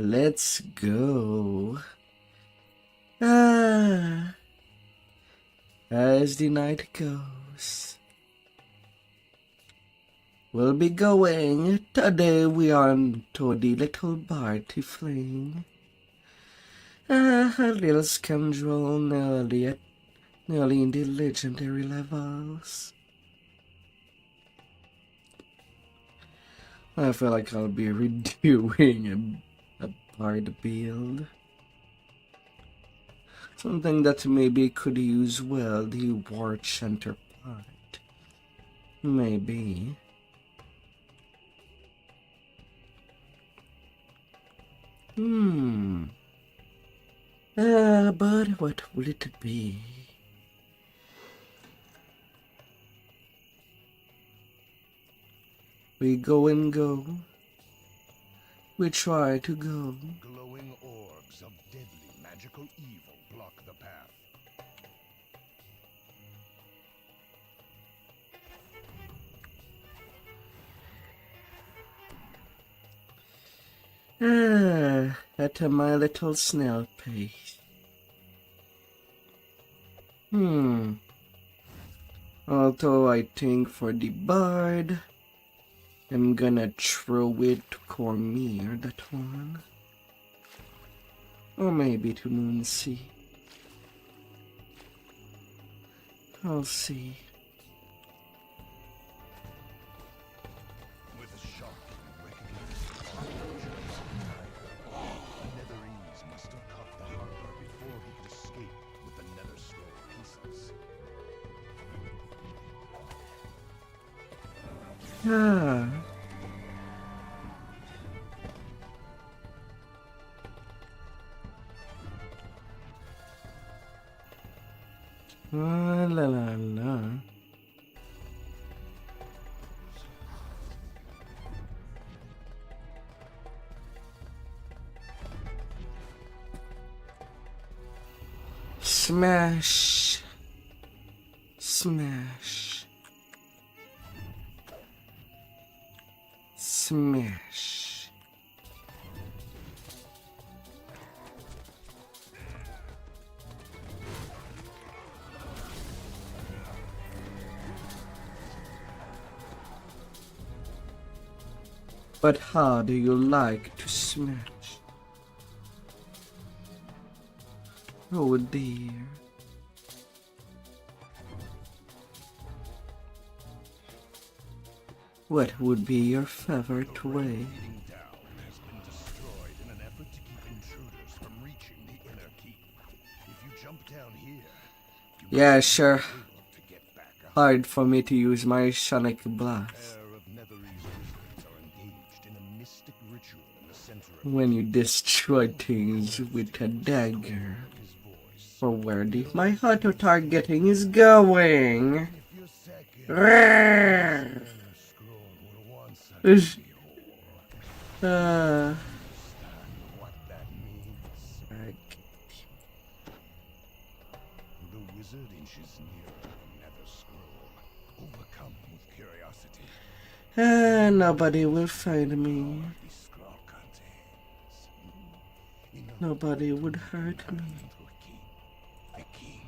Let's go. Ah, as the night goes, we'll be going. Today we are to the little bar to fling. A little scoundrel nearly in the legendary levels. I feel like I'll be redoing a bard build. Something that maybe could use well the war chanter part. Maybe. But what will it be? We go and go. We try to go. Glowing orbs of deadly magical evil block the path. At my little snail pace. Although I think for the bard, I'm gonna throw it to Cormier, that one. Or maybe to Moonsea. I'll see. With a shock, he recognized the Netherese must have caught the harbor before he could escape with the nether scroll pieces. La la la. Smash. Smash. Smash. But how do you like to smash? Oh dear. What would be your favorite way? Leading down has been destroyed in an effort to keep intruders from reaching the inner keep. If you jump down here, Yeah, sure. able to get back up. Hard for me to use my sonic blast Pair of Netherese wizards are engaged in a mystic ritual in the center of when you destroy things with a dagger. his voice. For where my auto targeting is going. If your second Roar. scroll were once Ish. a behold, Uh, what that means. The wizard inches nearer the nether scroll, overcome with curiosity. Nobody will find me. The scroll contains Nobody would hurt me. into a king, a king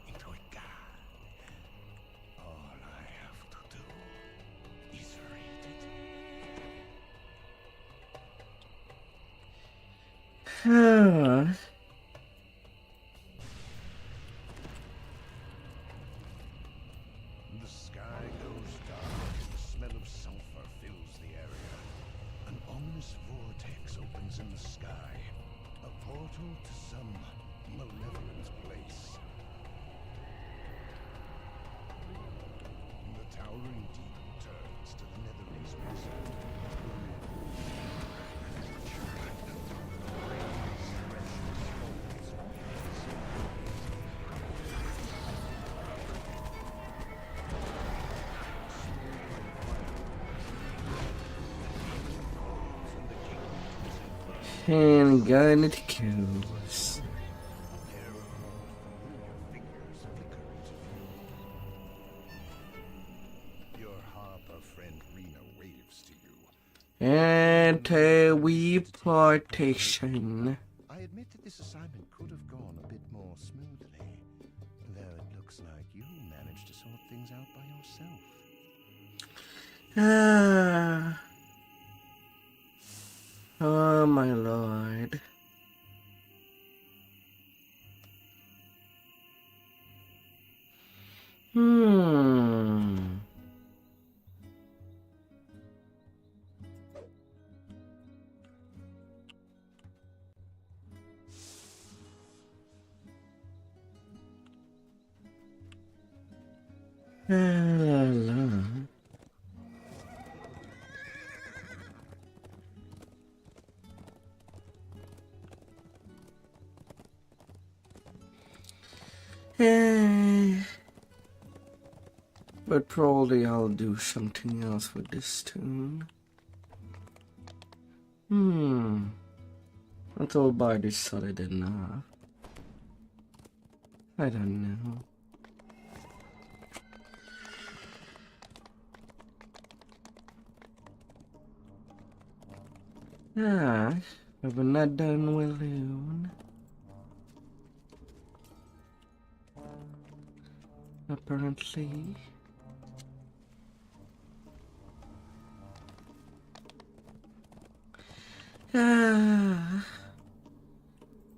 into a god. All I have to do is read it. The sky goes dark, the smell of sulfur fills the area. An ominous vortex opens in the sky, a portal to some malevolent place. The towering deep turns to the Netherese wizard. And gun it kills. Your harper friend Rena waves to you. And Teleportation. I admit that this assignment could have gone a bit more smoothly, though it looks like you managed to sort things out by yourself. Ah. Oh my lord. La, la. But probably I'll do something else with this tune. I thought by this solid enough. I don't know. Ah, I've not done well alone. Apparently.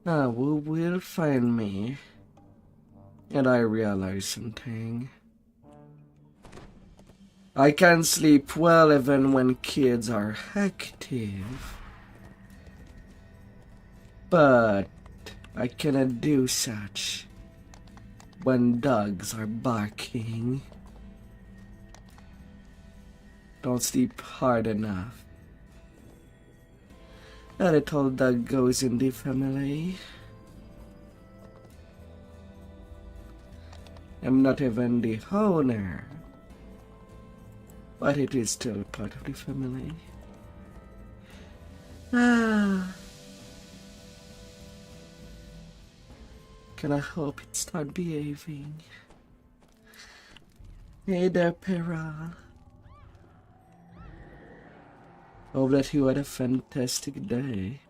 Who will find me? And I realize something. I can sleep well even when kids are active. But I cannot do such when dogs are barking. Don't sleep hard enough. A little dog goes in the family. I'm not even the owner, but it is still part of the family. Can I hope it start behaving? Hey there, Perra. Hope that you had a fantastic day.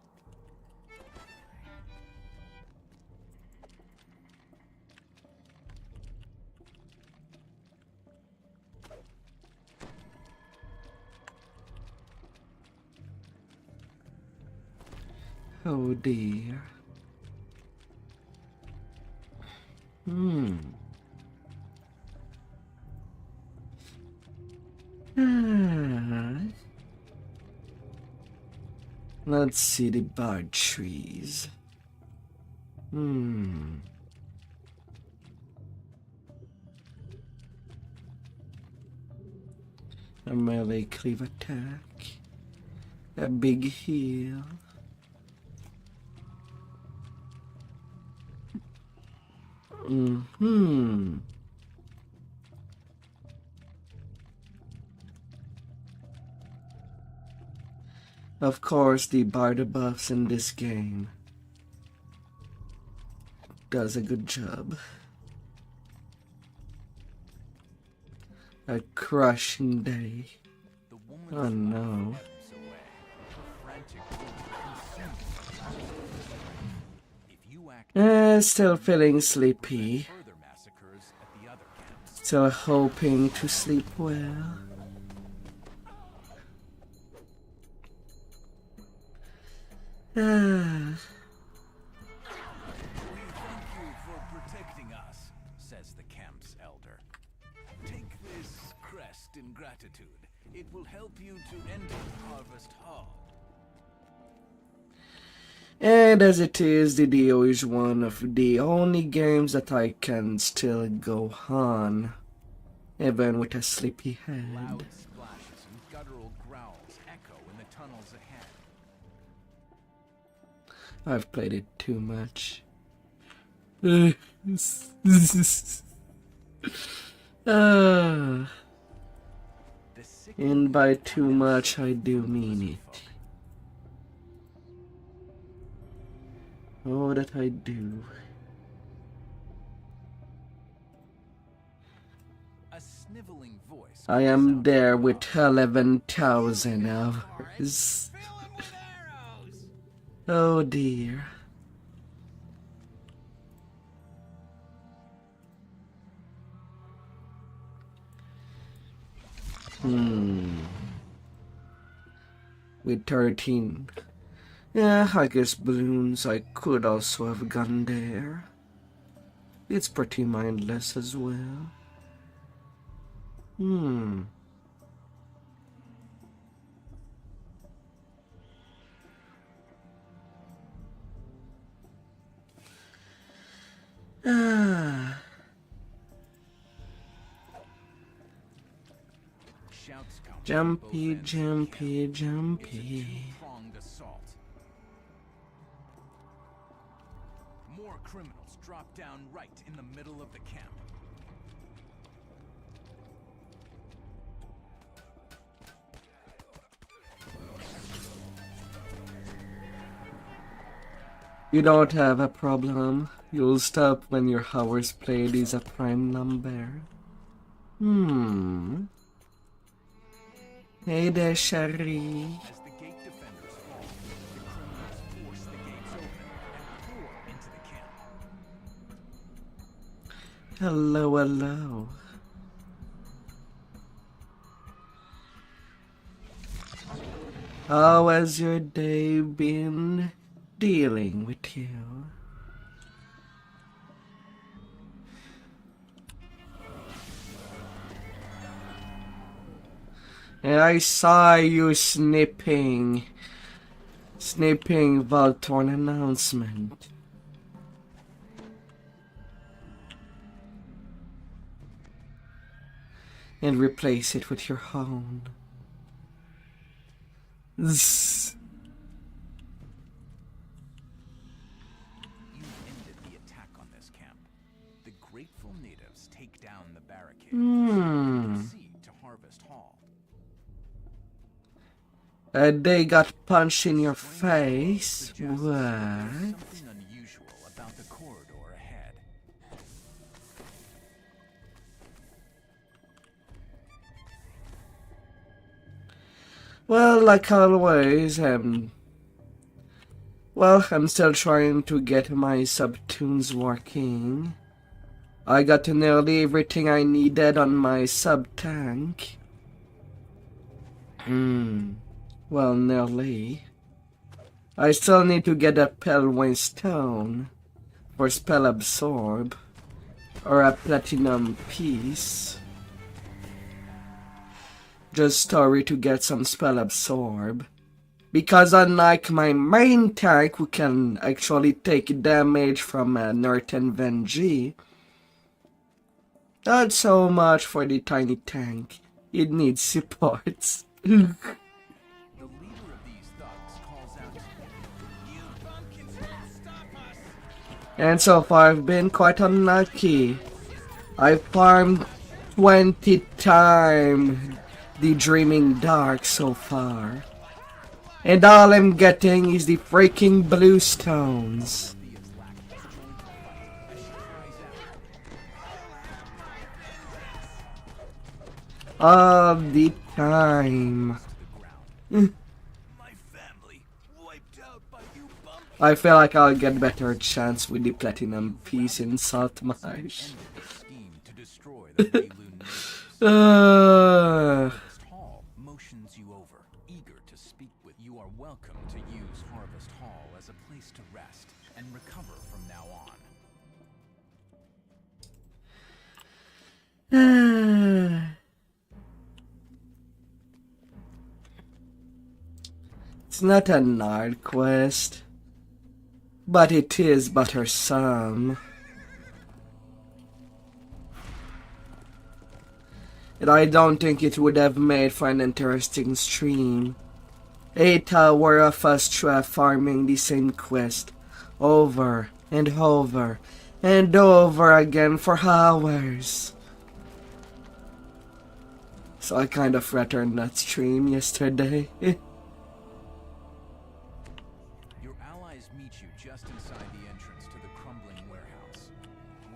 Oh dear. Let's see the bark trees. A melee cleave attack. A big heal. Of course, the barter buffs in this game does a good job. A crushing day. Oh no. Still feeling sleepy. Still hoping to sleep well. We thank you for protecting us, says the camp's elder. Take this crest in gratitude. It will help you to enter Harvest Hall. And as it is, the DDO is one of the only games that I can still go on, even with a sleepy head. Loud splashes and guttural growls echo in the tunnels ahead. I've played it too much. And by too much, I do mean it. Oh, that I do. A sniveling voice. I am there with 11,000 hours. Oh dear. With 13. Yeah, I guess balloons I could also have gone there. It's pretty mindless as well. Ah. Shouts come from Jumpy, both ends of the jumpy, camp. jumpy. It's a two-pronged assault. More criminals drop down right in the middle of the camp. You don't have a problem. You'll stop when your hours played is a prime number. Hey there, Shari. As the gate defenders fall, the criminals force the gates open and pour into the camp. Hello, hello. How has your day been dealing with you? And I saw you snipping Voltorn announcement. And replace it with your own. Zzz. You ended the attack on this camp. The grateful natives take down the barricade. Proceed to Harvest Hall. They got punched in your face? Suggests What? there's something unusual about the corridor ahead. Well, like always, I'm still trying to get my subtunes working. I got nearly everything I needed on my sub-tank. Well, nearly. I still need to get a Pelway Stone for Spell Absorb, or a Platinum Piece. Just story to get some Spell Absorb. Because unlike my main tank, who can actually take damage from Nert and Venji, not so much for the tiny tank. It needs supports. The leader of these thugs calls out, "You bumpkins won't stop us!" And so far I've been quite unlucky. I farmed 20 times the Dreaming Dark so far. And all I'm getting is the freaking blue stones. All the time. My family wiped out by you bumpkins. I feel like I'll get better chance with the Platinum Piece in Salt Marsh. Ended their scheme to destroy the Bayloon natives. Harvest Hall motions you over, eager to speak with you. Are welcome to use Harvest Hall as a place to rest and recover from now on. It's not a Nard quest, but it is buttersome. And I don't think it would have made for an interesting stream. 8 hours of us farming the same quest over and over and over again for hours. So I kind of rather not stream yesterday. Your allies meet you just inside the entrance to the crumbling warehouse.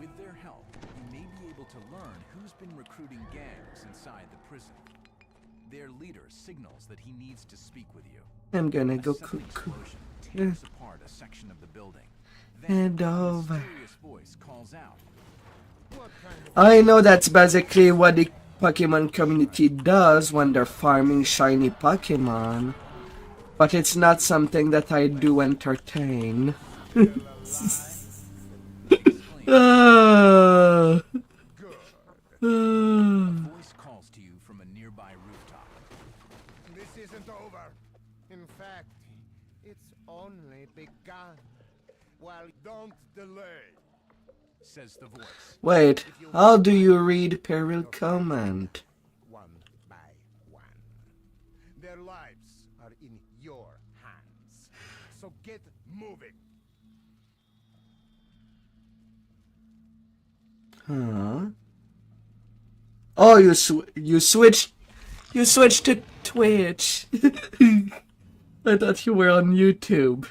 With their help, you may be able to learn who's been recruiting gangs inside the prison. Their leader signals that he needs to speak with you. I'm gonna go A sudden cuckoo. explosion tears apart a section of the building. And Then a over. mysterious voice calls out. I know that's basically what the Pokemon community does when they're farming shiny Pokemon, but it's not something that I do entertain. Ah. A voice calls to you from a nearby rooftop. This isn't over. In fact, it's only begun. Well, don't delay, Says the voice. Wait, how do you read Peril Command? one by one. Their lives are in your hands. So get moving. Huh? Oh, you switched to Twitch. I thought you were on YouTube.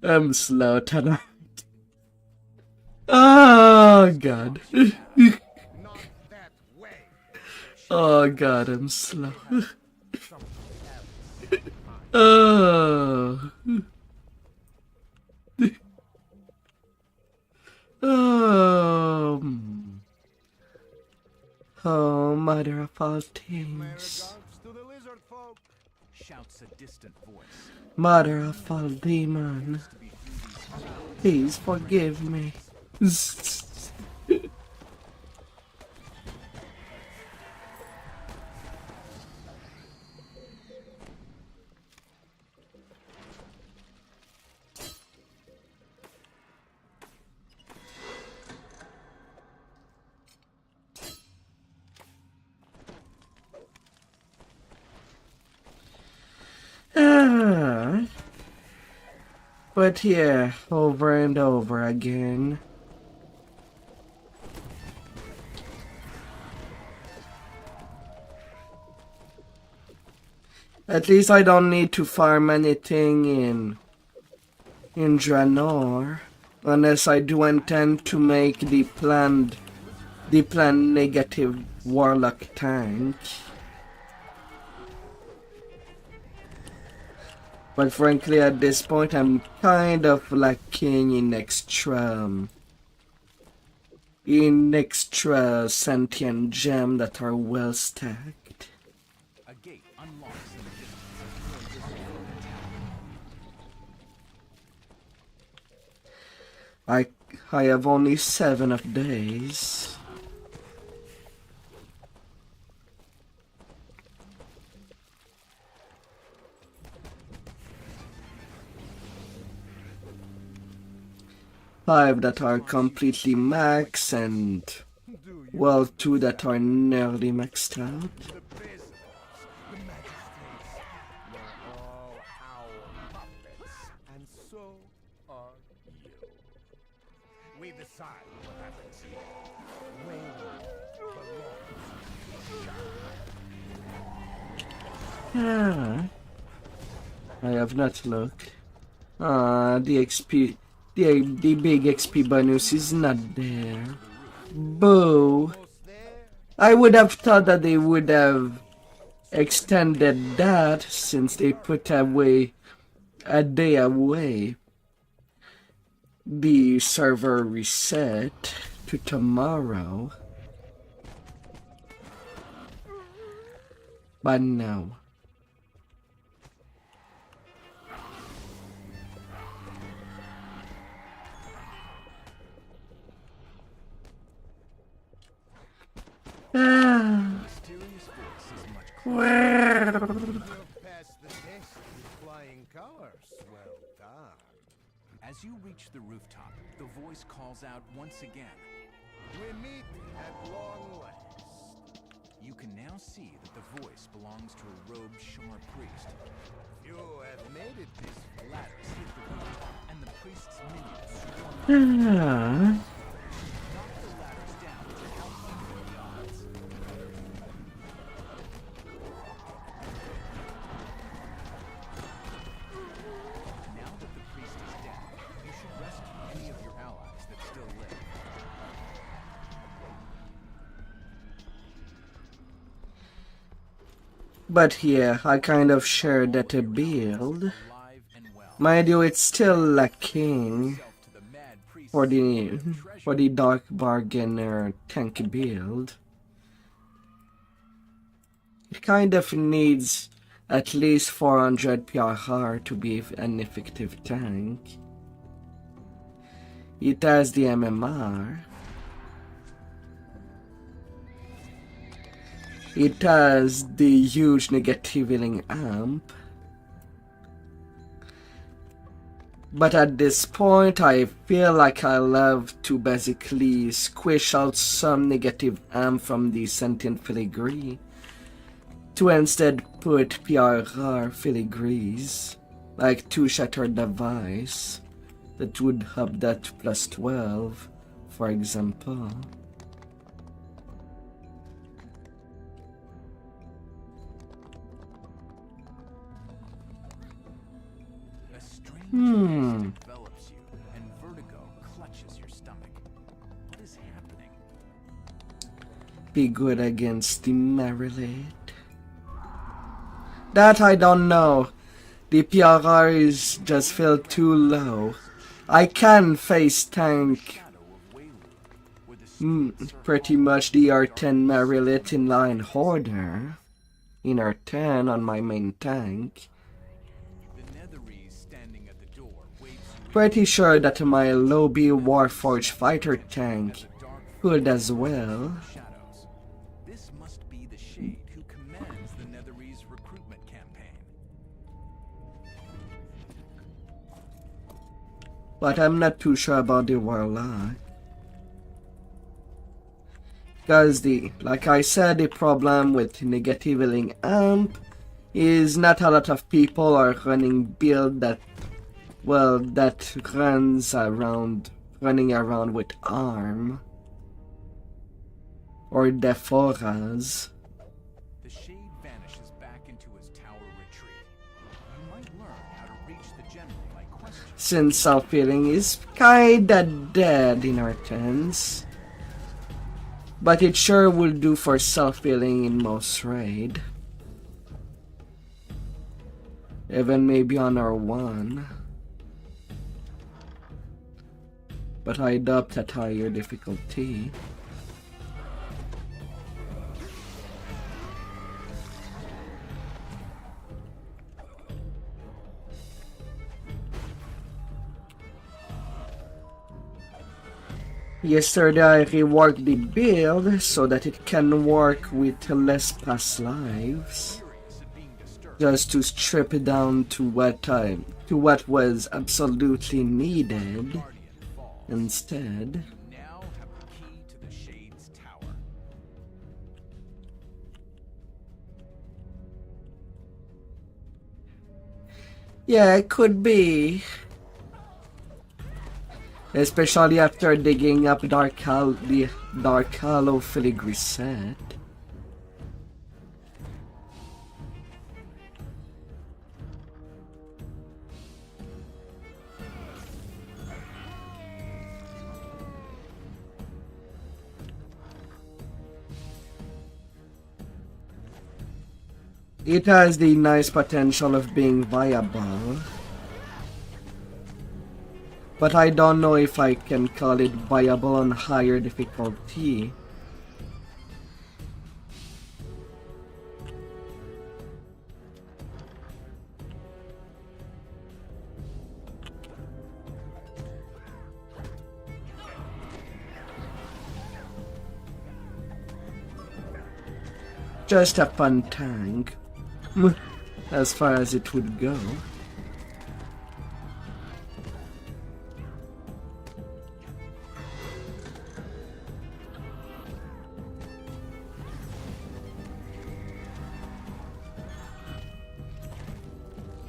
I'm slow tonight. Oh God. Not that way. Oh God, I'm slow. Something else. Oh. Oh. Oh, mother of all My things. regards to the lizard folk. Shouts a distant voice. Mother of all demon. To be through these Please forgive me. Ah. But yeah, over and over again. At least I don't need to farm anything in Draenor, unless I do intend to make the planned negative warlock tank. But frankly, at this point, I'm kind of lacking in extra sentient gem that are well stacked. a gate unlocks in the distance. Your lizard folk attack. I have only 7 of days. Five that are completely max and, well, 2 that are nearly maxed out. The prisoners, the magistrates, they're all our puppets. And so are you. We decide what happens here. Wayne belongs. Ah, I have not looked. Ah, the XP, the big XP bonus is not there. Boo. Almost there. I would have thought that they would have extended that since they put away a day away. The server reset to tomorrow. But no. Ah. Mysterious voice is much Past the test with flying colors. Well done. As you reach the rooftop, the voice calls out once again. We meet at long last. You can now see that the voice belongs to a robed Shar priest. You have made it this Ladders hit the rooftop, and the priest's minions swarm out. Ah. Knock the ladders down to help even the odds. Now that the priest is dead, you should rescue any of your allies that still live. But yeah, I kind of share that a build. Alive and well. Mind you, it's still lacking Yourself to the mad priest's for the treasure. dark bargainer tank build. It kind of needs at least 400 PRR to be an effective tank. It has the MMR. It has the huge negative healing amp. But at this point, I feel like I love to basically squish out some negative amp from the sentient filigree to instead put PRR filigrees, like 2 shattered device that would up that to plus 12, for example. A strange mist envelops you, and vertigo clutches your stomach. What is happening? Be good against the Marilade. That I don't know. The PRR is just feel too low. I can face tank Shadow of Waylu, where the streets are pretty much the R10 Marilade in line order. In R10 on my main tank. the Netherese standing at the door waves you Pretty sure that my Lobby Warforged fighter tank could as well. in shadows. This must be the shade who commands the Netherese recruitment campaign. But I'm not too sure about the Warlock. Because like I said, the problem with negative healing amp is not a lot of people are running build that, well, that running around with arm or Dephoras. The shade vanishes back into his tower retreat. You might learn how to reach the general by questions. Since self-healing is kinda dead in our tens. But it sure will do for self-healing in most raid. Even maybe on our one. But I adopt at higher difficulty. Yesterday I reworked the build so that it can work with less past lives. Furious at being disturbed, Just to strip it down to what was absolutely needed Guardian falls. instead. You now have the key to the shade's tower. Yeah, it could be. Especially after digging up the Dark Hollow filigree set. It has the nice potential of being viable. But I don't know if I can call it viable on higher difficulty. Just a fun tank, as far as it would go.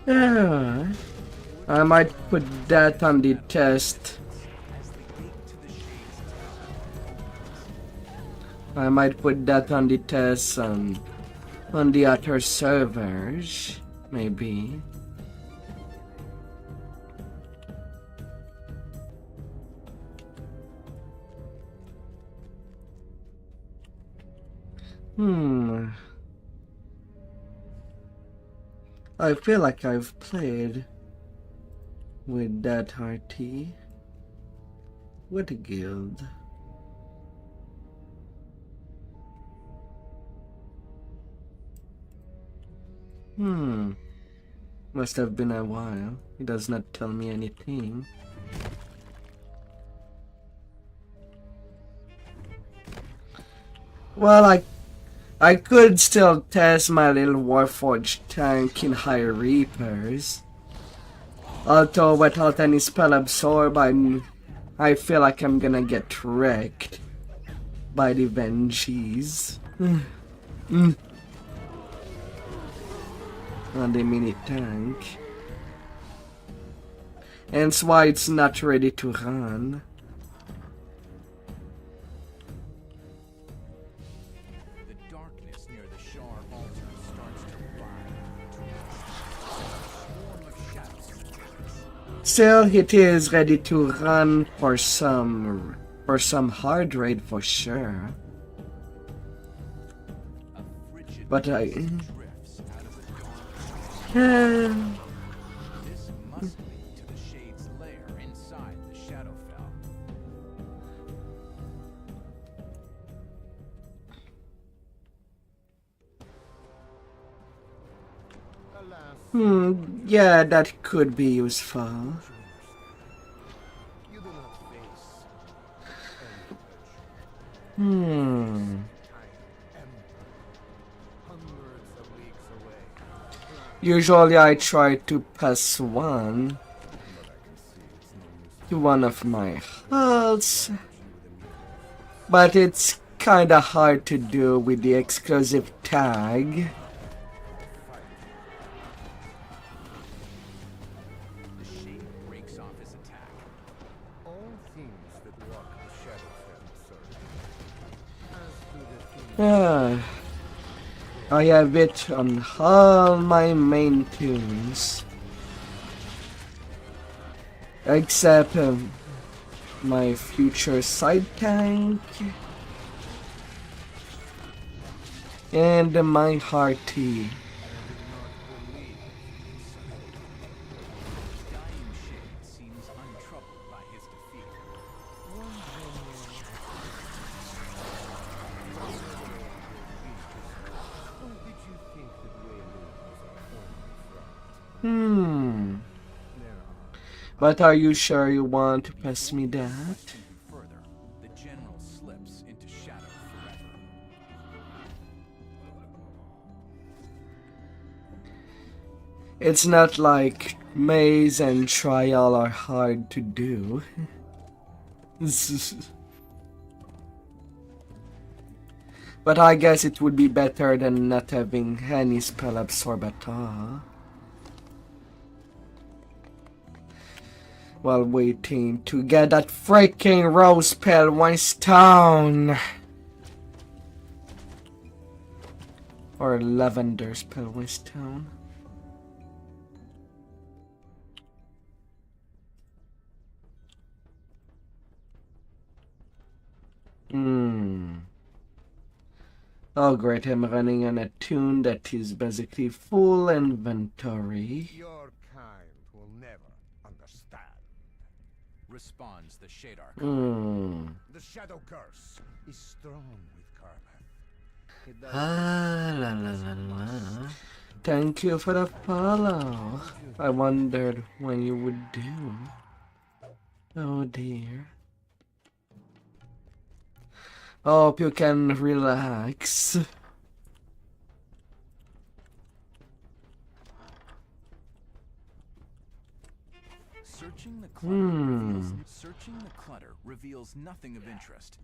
Yeah, I might put that on the test. I might put that on the test on the other servers, maybe. I feel like I've played with that RT. What a guild. Must have been a while. He does not tell me anything. Well, I could still test my little Warforged tank in High Reapers. Although without any spell absorb, I feel like I'm gonna get wrecked by the Vengees. On the mini tank. Hence why it's not ready to run. The darkness near the Shar altar starts to rise. Still, it is ready to run for some hard raid for sure. But This must lead to the Shade's lair inside the Shadowfell. Yeah, that could be useful. You do not face hundreds of leagues away. Usually I try to pass one to one of my hulls, but it's kinda hard to do with the exclusive tag. The Shade breaks off his attack. All things that walk the Shadowfell serve. As do the things I have it on all my main tunes. Except my future side tank and my hearty. Dying Shade seems untroubled by his defeat. did you think that Wayland was a former friend? But are you sure you want to pass me that? Further, the general slips into shadow forever. It's not like maze and trial are hard to do. But I guess it would be better than not having any spell absorb at all. While waiting to get that freaking rose spell once down. Or lavender spell once down. Oh great, I'm running on a tune that is basically full inventory. Your kind will never understand. Responds the Shadark. The Shadow Curse is strong with Karmath. It does La la la la. Thank you for the follow. I wondered when you would do. Oh dear. Hope you can relax. Searching the clutter reveals nothing of interest.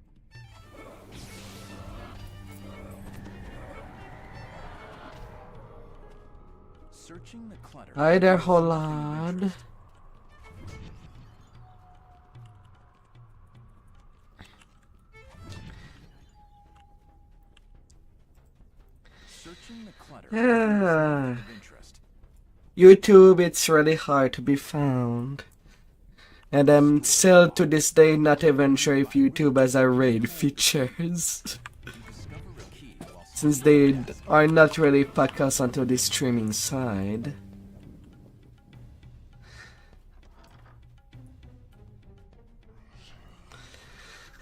Searching the clutter. Hi there, Holland. Searching the clutter Yeah. reveals nothing of interest. YouTube, it's really hard to be found. And I'm still to this day not even sure if YouTube has a raid features. You discover a key while since they are not really focused onto the streaming side.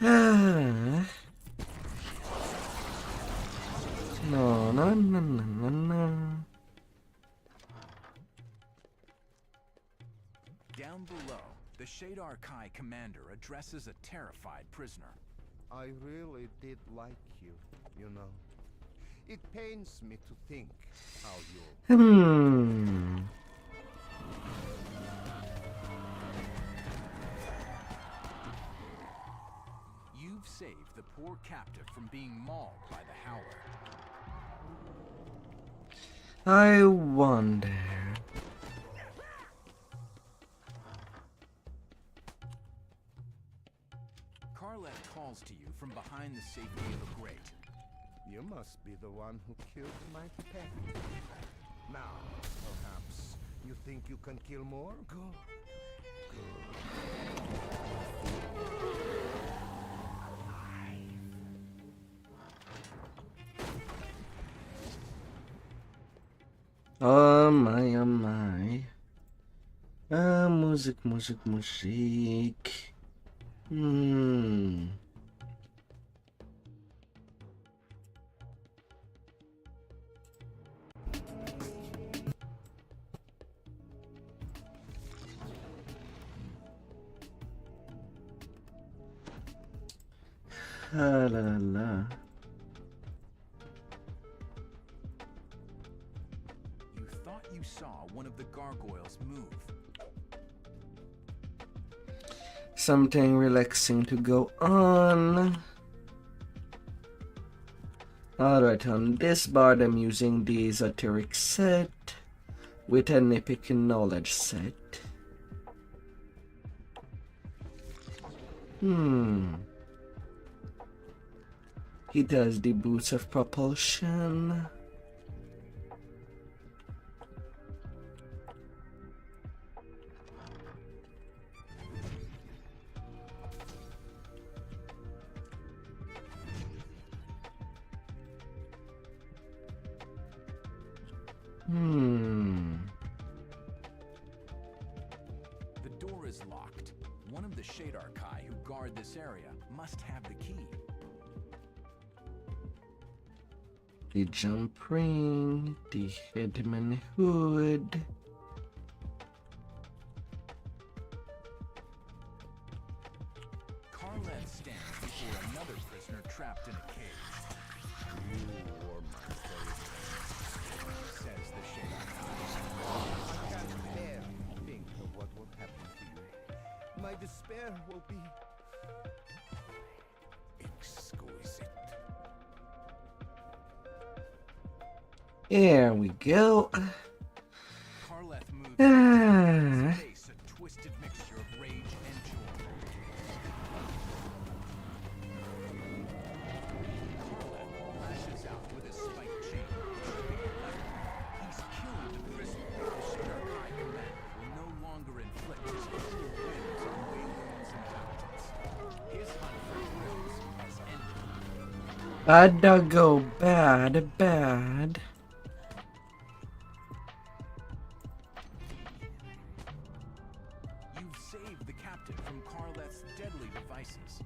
No, no, no, no, no, no. Down below, the Shadar Kai commander addresses a terrified prisoner. I really did like you, you know. It pains me to think how you... You've saved the poor captive from being mauled by the Howler. I wonder. Carlet calls to you from behind the safety of a grate. You must be the one who killed my pet. Now, perhaps, you think you can kill more? Go. Oh my, oh my. Musik, Musik, Musik. La la la. You thought you saw one of the gargoyles move. Something relaxing to go on. Alright, on this board I'm using the esoteric set with an epic knowledge set. He does the boots of propulsion. The door is locked. One of the Shadar Kai who guard this area must have the key. The jump ring, the Headman hood. Carlet stands before another prisoner trapped in a cage. You were my favorite, Says the Shadar Kai. I can't bear to think of what will happen to you. My despair will be exquisite. There we go. Carlet moves Ah. his face, a twisted mixture of rage and joy. Carlet lashes out with his spiked chain, tripping a lever. He's killing the prisoner. The Shadar Kai commander will no longer inflict his cruel whims on Wayland's inhabitants. His hunt for thrills has ended. Bad doggo, bad. You've saved the captive from Carlet's deadly devices.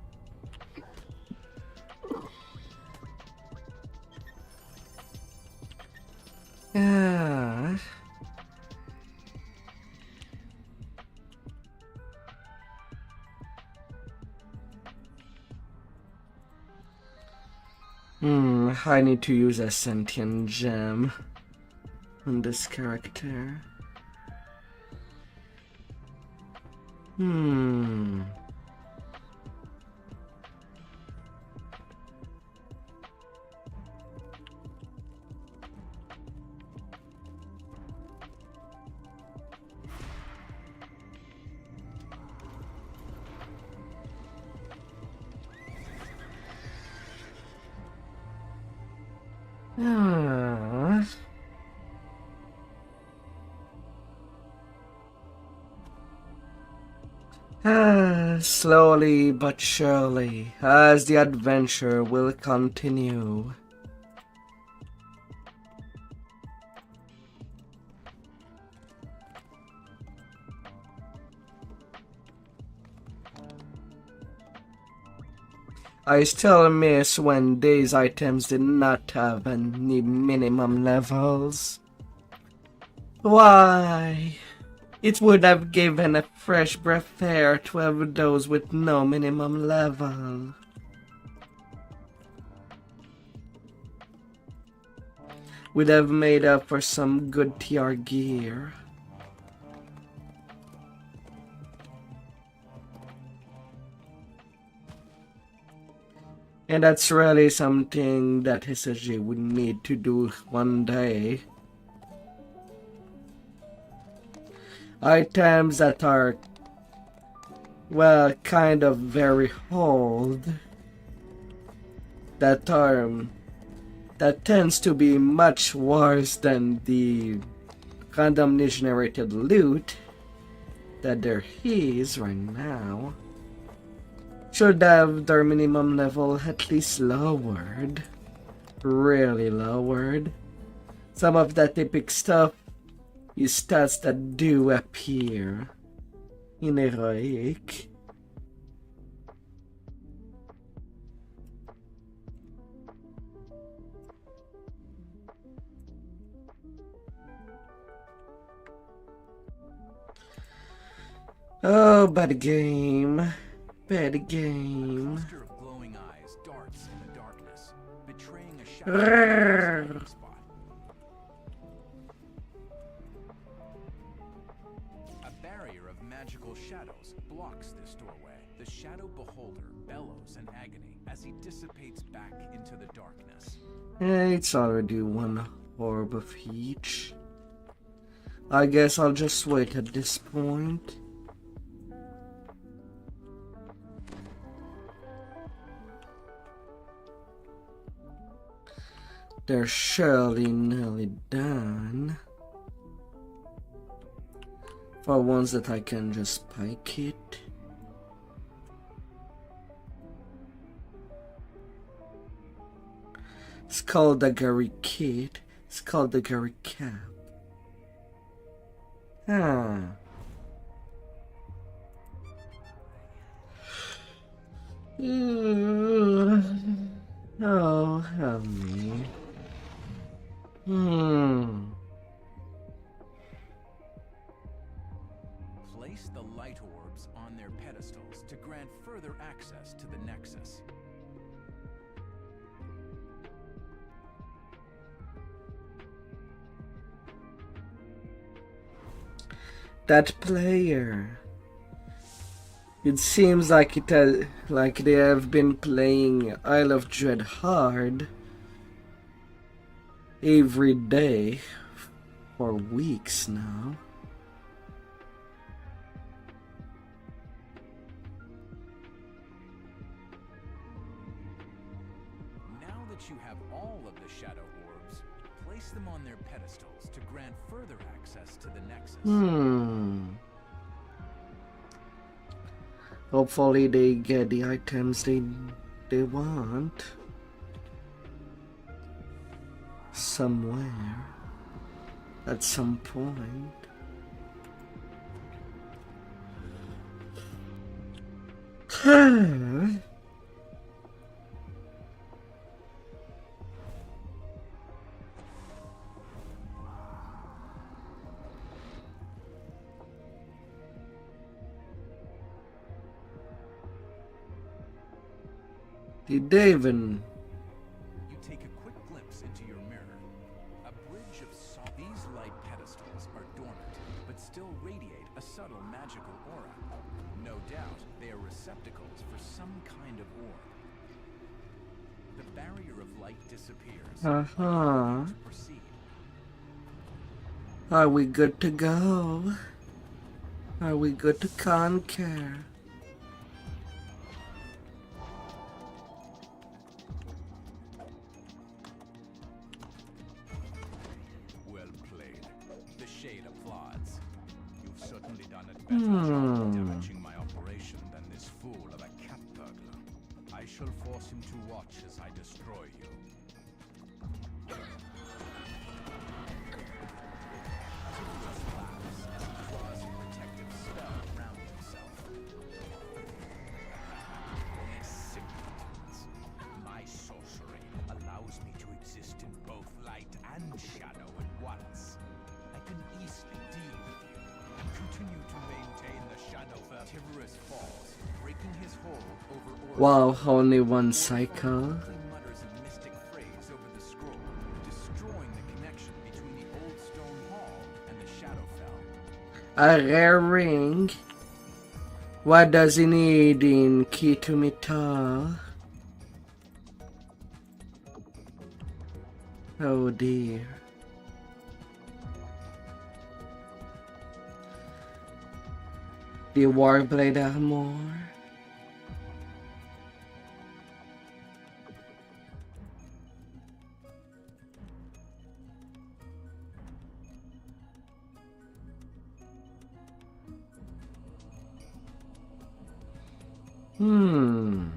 Ah. I need to use a sentient gem on this character. Slowly but surely, as the adventure will continue. I still miss when these items did not have any minimum levels. Why? It would have given a fresh breath of air to have those with no minimum level. Would have made up for some good TR gear. And that's really something that SSG would need to do one day. Items that are, well, kind of very old. That tends to be much worse than the randomly generated loot that there is right now. Should have their minimum level at least lowered. Really lowered. Some of that epic stuff is stats that do appear in heroic. Oh, bad game. Bad game. A cluster of glowing eyes darts in the darkness, betraying a shadow spot. A barrier of magical shadows blocks this doorway. The shadow beholder bellows in agony as he dissipates back into the darkness. It's already one orb of each. I guess I'll just wait at this point. They're surely nearly done. For ones that I can just spike it. Skullduggery kit, skullduggery cap. Ah. Oh, help me. Place the light orbs on their pedestals to grant further access to the Nexus. That player. It seems like they have been playing Isle of Dread hard every day for weeks now. Now that you have all of the shadow orbs, place them on their pedestals to grant further access to the Nexus. Hopefully they get the items they want somewhere at some point. Did they even? You take a quick glimpse into your mirror. A bridge of salt. These light pedestals are dormant, but still radiate a subtle magical aura. No doubt they are receptacles for some kind of orb. The barrier of light disappears. To proceed. Are we good to go? Are we good to conquer? Damaging my operation than this fool of a cat burglar. I shall force him to watch as I destroy you. Azura's laughs as he draws a protective spell around himself. Sick demons. loosening his hold over Wow, only one cycle. He mutters a mystic phrase over the scroll, destroying the connection between the old stone hall and the Shadowfell. A rare ring. What does he need in Kitumita? Oh dear. The Warblade armor. Hmm.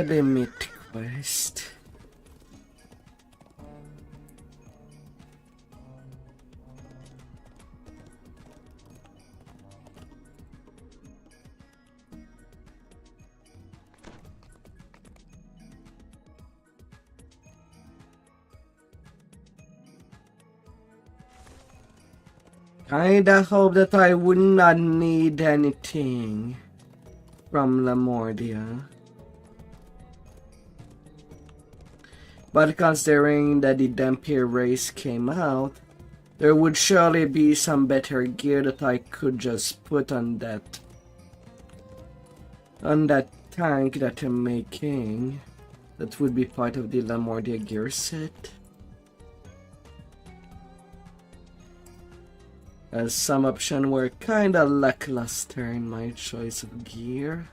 The myth quest. Kinda hope that I would not need anything from Lamordia. But considering that the Dampier race came out, there would surely be some better gear that I could just put on that tank that I'm making. That would be part of the Lamordia gear set. As some options were kinda lackluster in my choice of gear.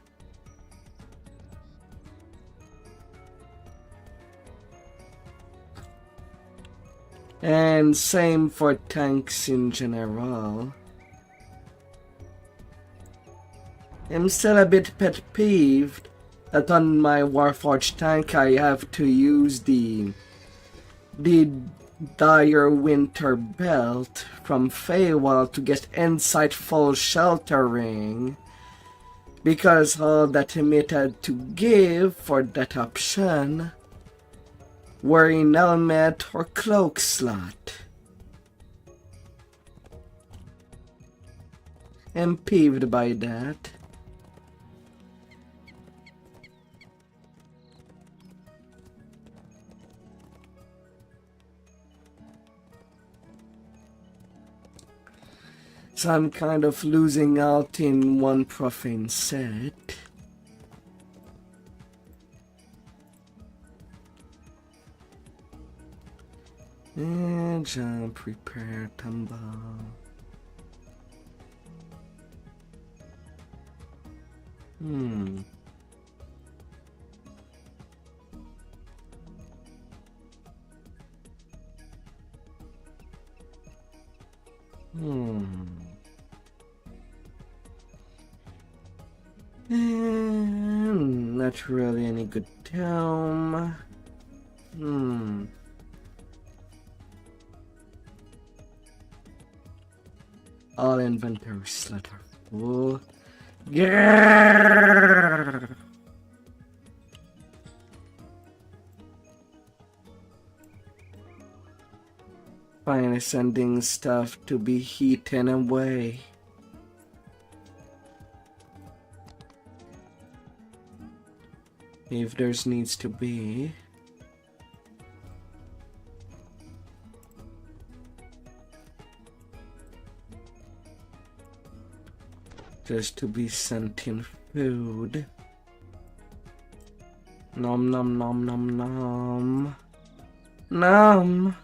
And same for tanks in general. I'm still a bit pet peeved that on my Warforged tank I have to use the Dire Winter Belt from Feywild to get insightful sheltering, because all that it had to give for that option were in helmet or cloak slot. I'm peeved by that. So I'm kind of losing out in one profane set. And jump, prepare, tumble. And not really any good down. All inventory slot are full. Grrrr. Finally sending stuff to be heated away. If there's needs to be. Just to be sent in food. Nom nom nom nom nom. Nom.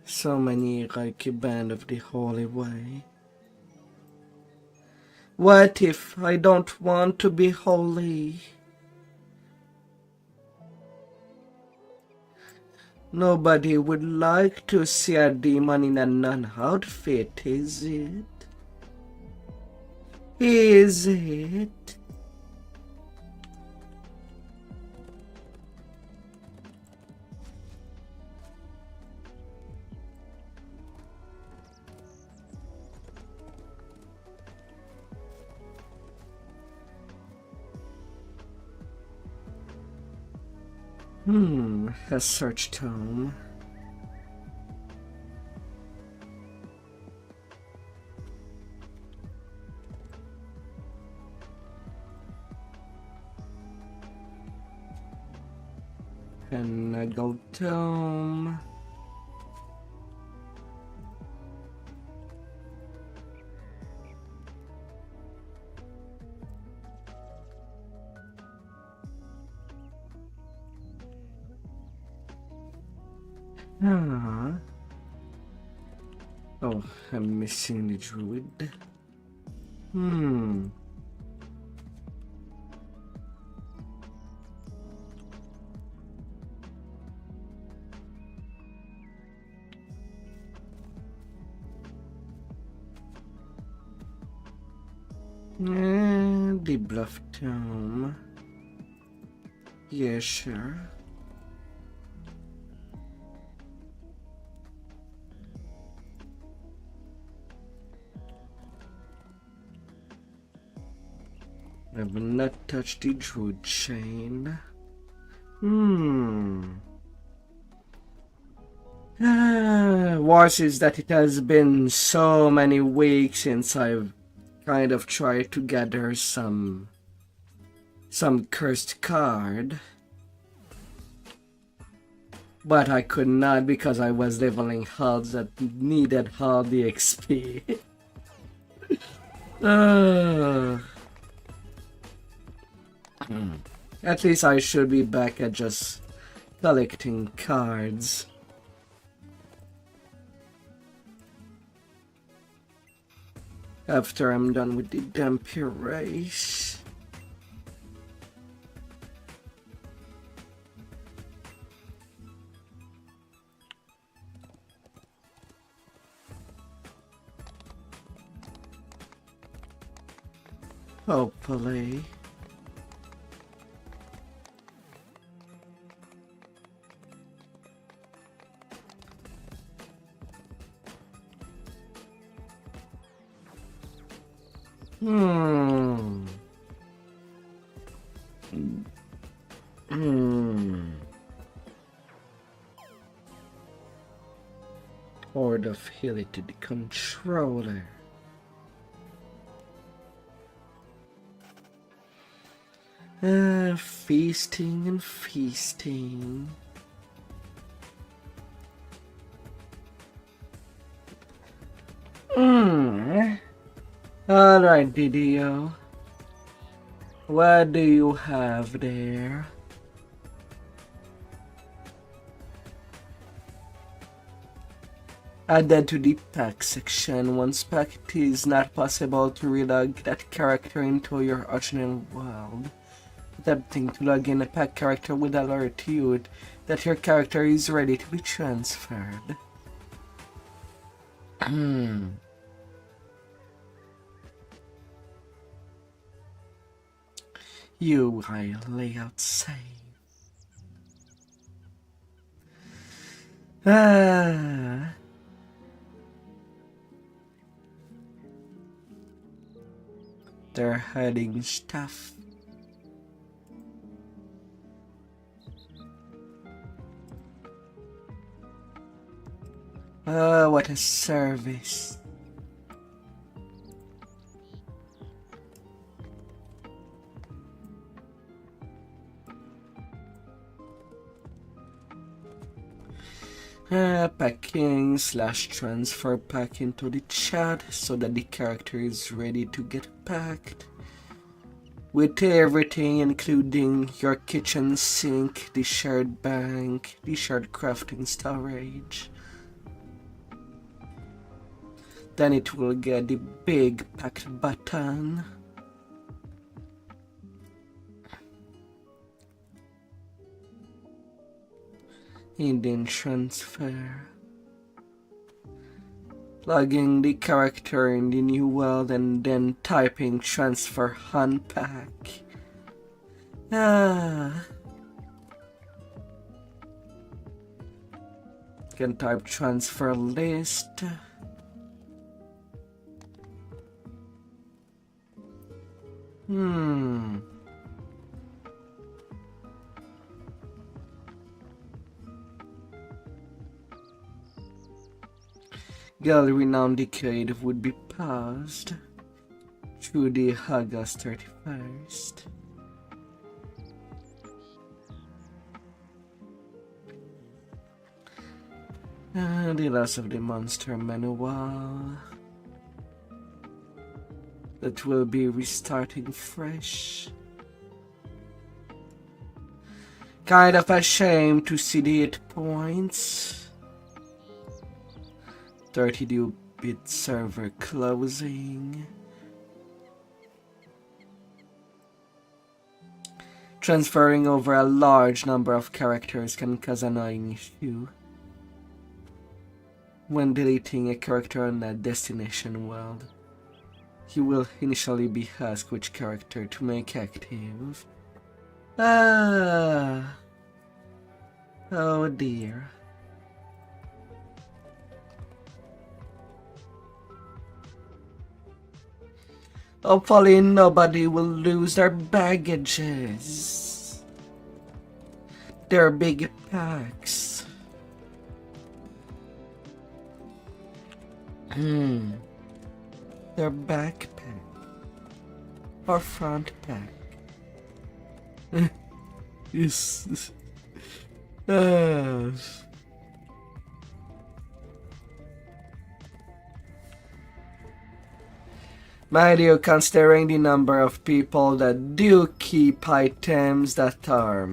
So many Reiki Band of the Holy Way. What if I don't want to be holy? Nobody would like to see a demon in a nun outfit, is it? Is it? A search tome. And a gold tome. Ah. Oh, I'm missing the druid. The bluff tome. Yeah, sure. I will not touch the druid chain. Worse is that it has been so many weeks since I've kind of tried to gather some cursed card. But I could not because I was leveling halves that needed half the XP. At least I should be back at just collecting cards. After I'm done with the Dampier race. Hopefully. Horde of Hilly to the controller. Feasting and feasting. Alright, DDO. What do you have there? Added to the pack section. Once packed, it is not possible to relog that character into your original world. Attempting to log in a pack character would alert you that your character is ready to be transferred. UI layout save. They're hiding stuff. What a service. Packing / transfer pack into the chat so that the character is ready to get packed. With everything including your kitchen sink, the shared bank, the shared crafting storage. Then it will get the big packed button. And then transfer. Plugging the character in the new world and then typing transfer unpack. Can type transfer list. Gallery non-decayed would be paused through the August 31st. The loss of the monster manual. That will be restarting fresh. Kind of a shame to see the hit points. 32-bit server closing. Transferring over a large number of characters can cause an annoying issue when deleting a character on that destination world. You will initially be asked which character to make active. Oh dear. Hopefully nobody will lose their baggages. Their big packs. Their backpack. Or front pack. Yes. Mind you, considering the number of people that do keep items that are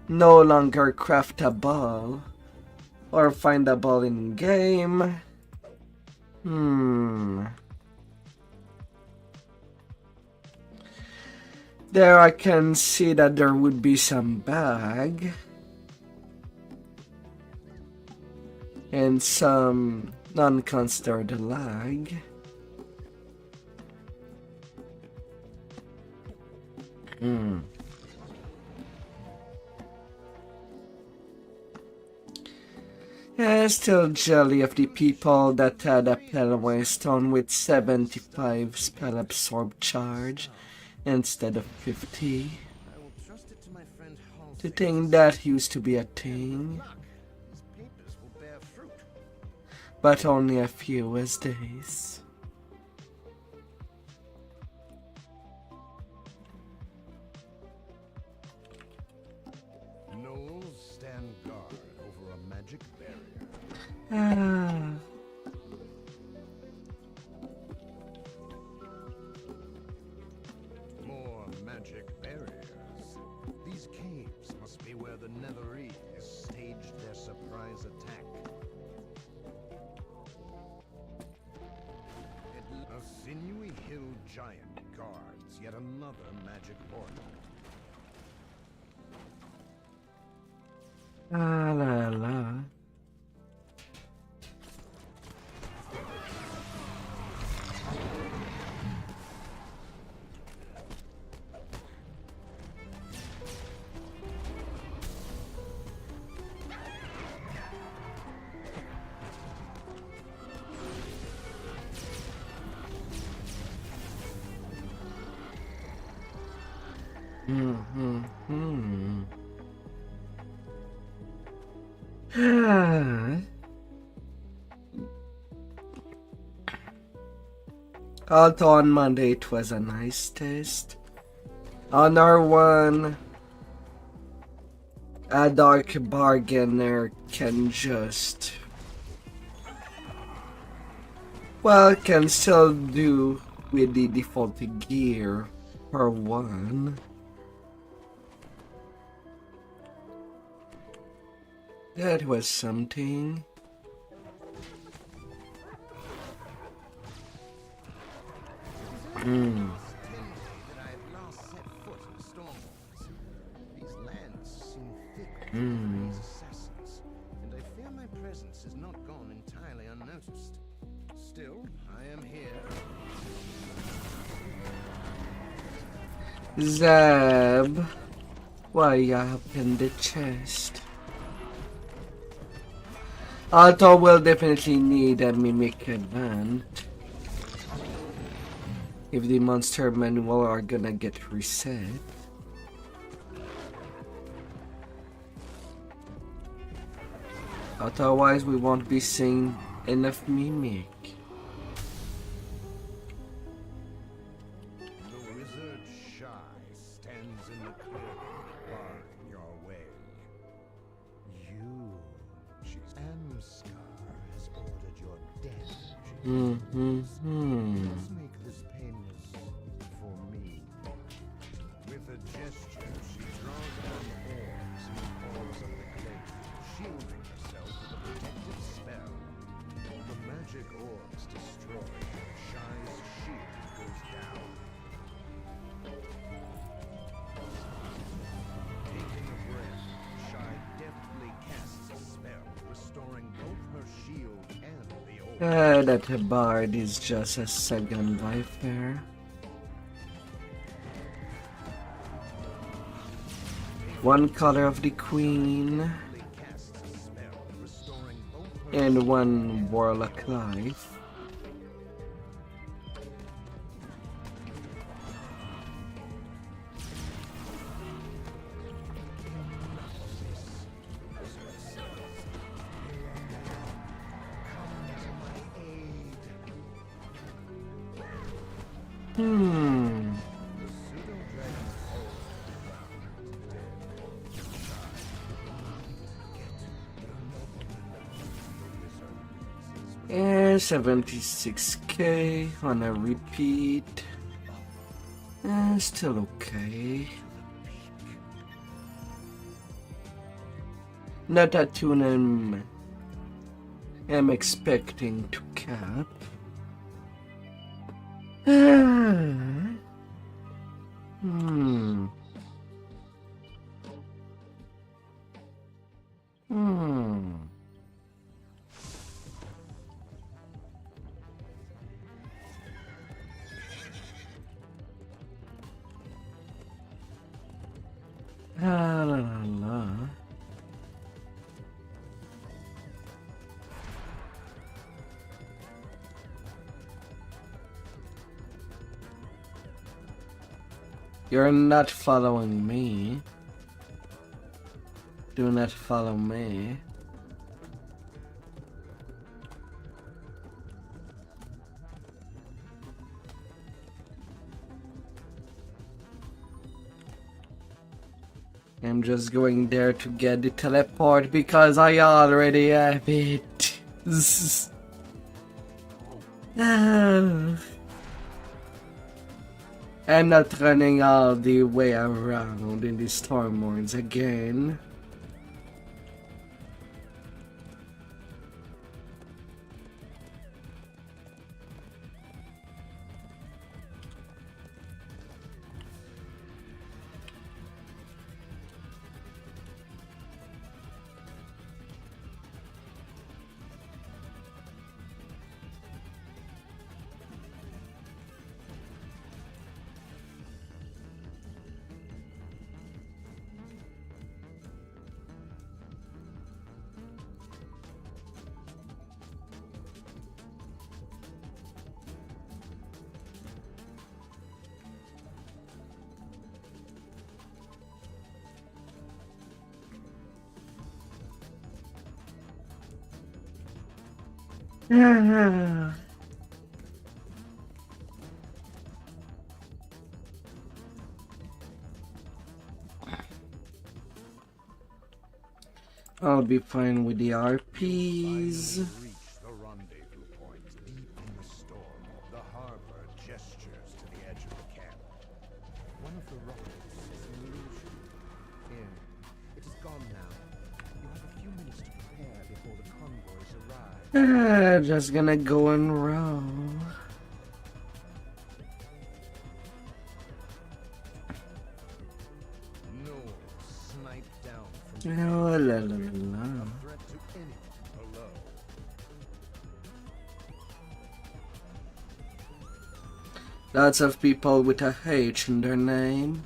no longer craftable or findable in game. There I can see that there would be some bug and some non-considered lag. Still jelly of the people that had a Pelway stone with 75 spell absorb charge instead of 50. To think that used to be a thing, but only a few days. Stand guard over a magic barrier. More magic barriers. These caves must be where the Netherese staged their surprise attack. A sinewy hill giant guards yet another magic portal. La la. Although on Monday it was a nice test. On our one, a dark bargainer can just, well, can still do with the default gear for one. That was something. These lands seem thick with these assassins, and I fear my presence has not gone entirely unnoticed. Still, I am here. Zeb, why up in the chest? Although we'll definitely need a mimic event if the monster manual are gonna get reset. Otherwise we won't be seeing enough mimic. The wizard Shy stands in the clearing, barring your way. She's Amscar has ordered your death. Let's make this painless for me. With a gesture, she draws on orbs in the corners of the glade, shielding herself with a protective spell. The magic orbs destroyed, Shy's shield goes down. Taking a breath, Shy deftly casts a spell, restoring both her shield and the orb. That bard is just a second life there. One color of the queen and one warlock life. And 76k on a repeat. Still okay. Not a tune I'm expecting to cap. La la la. You're not following me. Do not follow me. I'm just going there to get the teleport because I already have it. I'm not running all the way around in the Stormlords again. I'll be fine with the RPs. Reach the rendezvous point deep in the storm. The harbor gestures to the edge of the camp. One of the rockets is an illusion. Here, it is gone now. You have a few minutes to prepare before the convoys arrive. Just gonna go and row. No, sniped down from Oh, la la la. threat to anyone below. Lots of people with a H in their name.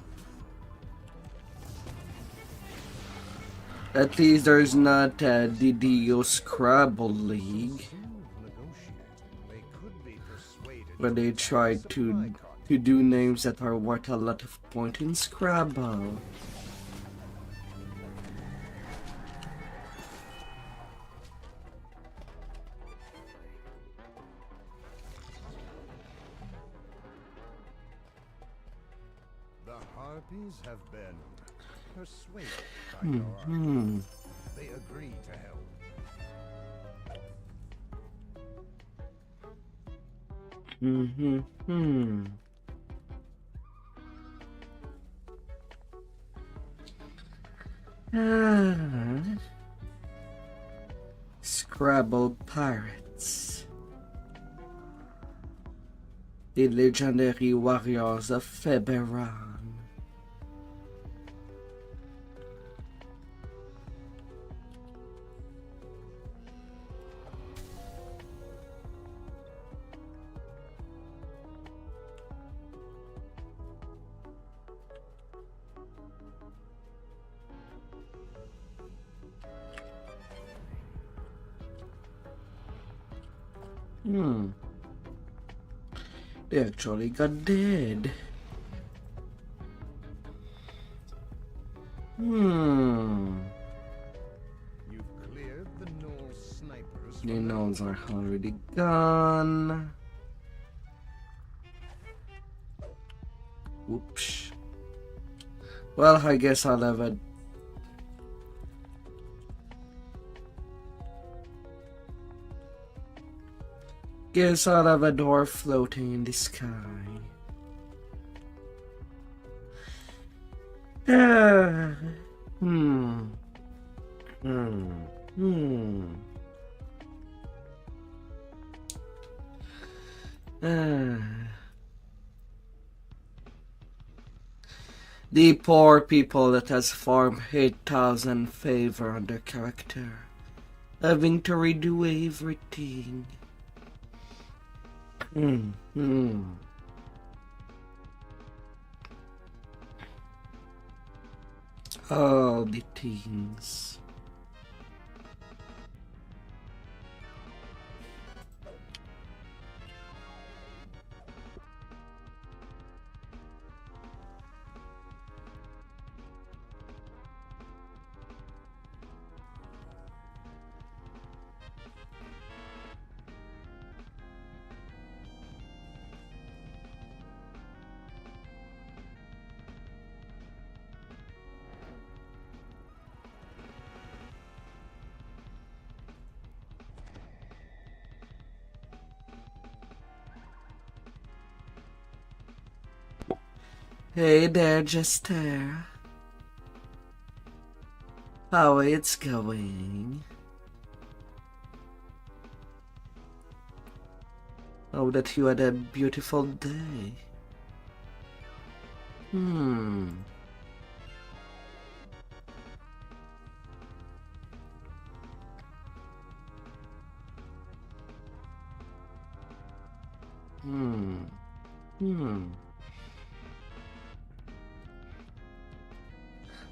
At least there's not a DDO Scrabble League They could be persuaded where they try to do names that are worth a lot of points in Scrabble. harpies have been persuaded by your argument. They agree to help. Scrabble Pirates. The legendary warriors of Feberon. They actually got dead. You've cleared the Gnoll snipers. The gnolls are already gone. Whoops. Well, I guess I'll have a... Guess I'll have a door floating in the sky. The poor people that has farmed 8,000 favor on their character, having to redo everything. All the things. Hey there, Jester. How it's going? Oh, that you had a beautiful day.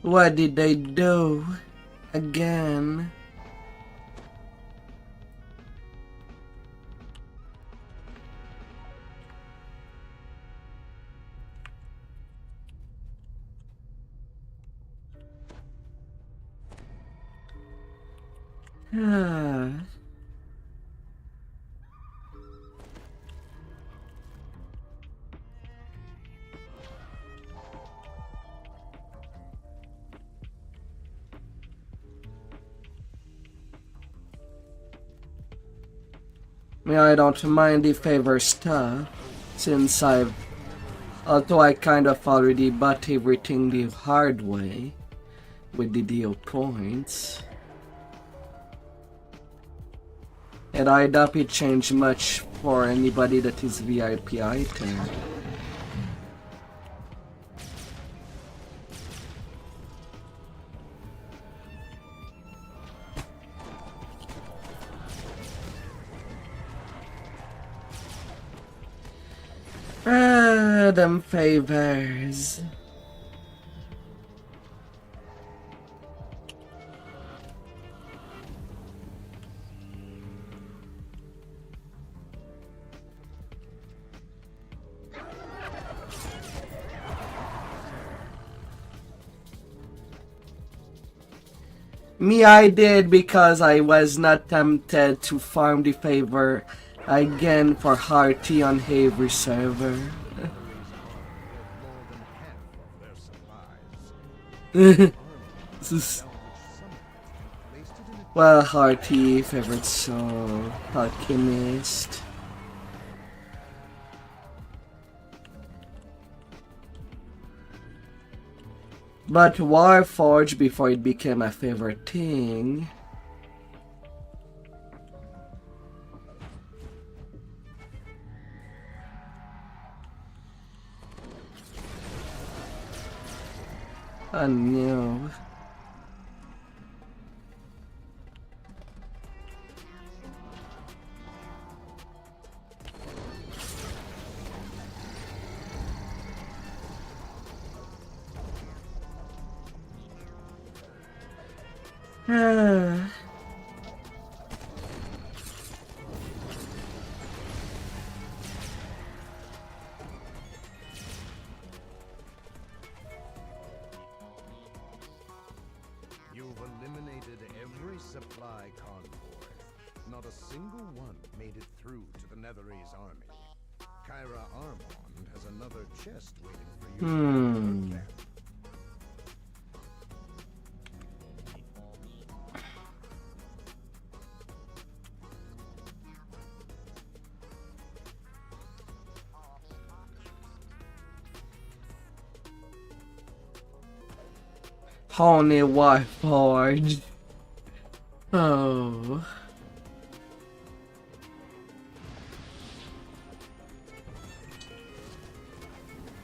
What did they do again? I don't mind the favor stuff, since although I kind of already bought everything the hard way with the DDO points. And I doubt it changed much for anybody that is VIP item. Them favors. Me, I did because I was not tempted to farm the favor again for Hearty on every server. More than half of their supply. Well, hearty, favorite soul, alchemist. But Warforged before it became my favorite thing. Oh no. Ah. You've eliminated every supply convoy. Not a single one made it through to the Netherese army. Kyra Armand has another chest waiting for you. Honey Warforged. Oh.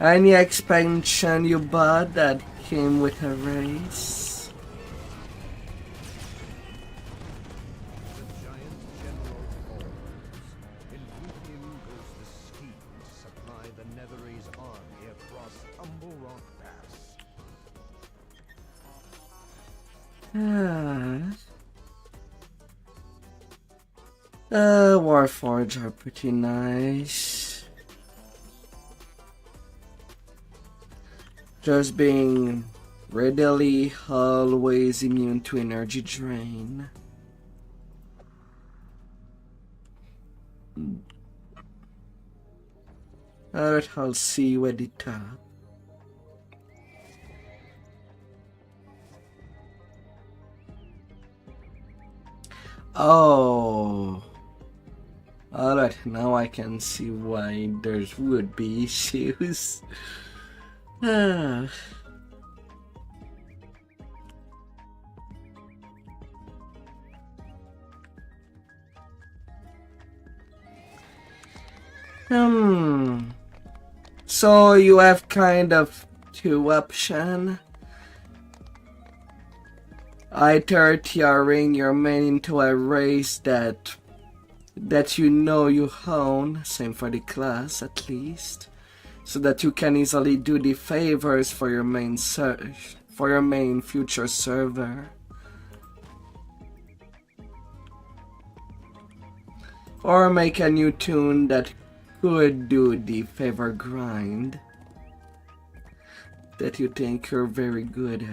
Any expansion you bought that came with a race? The giant general falls. And with him goes the scheme to supply the Netherese army across Humble Rock Pass. Warforged are pretty nice. Just being readily always immune to energy drain. Alright, I'll see you at the top. Oh. Alright, now I can see why there would be issues. Ah. So you have kind of two options. Either tiering your main into a race that you know you own, same for the class at least, so that you can easily do the favors for your main future server. Or make a new tune that could do the favor grind that you think you're very good at.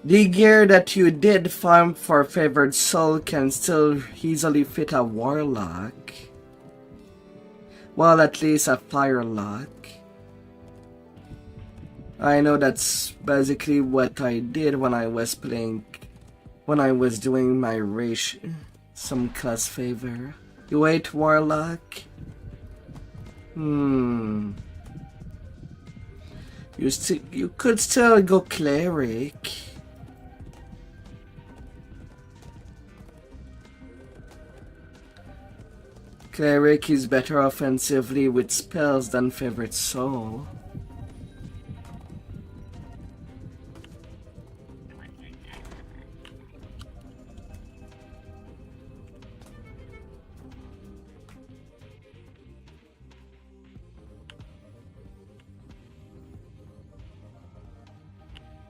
The gear that you did farm for favored soul can still easily fit a warlock. Well, at least a firelock. I know that's basically what I did when I was doing my race, some class favor. You ate warlock? You could still go cleric. Cleric is better offensively with spells than favorite soul.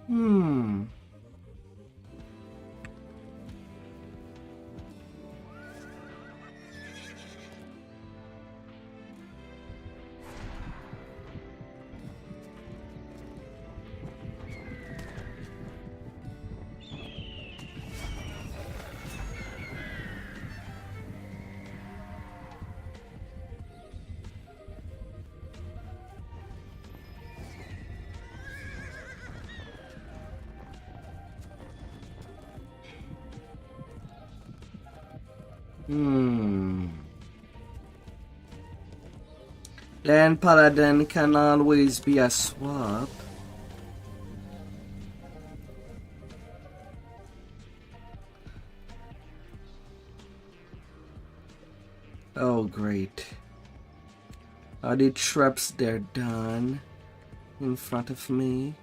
Hmm. Then Paladin can always be a swap. Oh great. Are the traps there done in front of me?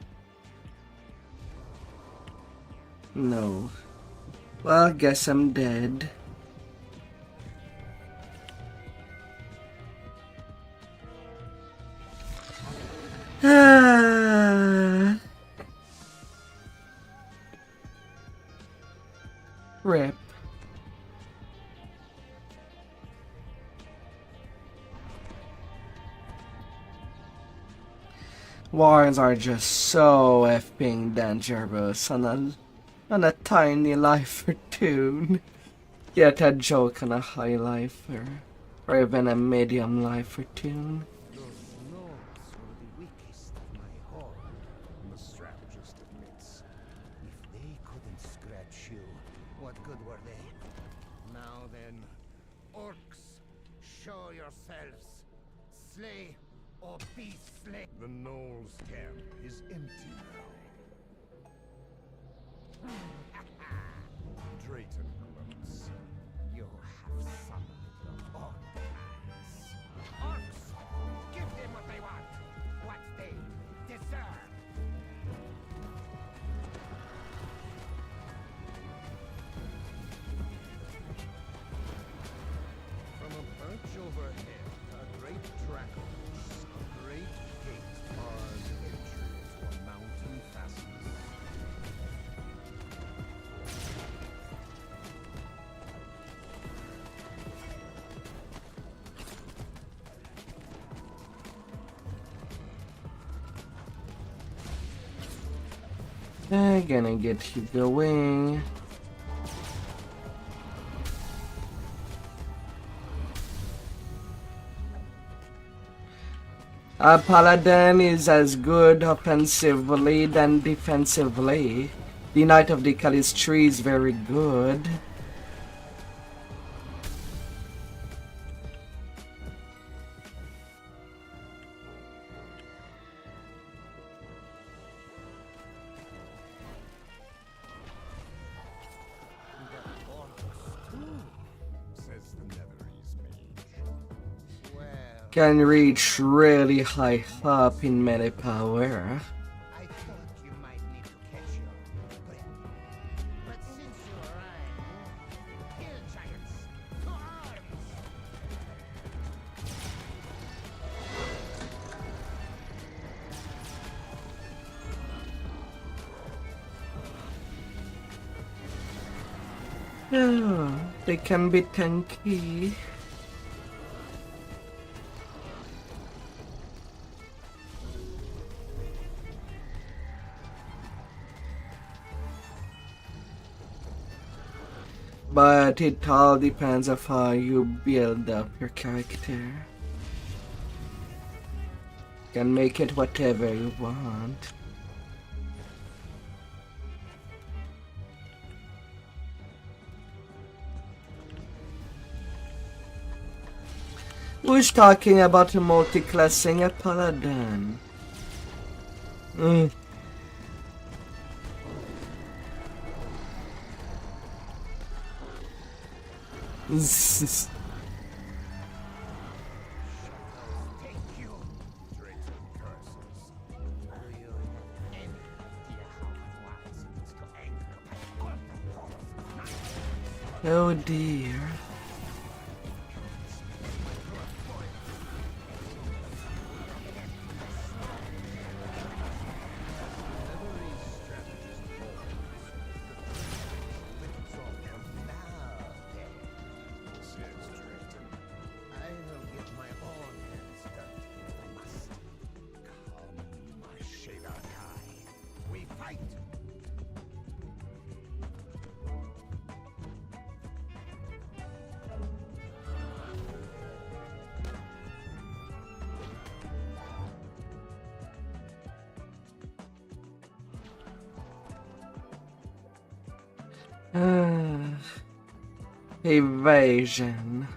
No. Well, guess I'm dead. Rip. Wars are just so effing dangerous on a tiny lifer tune. Yet a joke on a high lifer, or even a medium lifer tune. Those gnomes were the weakest of my horde, the strategist admits. If they couldn't scratch you, what good were they? Now then, orcs, show yourselves. Slay or be slain. The Gnoll's camp is empty now. Drayton gloats. You have summoned your own demise. Orcs, give them what they want, what they deserve. From a perch overhead, a great dragon, a great gate bars entry to a mountain fastness. I'm gonna get you going. A paladin is as good offensively than defensively. The Knight of the Callis tree is very good. Says the Netherese mage. Well, Can reach really high up in melee power. I thought you might need to catch your breath. But since you arrived, hill giants, to arms! Yeah, they can be tanky. But it all depends on how you build up your character. Can make it whatever you want. Who's talking about multi-classing a paladin? Take you! Drayton curses. Do you have any idea how wise it is to anger? Oh dear. Netherese Evasion.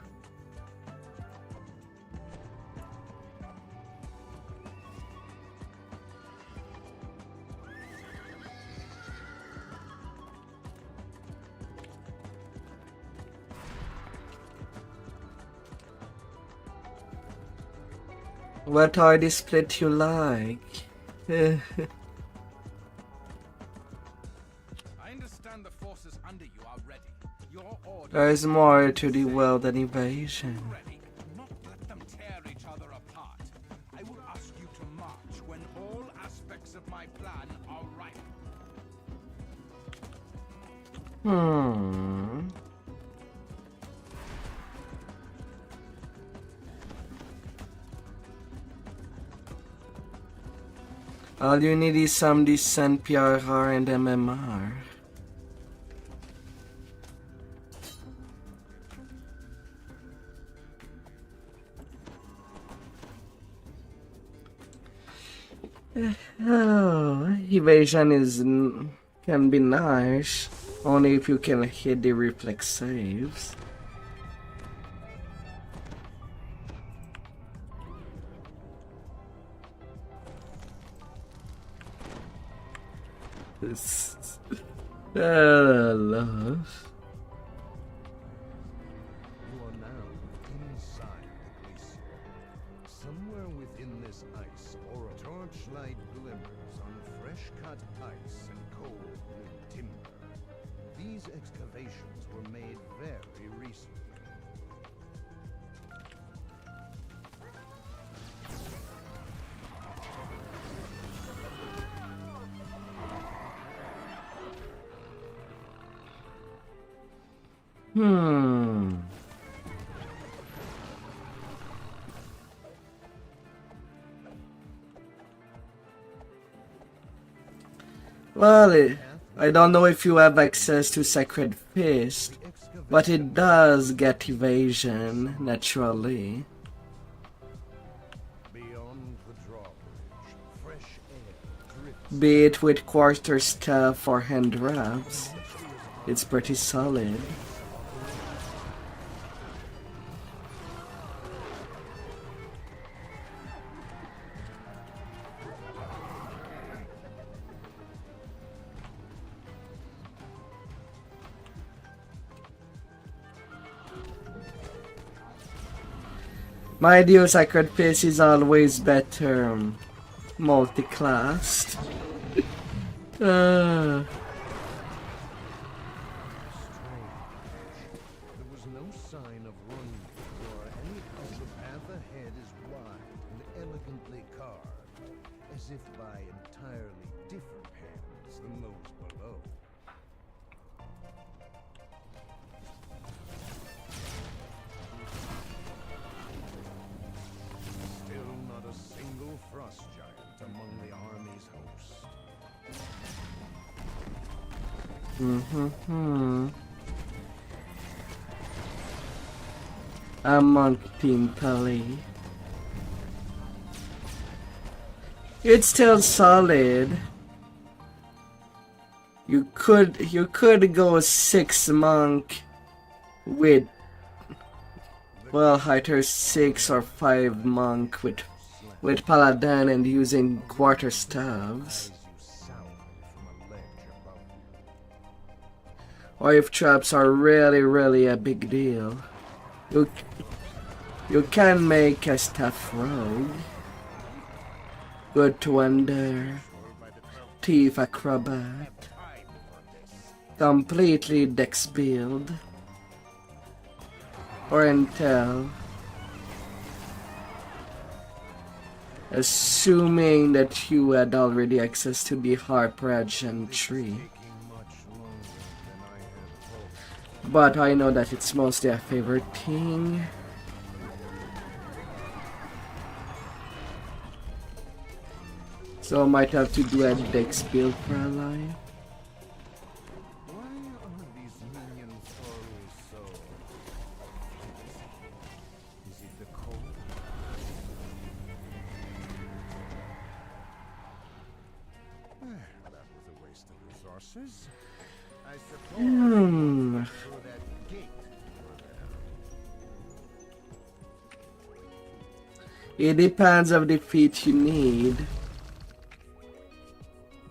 What are the split you like? I understand the forces under you are ready. Your order There's more to the world than evasion. ready. Not let them tear each other apart. I will ask you to march when all aspects of my plan are ripe. All you need is some decent PRR and MMR. Oh, evasion can be nice, only if you can hit the reflex saves. Love. You are now inside the glacier. Somewhere within this ice, or a torchlight glimmers on fresh-cut ice and cold-wood timber. These excavations were made very recently. Well, I don't know if you have access to Sacred Fist, but it does get evasion, naturally. Beyond the drawbridge, fresh air drifts. Be it with quarterstaff or hand wraps, it's pretty solid. My dear, Sacred Fist is always better multi-classed. There was no sign of running, or any of the path ahead is wide and elegantly carved, as if by entirely different hands than those below. Still not a single frost giant among the army's host. I'm on Team Tully. It's still solid. You could go 6 monk with, well, either 6 or 5 monk with paladin and using quarterstaves. Or if traps are really a big deal, you can make a staff rogue, good to under, thief acrobat, completely dex build, or intel, assuming that you had already access to the harp regen tree. But I know that it's mostly a favorite thing. So I might have to do a dex build for a life. Why are these minions always so? Is it the cold? That was a waste of resources. I suppose Hmm. through that gate It depends of the feat you need.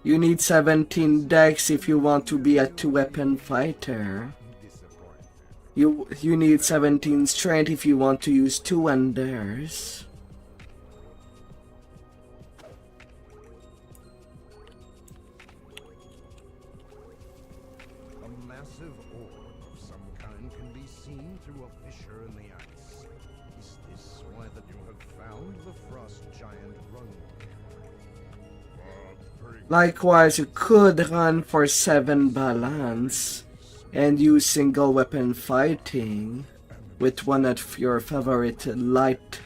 You need 17 dex if you want to be a 2-weapon fighter. disappointed. You need 17 strength if you want to use 2 wonders. A massive orb of some kind can be seen through a fissure in the ice. Is this why that you have found the frost giant run? Likewise, you could run for 7 balance and use single weapon fighting with one of your favorite light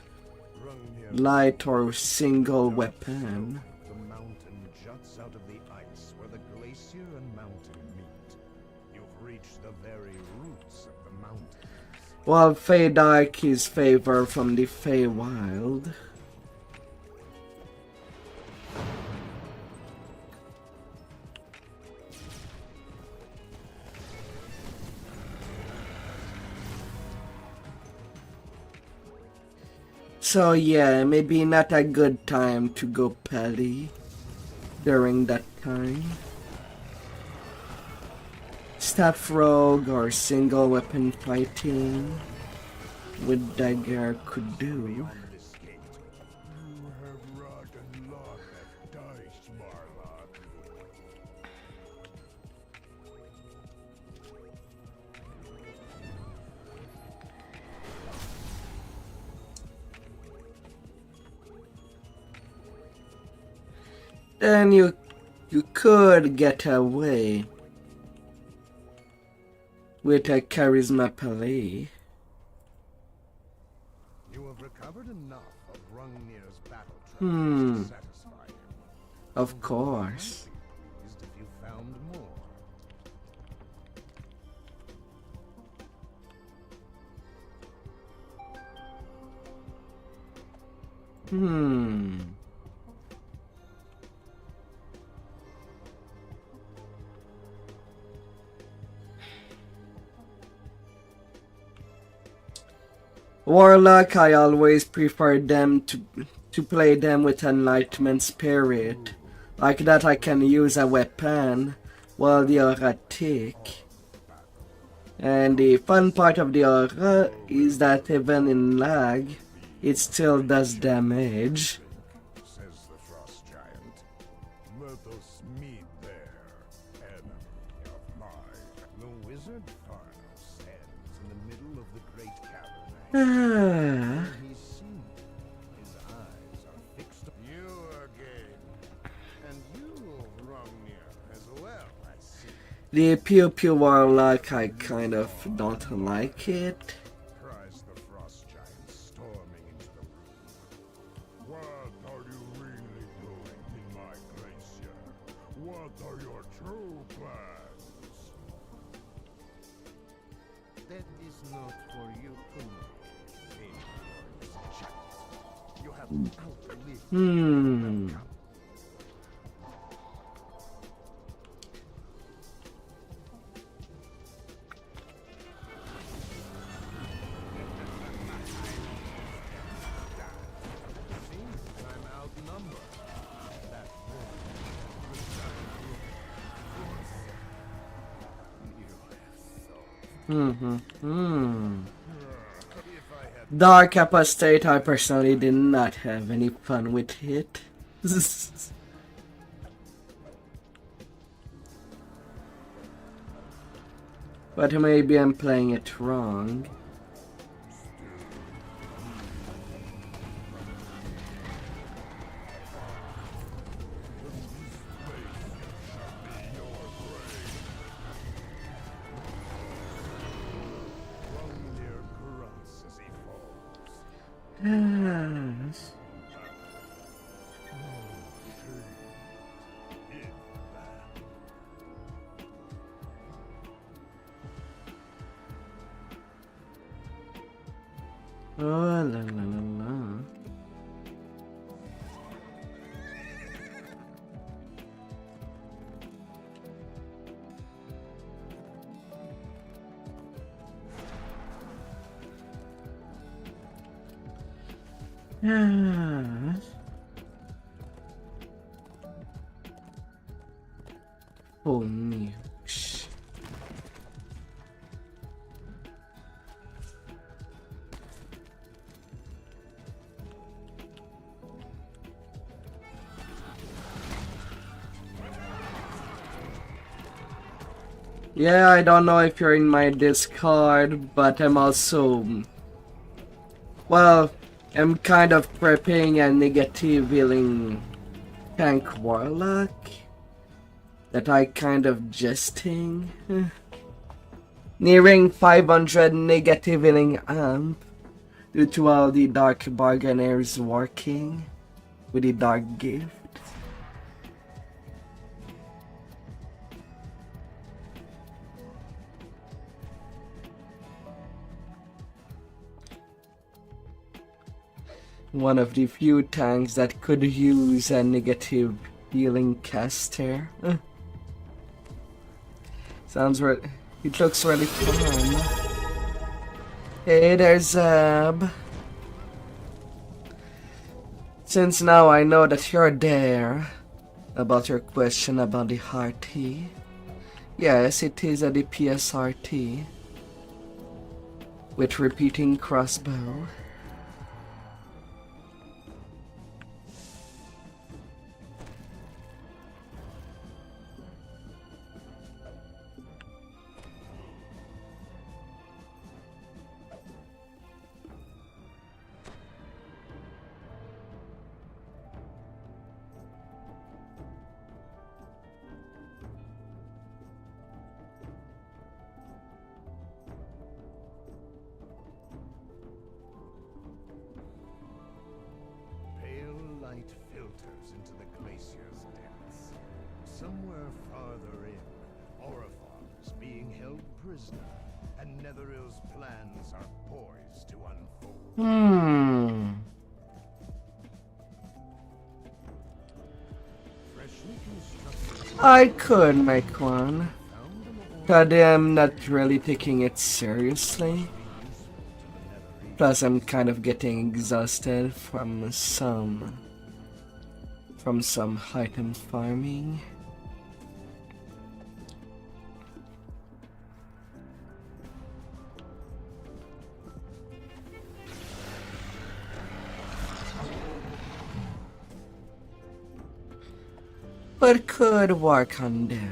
or single weapon. The mountain juts out of the ice where the glacier and mountain meet. You've reached the very roots of the mountains. While Feydyke is favored from the Feywild. So yeah, maybe not a good time to go Pelly during that time. Staff rogue or single weapon fighting with dagger could do. Beyond this gate, you have wrought a lot of dice, Marlock. Then you could get away with a charisma Pelly. You have recovered enough of Rungnir's battle trap Hmm. to satisfy him. Of course. Is if you found more. Hmm. Warlock, I always prefer them to play them with Enlightenment Spirit. Like that I can use a weapon while the aura tick. And the fun part of the aura is that even in lag, it still does damage. Says the frost giant. Let us meet there, enemy of mine. The wizard farm stands in the middle of the great cavern. Ah. He's seen. His eyes are fixed on you again. And you, Rungnir, as well, I see. The Pew Pew Warlock, I kind of don't like it. Cries the frost giant, storming into the room. What are you really doing in my glacier? What are your true plans? That is not for you to know. You have outlived Hmm. I'm outnumbered. That Dark Apostate, I personally did not have any fun with it. But maybe I'm playing it wrong. Rungnir grunts as he falls. Yes. Oh la la la la. Ah. Oh, Misc. Yeah, I don't know if you're in my Discord, but I'm also... Well, I'm kind of prepping a negative healing tank warlock that I kind of jesting. Nearing 500 negative healing amp due to all the dark bargainers working with the dark gift. One of the few tanks that could use a negative healing caster. It looks really fun. Hey there, Zab. Since now I know that you're there, about your question about the RT. Yes, it is a DPS RT with repeating crossbow. Filters into the glacier's depths. Somewhere farther in, Orifon is being held prisoner, and Netherill's plans are poised to unfold. Freshly constructed. I could make one, but I'm not really taking it seriously. Plus, I'm kind of getting exhausted from some item farming. But could work on that.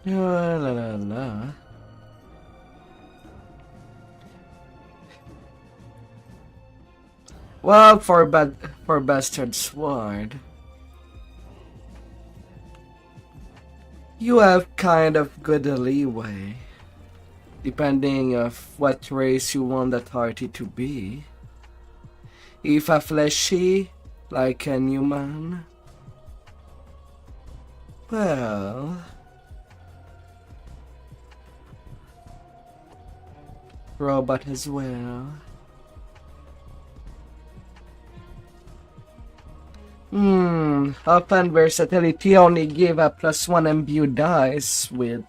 La la la. Well, for Bastard Sword, you have kind of good leeway, depending of what race you want that party to be. If a fleshy, like a human, well, robot as well. Often versatility only give a +1 MBU dice with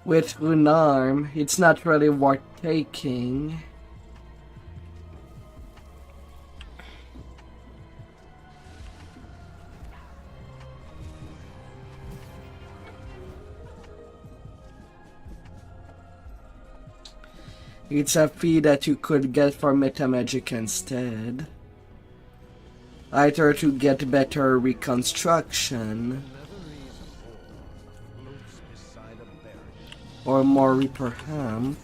unarm. It's not really worth taking. It's a fee that you could get for meta magic instead. either to get better reconstruction Floats beside a barrier. or more reaper hemp.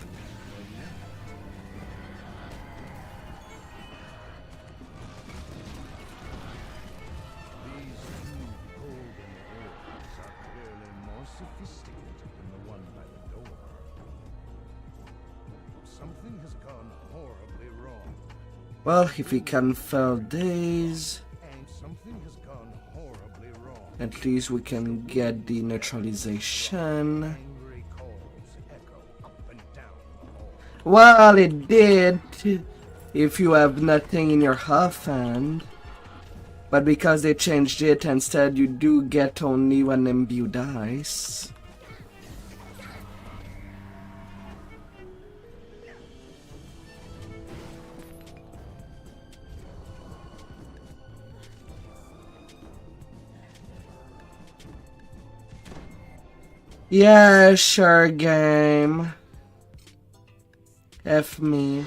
These two golden orbs are clearly more sophisticated than the one by the door. Something has gone horribly wrong. Well, if we can fill these, Something has gone horribly wrong. at least we can get the neutralization. Angry calls echo up and down the hall. Well, it did if you have nothing in your hand. But because they changed it, instead you do get only one imbue dice. Yeah, sure, game. F me.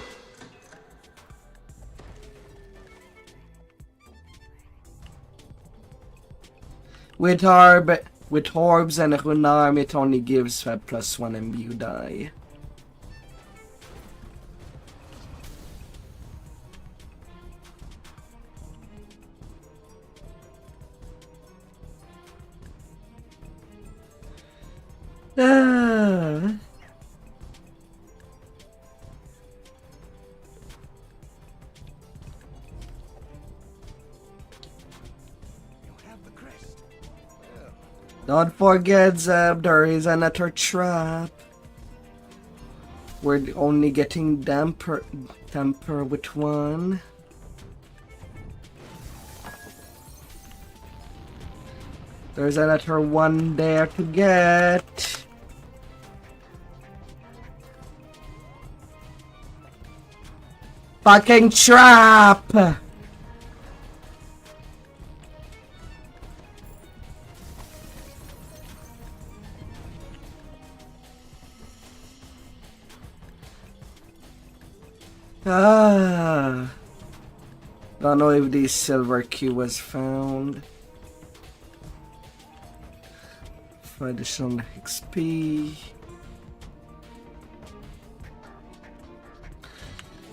With orbs and Runarm, it only gives a +1 imbue die. Ah. You have the crest. Don't forget, Zeb, there is another trap. We're only getting damper with one. There's another one there to get. Fucking trap! Ah. Don't know if the silver key was found. For additional XP.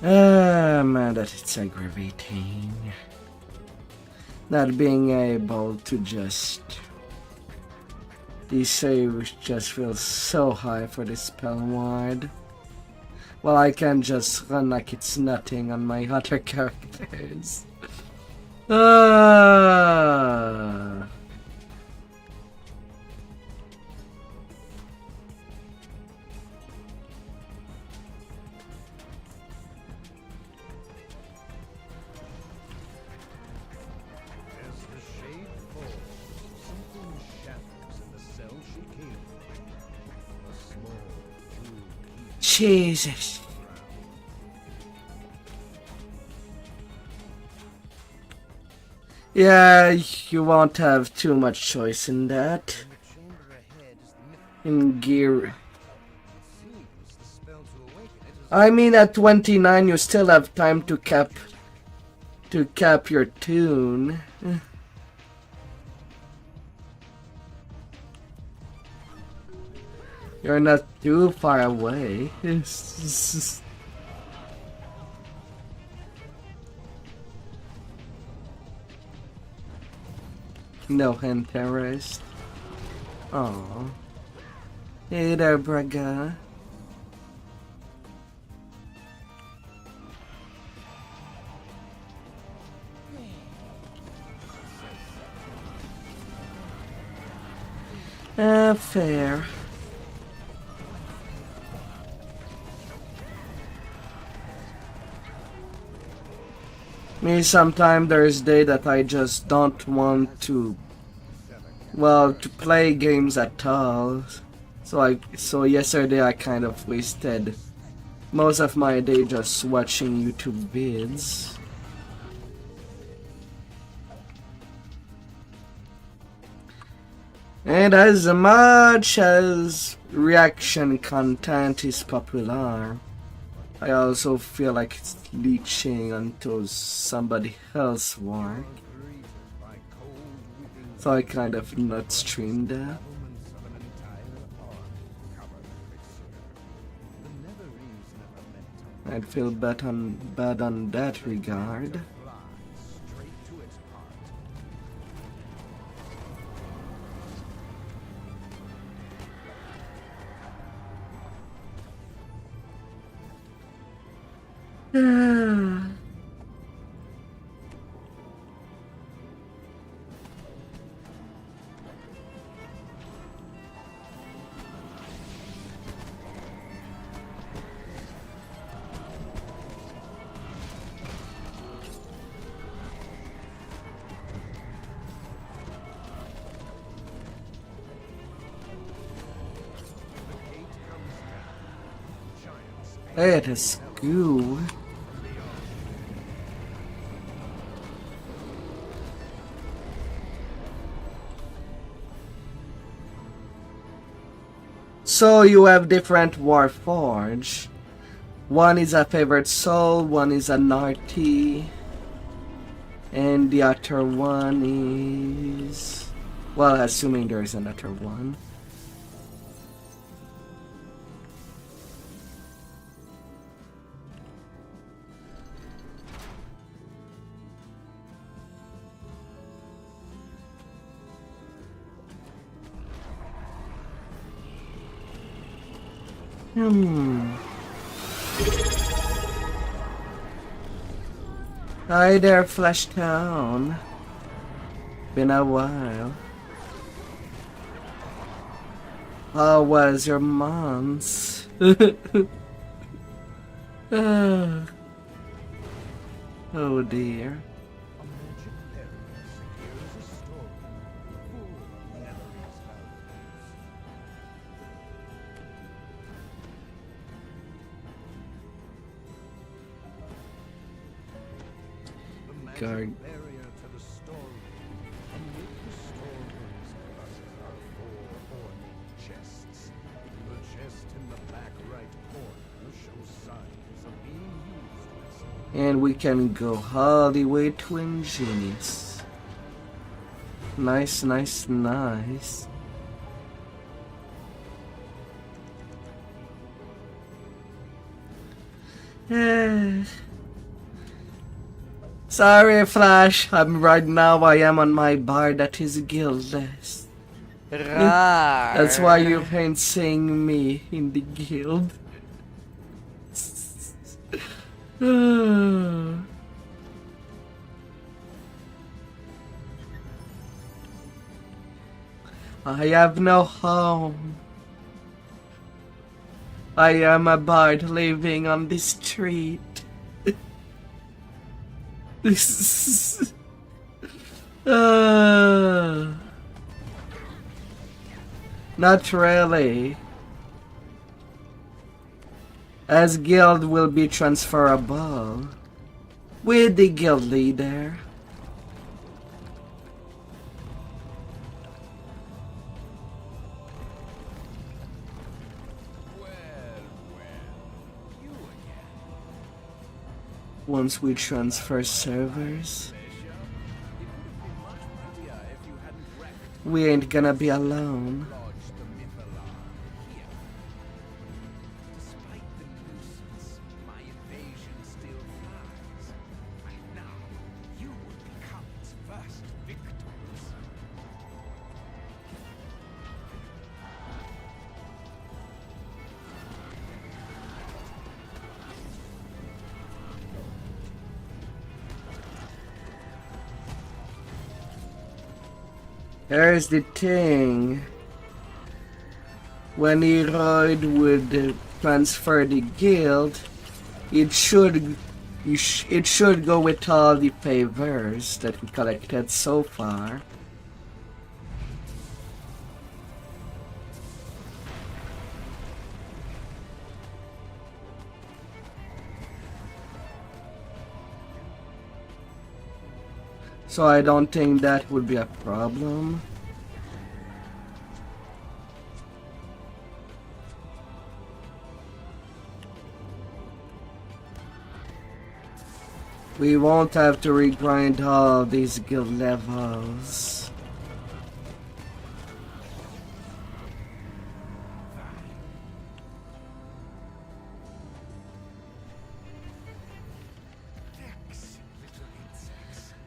Ah, man, that it's aggravating. Not being able to just... These saves just feel so high for this spell ward. Well, I can just run like it's nothing on my other characters. Ah. As the shade falls, something shatters in the cell she came from. A small blue key. Jesus. Yeah, you won't have too much choice in that. The chamber ahead is In gear. seems the spell to awaken it is I mean, at 29, you still have time to cap your tune. You're not too far away. No interest. Oh. Hey there, Braga. Fair. Me, sometime there's day that I just don't want to, well, to play games at all. So yesterday I kind of wasted most of my day just watching YouTube vids. And as much as reaction content is popular, I also feel like it's leeching onto somebody else's work. So I kind of not streamed that. Battlements of an entire army covered with the Netherese never meant to I'd feel bad on that regard. fly straight to its heart. Hey, it is goo. So you have different Warforge. One is a favorite soul, one is an RT, and the other one is... well, assuming there is another one. Hi there, Flash Town. Been a while. How was your months? Ah. Oh dear. A magic barrier secures a storeroom full of Netherese valuables. The magic Guard. barrier to the storeroom. Amid the storeroom's clutter are 4 ornate chests. The chest in the back right corner shows signs of being used recently. And we can go all the way to Ingenious. Nice, nice, nice. Sorry, Flash. Right now I am on my bar that is guildless. That's why you ain't seeing me in the guild. I have no home. I am a bard living on the street. Not really. As guild will be transferable with the guild leader. Once we transfer servers, we ain't gonna be alone. Despite the nuisance, my invasion still flies. And now, you will become its first victims. Here's the thing. When Eroid would transfer the guild, it should go with all the favors that we collected so far. So I don't think that would be a problem. We won't have to regrind all these guild levels.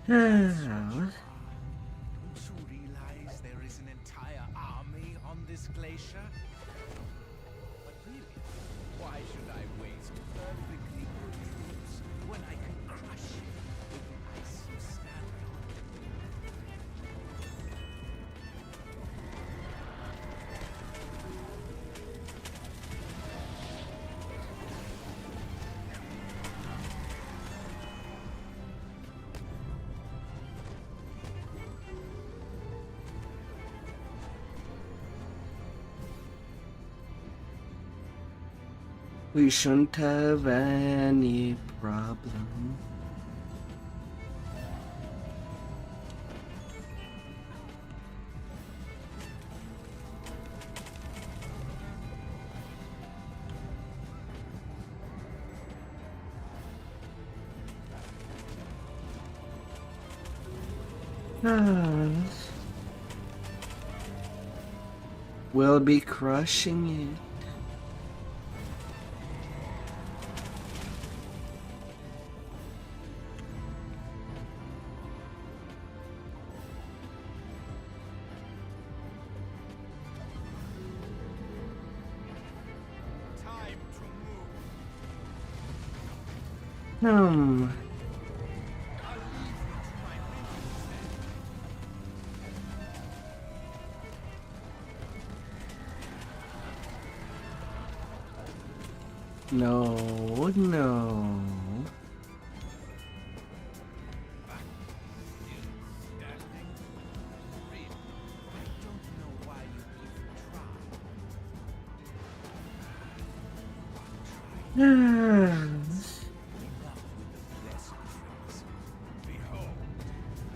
Ah, Don't you realize there is an entire army on this glacier? But really, why should I waste perfectly good troops when I can crush you with the ice you stand on? we shouldn't have any problem. Ah, we'll be crushing it. Time to move. Hmm. I'll leave you to my minions then. No, no. Standing? Really? I don't know why you even try. Ah, Enough with the pleasantries. Behold,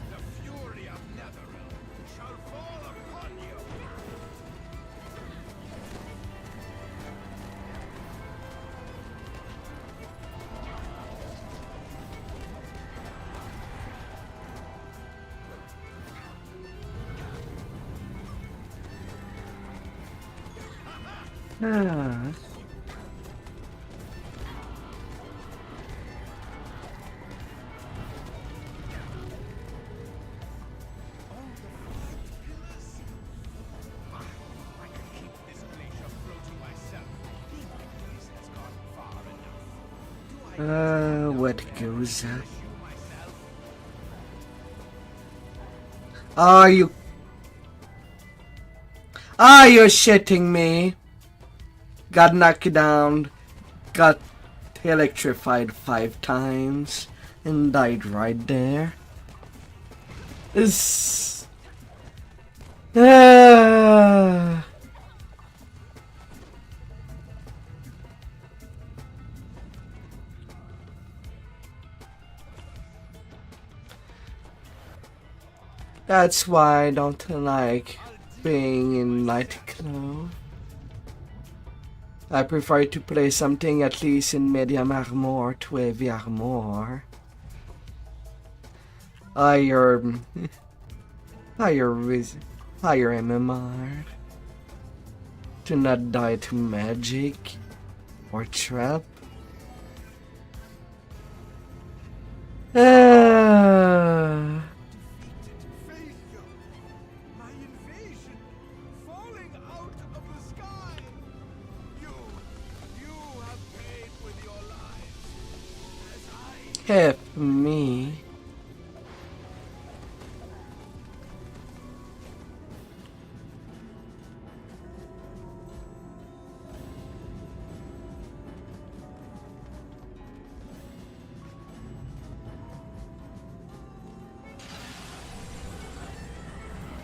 the fury of Netherrealm shall fall upon you. ah. I can keep this glacier floating myself. He like this has gone far enough. Do I What goes up? you myself? Are you? Are you shitting me? Got knocked down, got electrified 5 times, and died right there. This. Ah. That's why I don't like being in nightclub. I prefer to play something at least in medium armor to heavy armor. Higher higher MMR. To not die to magic or trap. Ah. Failure! My invasion! Falling out of the sky! You have paid with your lives, as I... Help me.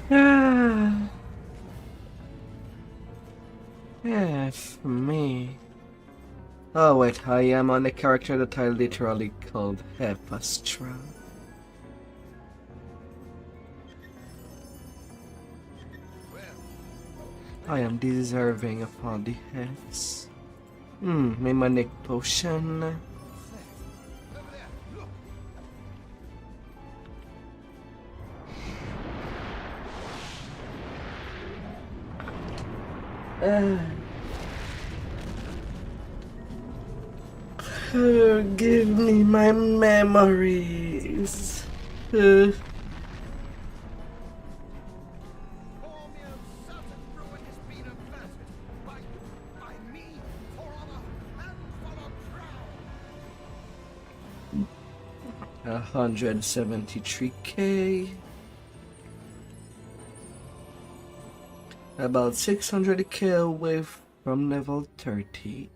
Ah. Yes, me. Oh wait, I am on a character that I literally called Hepastra. I am deserving of all the hits. May manic potion. Give me my memories. Uh, Form your certain ruin has been averted by me for honor and for the crown. 173k. About 600k away from level 30.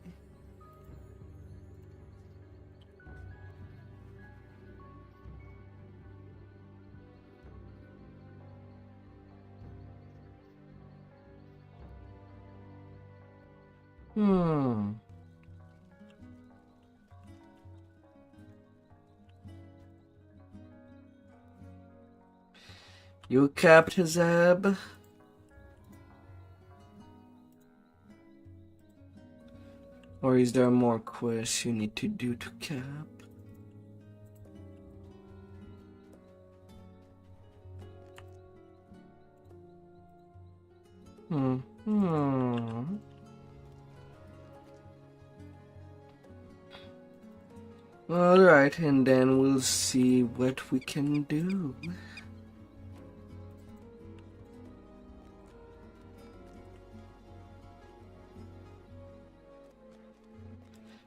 You capped Zeb? Or is there more quests you need to do to cap? Alright, and then we'll see what we can do.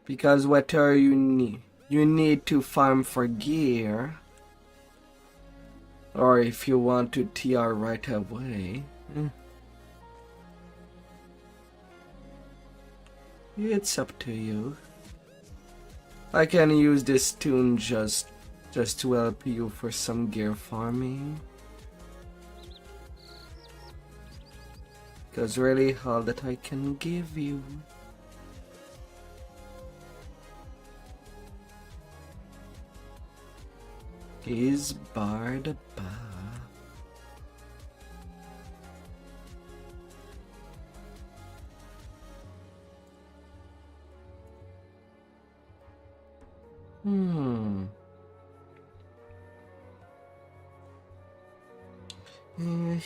Because whatever you need to farm for gear. Or if you want to TR right away. It's up to you. I can use this tune just to help you for some gear farming. Because really all that I can give you. Is Bard Ba.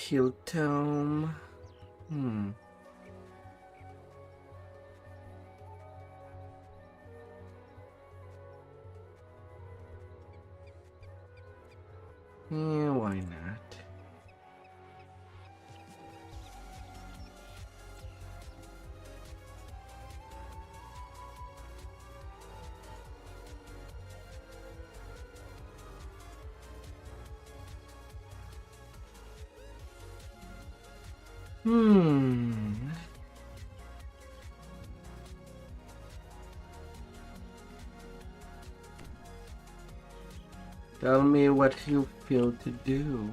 Hilltown. Yeah, why not? Tell me what you feel to do.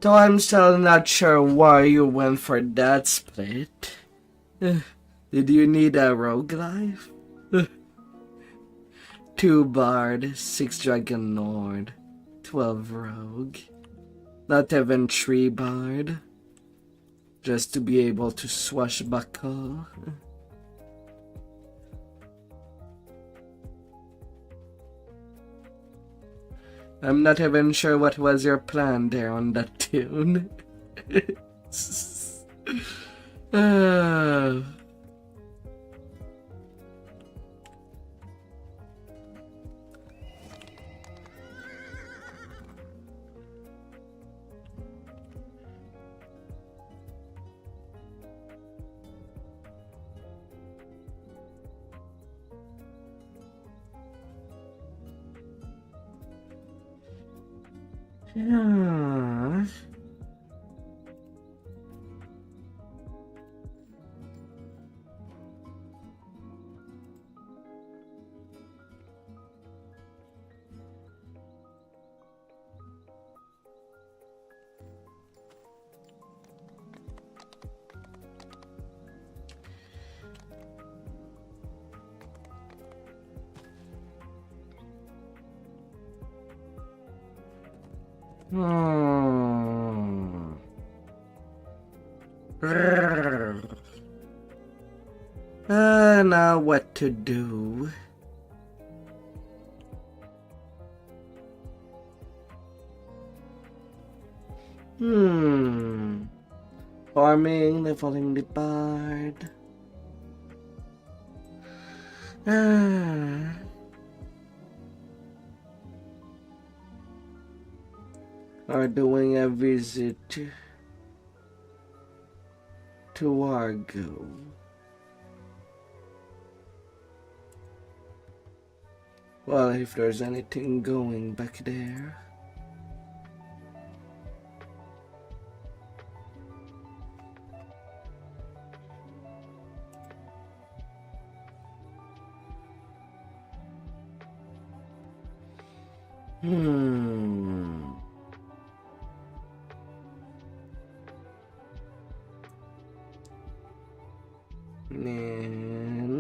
Though I'm still not sure why you went for that split. Did you need a rogue life? 2 Bard, 6 Dragon Lord, 12 Rogue. Not even 3 Bard. Just to be able to swashbuckle. I'm not even sure what was your plan there on that tune. Yeah. Now what to do? Farming, leveling the bard. Ah. Or doing a visit to Argo. Well, if there's anything going back there.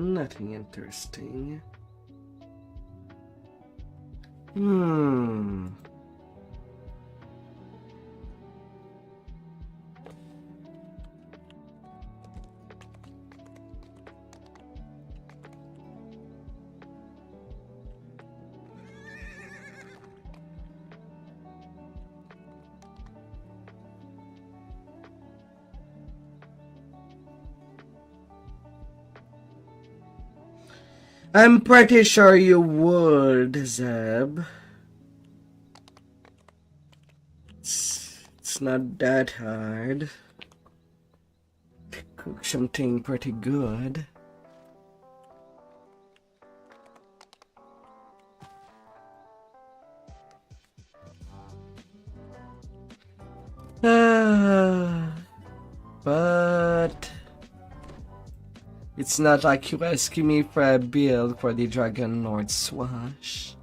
Nothing interesting. I'm pretty sure you would, Zeb. It's not that hard. Cook something pretty good. But it's not like you asking me for a build for the Dragon Lord Swash.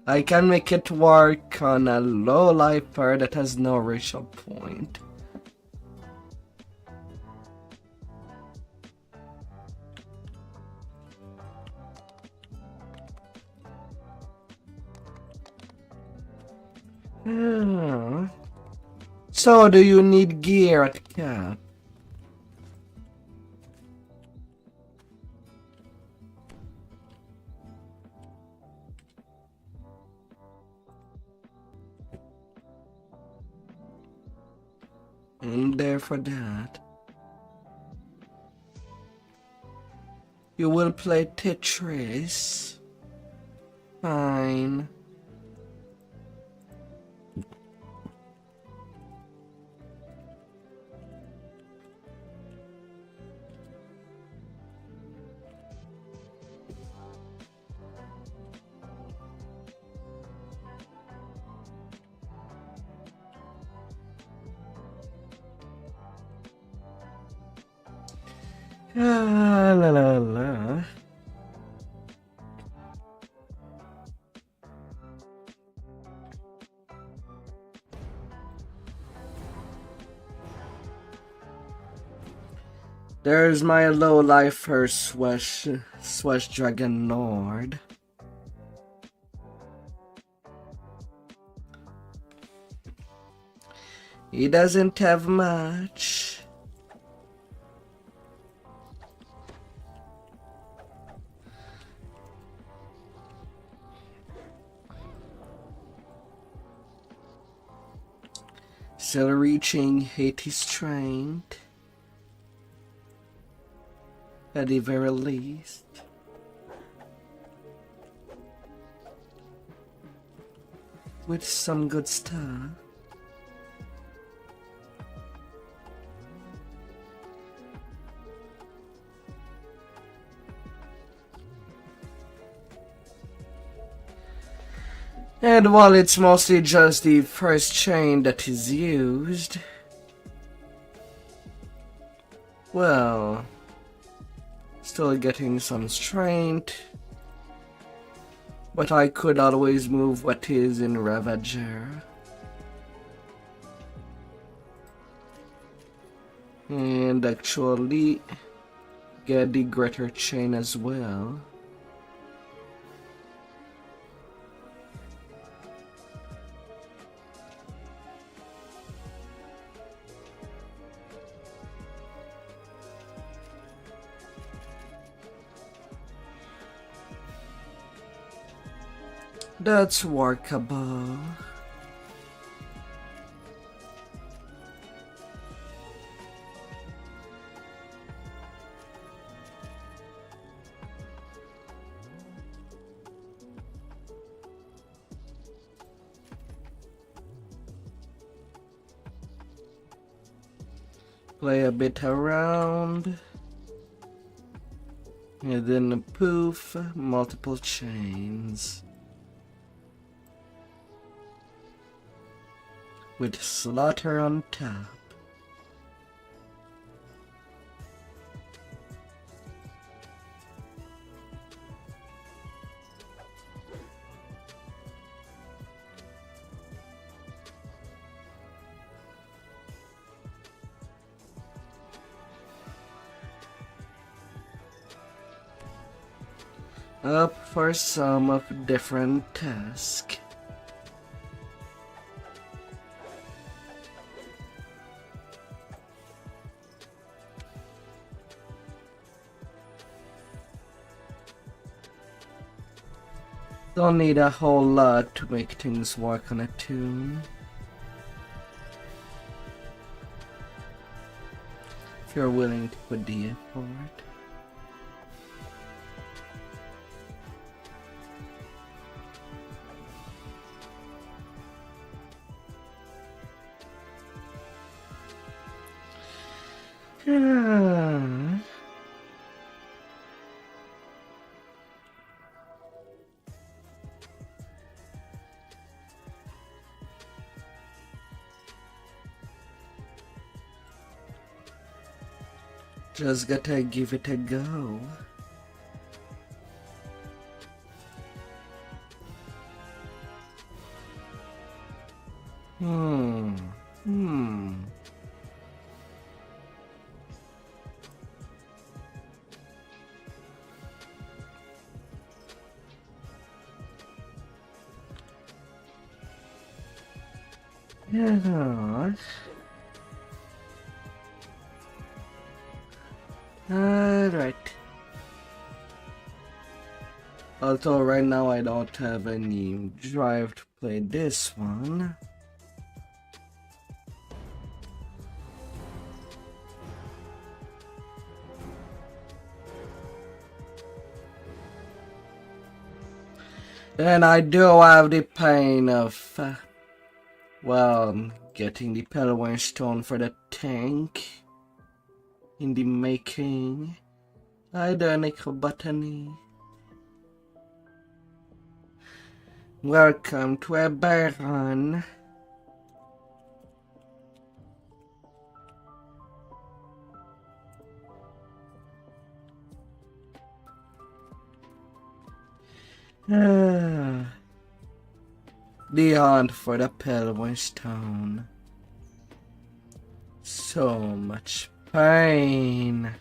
I can make it work on a low lifer that has no racial point. So, do you need gear at cap? I'm there for that. You will play Tetris? Fine. La la la. There's my low lifer Swash Dragon Lord. He doesn't have much. Still reaching 80 strength. At the very least. With some good stuff. And while it's mostly just the first chain that is used, well, still getting some strength, but I could always move what is in Ravager. And actually get the greater chain as well. That's workable. Play a bit around. And then poof, multiple chains. With slaughter on top. Up for some of different tasks. Don't need a whole lot to make things work on a tune. If you're willing to put the effort. Just gotta give it a go. Yeah. Alright. Although right now I don't have any drive to play this one. And I do have the pain of, well, getting the Pelican Stone for the tank. In the making. I don't nickel botany. Welcome to a baron. The hunt for the Pelican Stone. So much pain.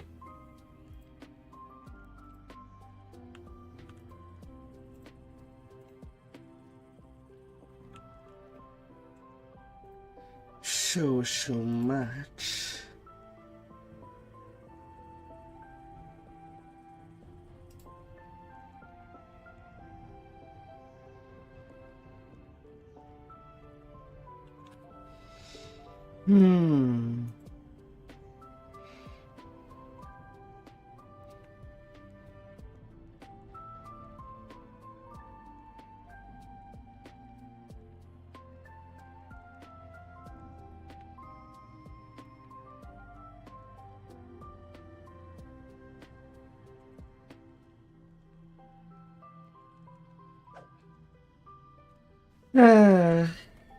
So much.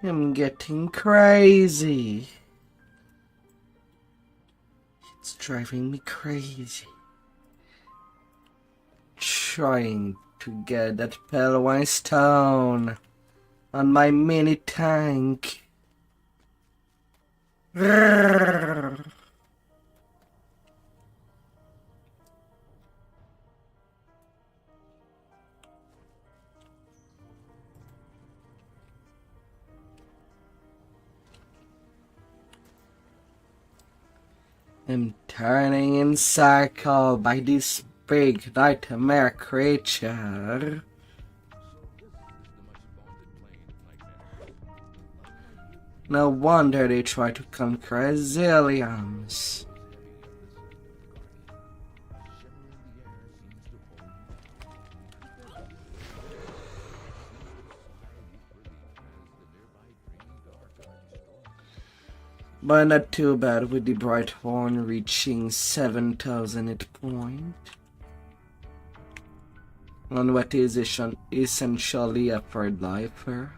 I'm getting crazy. It's driving me crazy. Trying to get that Pelican Stone on my mini tank. I'm turning in circle by this big nightmare creature. No wonder they try to conquer Azilians. But not too bad with the bright horn reaching 7,000 hit point. On what is essentially a third lifer.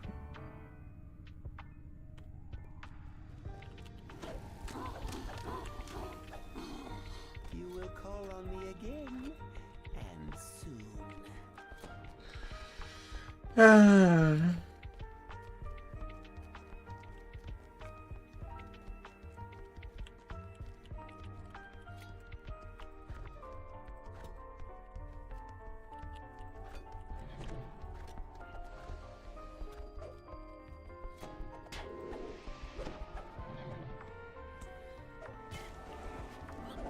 You will call on me again, and soon. Ah.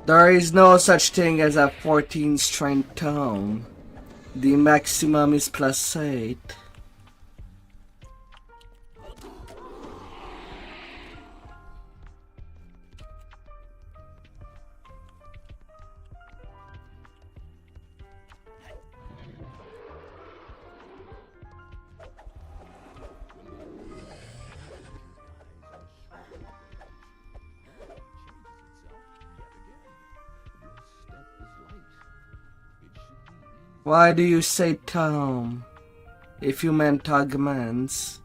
There is no such thing as a 14 strength tome. The maximum is +8. Why do you say tome if you meant augments?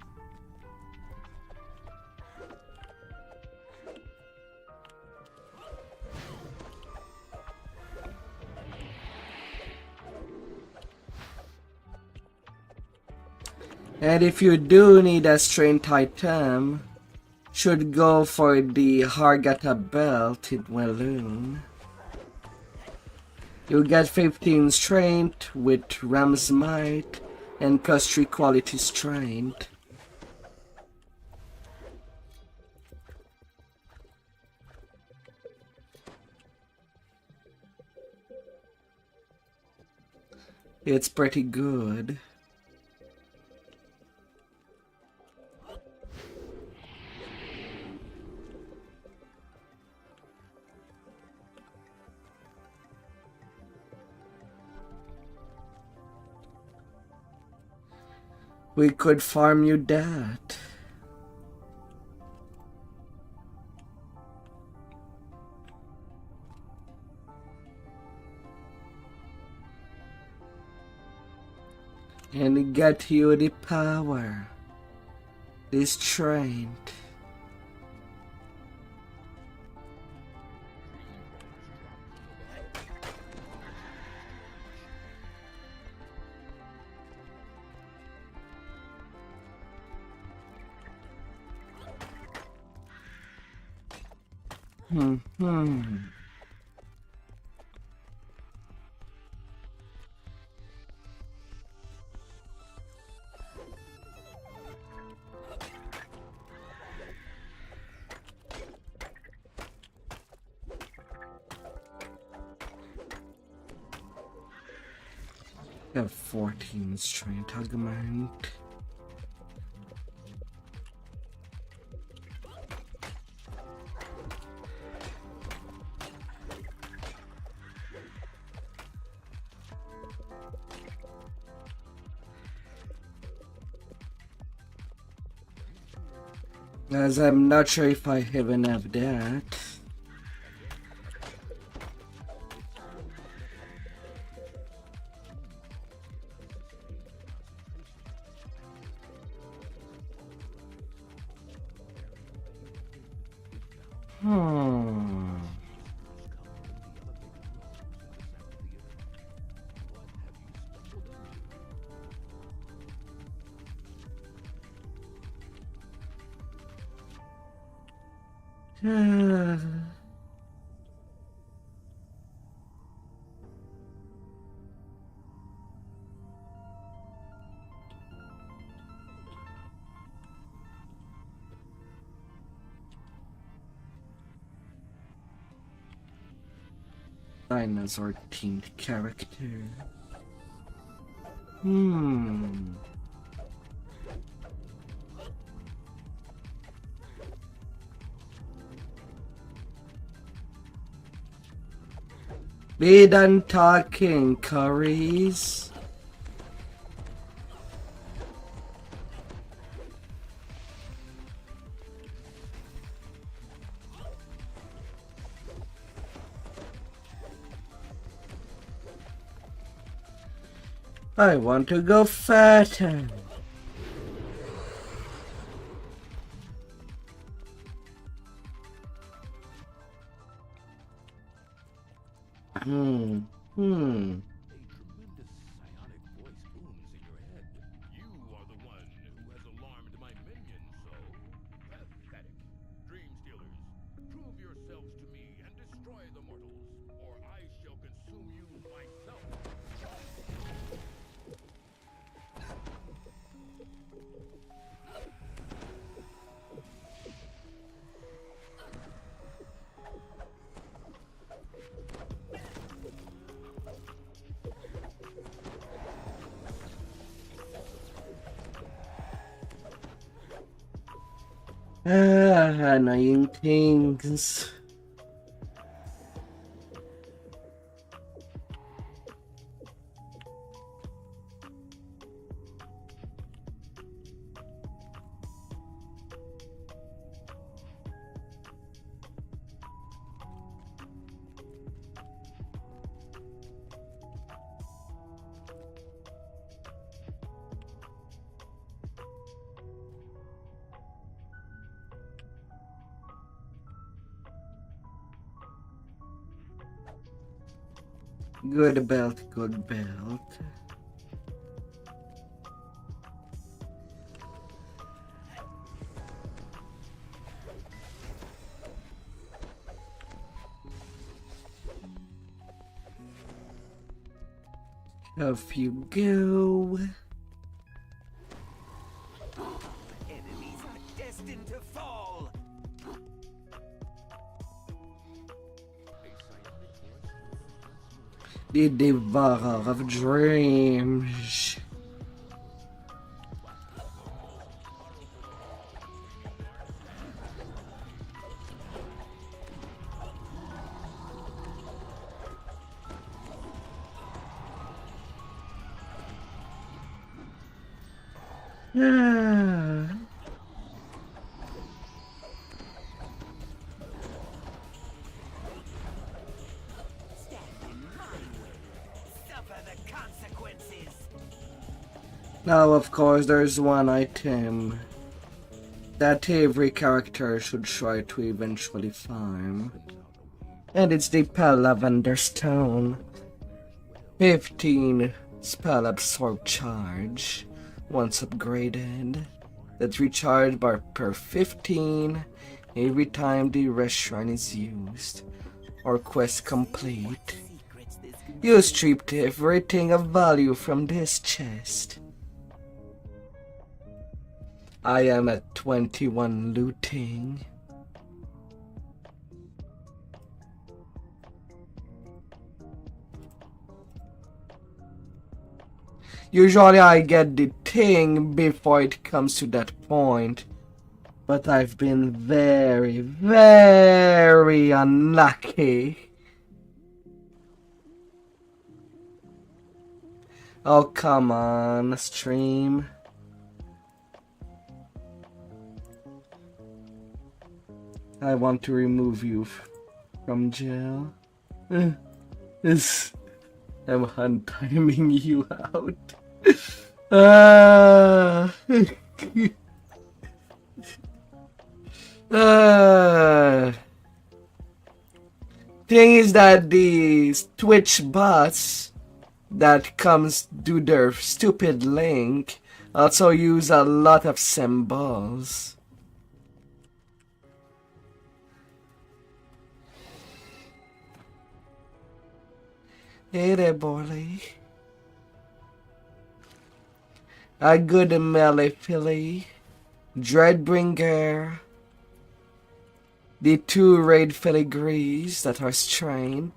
And if you do need a strength item, should go for the Hargata belt in Walloon. You get 15 strength with Ram's Might and +3 quality strength. It's pretty good. We could farm you that. And get you the power, the strength. I have 14 strength augment. As I'm not sure if I even have that. Dinosaur themed character. Be done talking, curries. I want to go fatter. Hmm. A tremendous psionic voice booms in your head. You are the one who has alarmed my minions, so pathetic. Dream stealers, prove yourselves to me and destroy the mortals, or I shall consume you myself. Annoying things. Good belt, good belt. Off you go. Enemies are destined to fall. The Devourer of Dreams. Ah. Stand in my way. Suffer the consequences. Now, of course, there's one item that every character should try to eventually farm. And it's the Lavender Stone. 15 spell absorb charge. Once upgraded, that's recharged by per 15 every time the restaurant is used or quest complete. You stripped everything of value from this chest. I am at 21 looting. Usually I get the thing before it comes to that point. But I've been very, very unlucky. Oh, come on, stream. I want to remove you from jail. This, I'm untiming you out. Thing is that the Twitch bots that comes do their stupid link also use a lot of symbols. Hey there, Borley. A good melee filly, Dreadbringer, the 2 raid filigrees that are strained,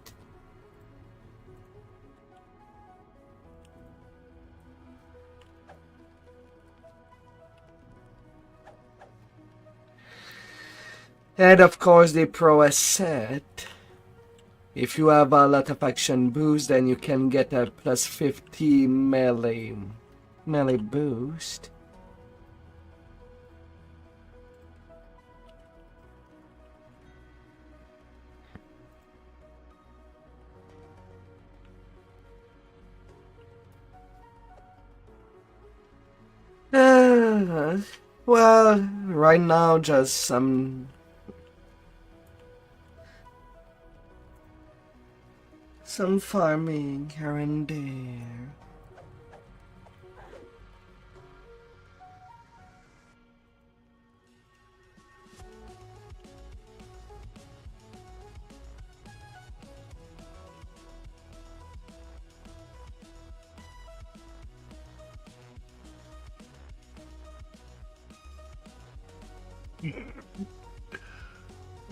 and of course the prowess set. If you have a lot of action boost, then you can get a plus 50 melee boost. Well, right now just some farming here and there.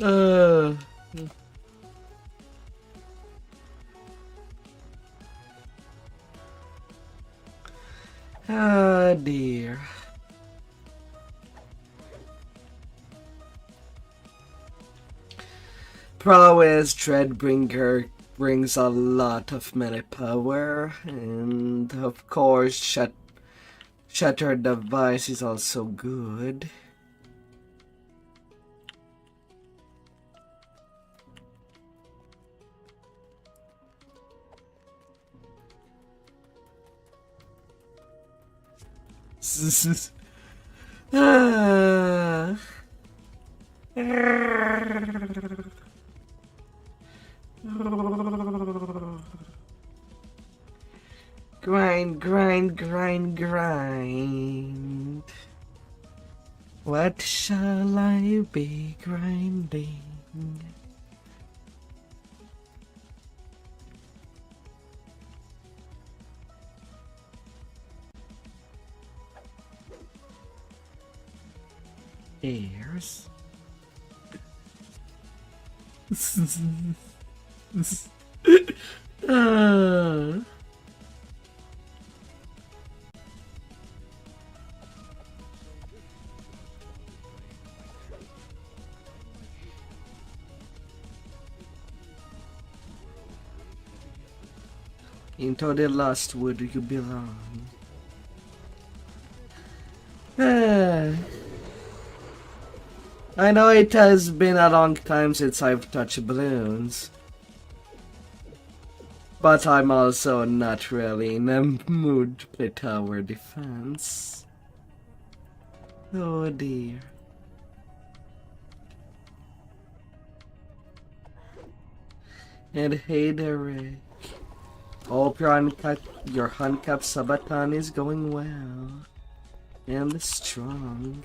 Uh, ah dear. Prowess Dreadbringer brings a lot of melee power, and of course Shattered Device is also good. Ah. Grind, grind, grind, grind. What shall I be grinding? Ears. Into the last wood you belong. I know it has been a long time since I've touched balloons, but I'm also not really in a mood to play tower defense. Oh dear. And hey there, Rick. Hope your Huncap Sabaton is going well and strong.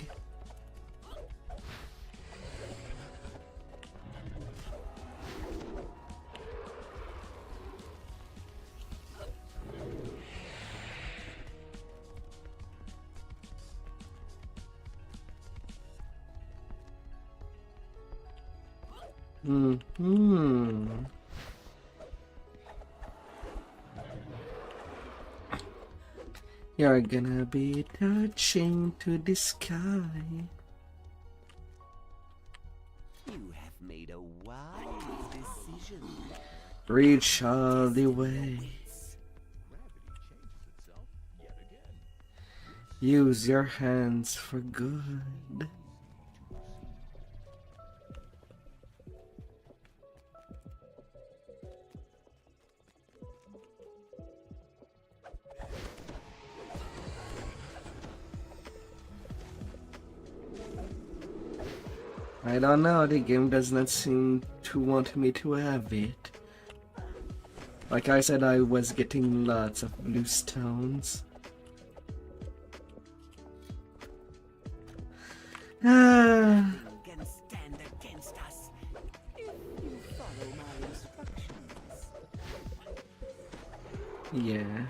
You're gonna be touching to the sky. You have made a wise decision. Reach all the way. Use your hands for good. I don't know, the game does not seem to want me to have it. Like I said, I was getting lots of blue stones. Can stand against us if you follow my instructions. Yeah.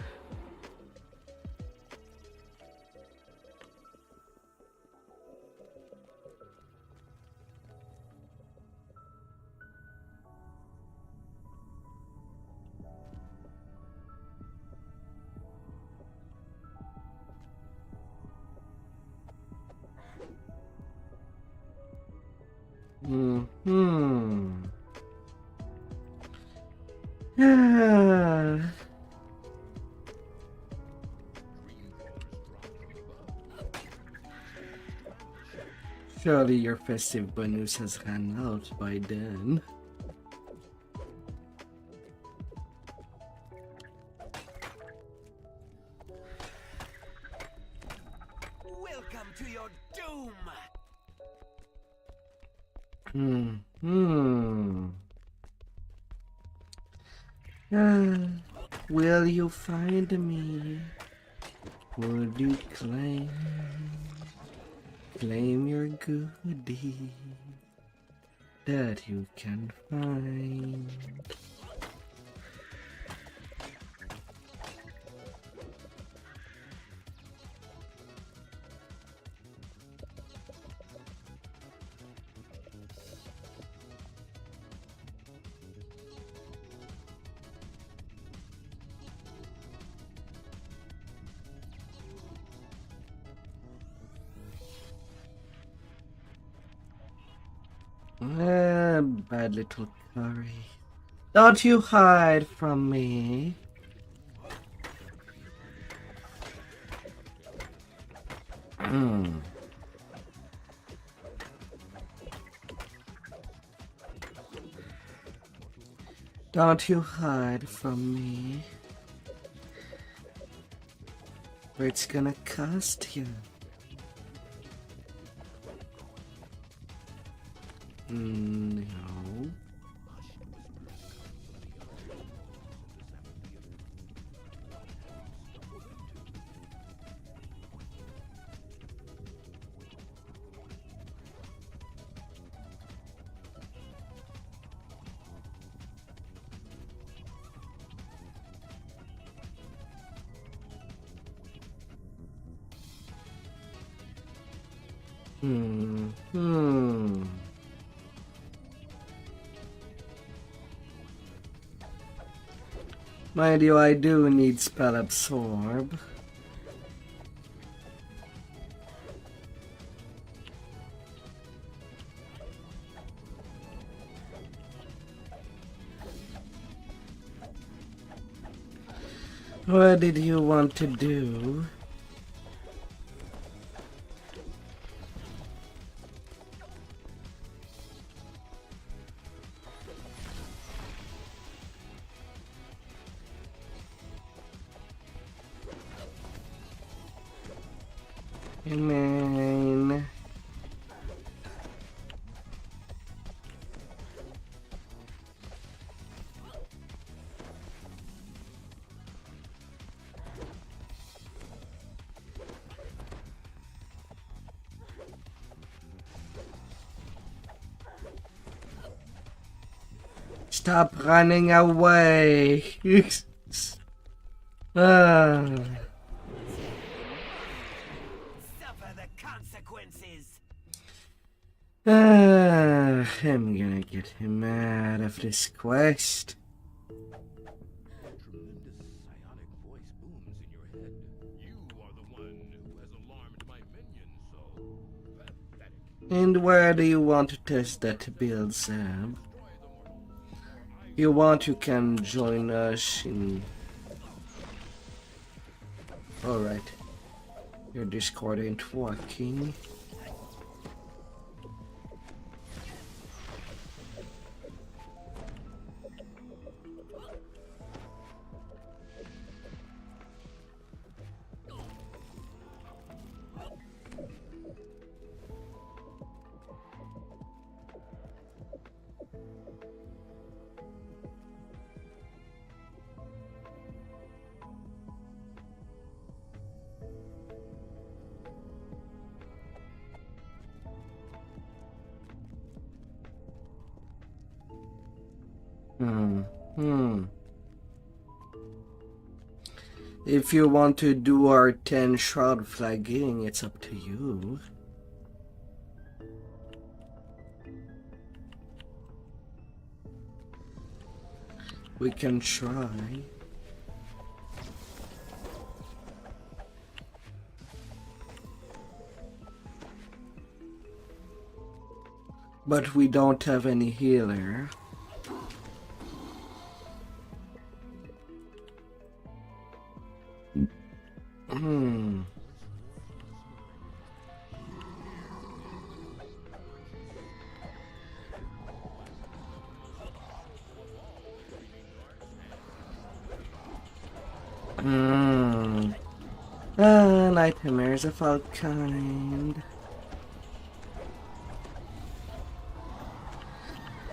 Surely your festive bonus has run out by then. Welcome to your doom! Will you find me? Would you claim your goodie that you can find? Bad little curry. Don't you hide from me. Don't you hide from me. Or it's gonna cost you. No. Mind you, I do need spell absorb. What did you want to do? Man. Stop running away. I'm gonna get him out of this quest. Tremendous psionic voice booms in your head. You are the one who has alarmed my minions, so pathetic. And where do you want to test that build, Sam? You want, you can join us in... Alright. Your Discord ain't working. If you want to do our 10 shroud flagging, it's up to you. We can try. But we don't have any healer. Nightmares of all kind.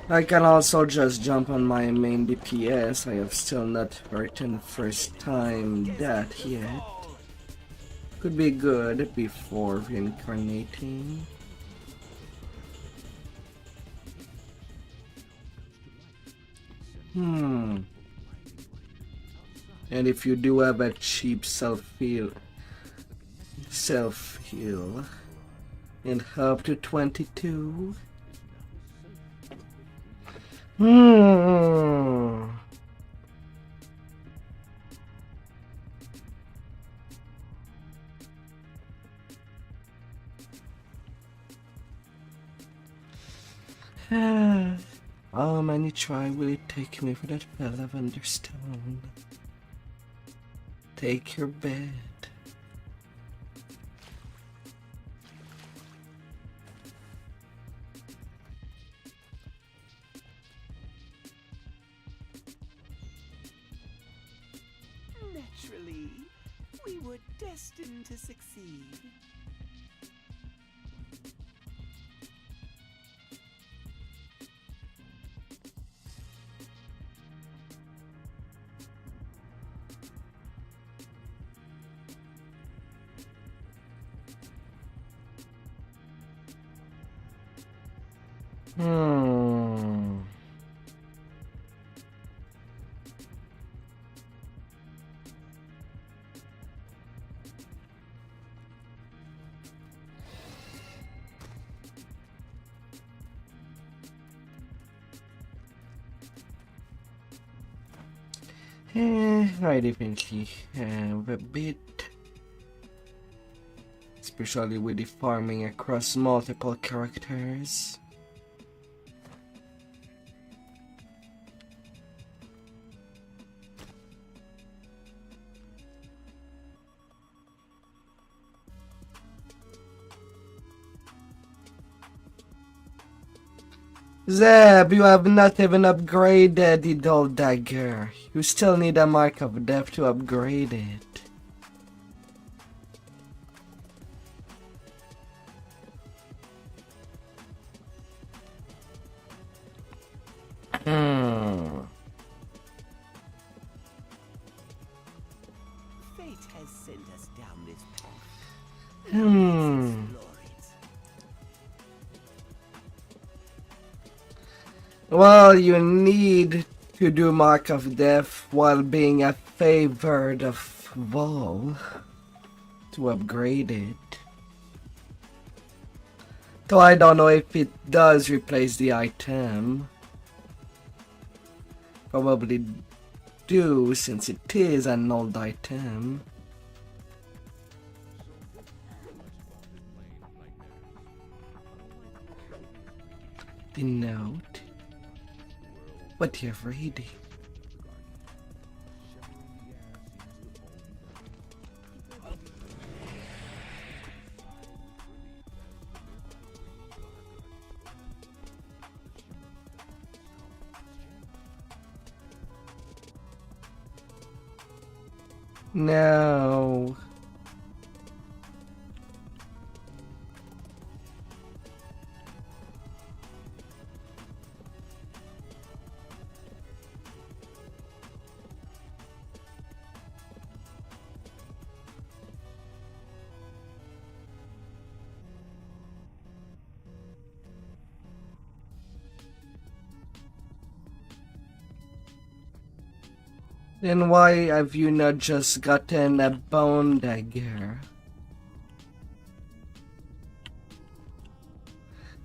I can also just jump on my main DPS. I have still not written first time that yet. Could be good before reincarnating. And if you do have a cheap self-heal and up to 22. How many try will it take me for that lavender stone? Take your bed. Naturally, we were destined to succeed. I definitely have a bit, especially with the farming across multiple characters. Zeb, you have not even upgraded the dull dagger. You still need a mark of death to upgrade it. Fate has sent us down this path. Well, you need to do Mark of Death while being a favored of Vol to upgrade it. Though I don't know if it does replace the item. Probably do, since it is an old item. The note. What you're reading. No. Then why have you not just gotten a bone dagger?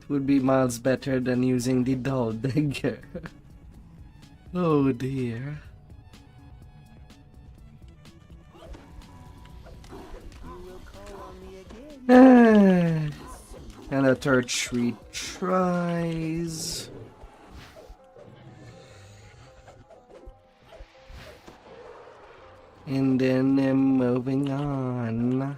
It would be miles better than using the dull dagger. Oh dear. And a third 3 tries. And then moving on.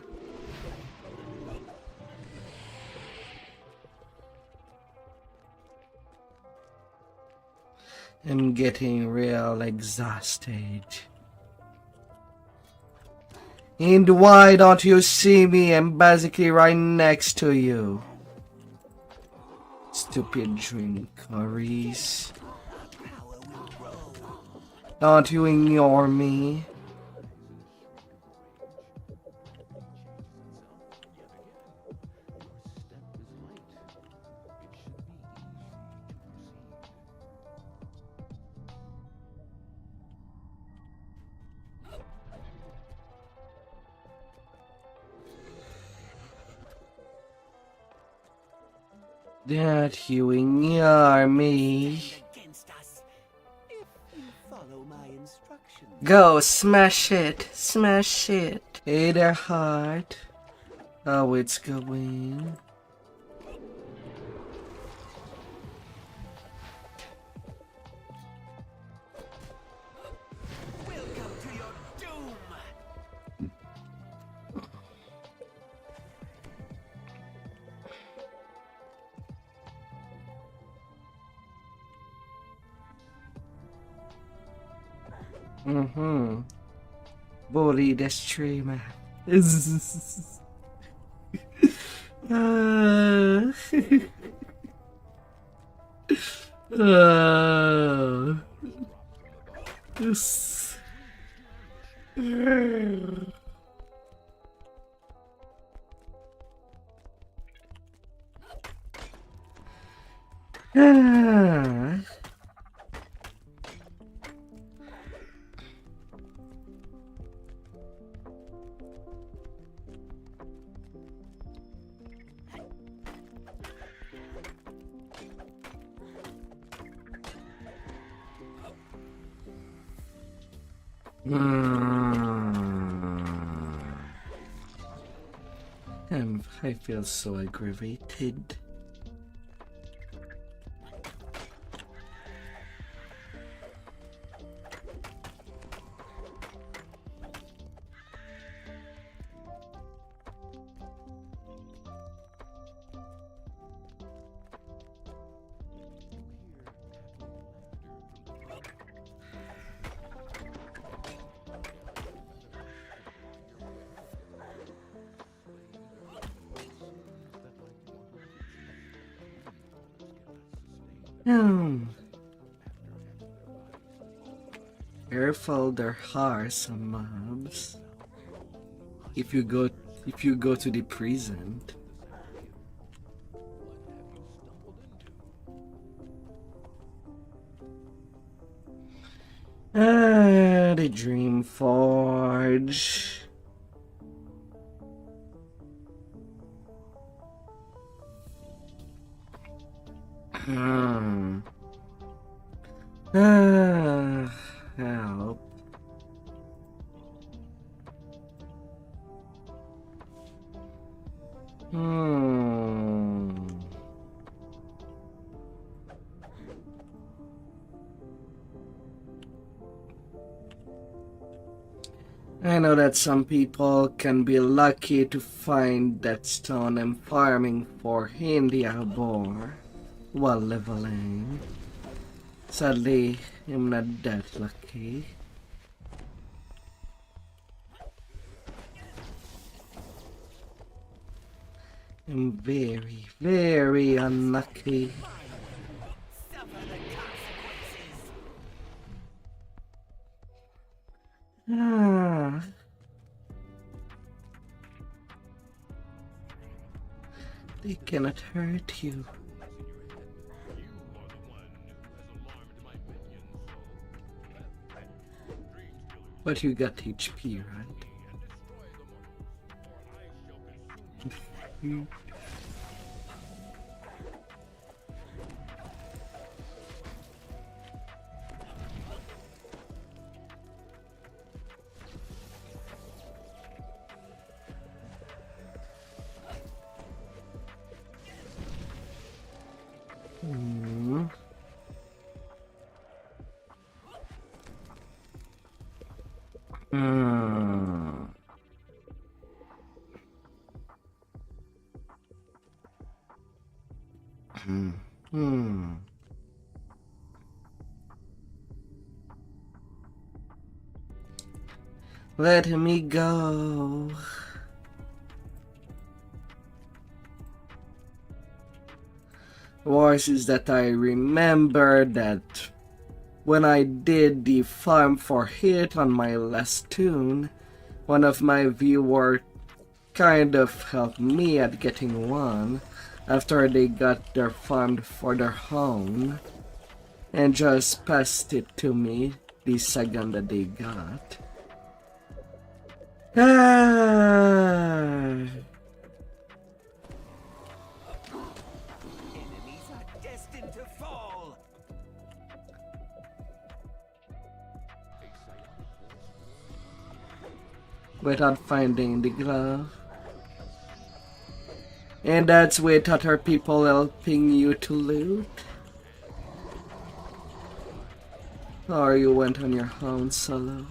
I'm getting real exhausted. And why don't you see me? I'm basically right next to you. Stupid dream curries. Don't you ignore me. That you ignore me. Against us. If you follow my instructions. Go smash it, smash it. Hey there, heart. How it's going? Welcome to your doom. Bully the streamer. uh, this. I feel so aggravated. Careful, there are some mobs. If you go to the prison. The Dream Forge. Help. I know that some people can be lucky to find that stone I'm farming for in the arbor while leveling. Sadly, I'm not that lucky. I'm very, very unlucky. They cannot hurt you. But you got HP, right? Let me go. Worse is that I remember that when I did the farm for hit on my last tune, one of my viewers kind of helped me at getting one after they got their farm for their own and just passed it to me the second that they got. Enemies are destined to fall. Without finding the glove. And that's with other people helping you to loot? Or you went on your own solo?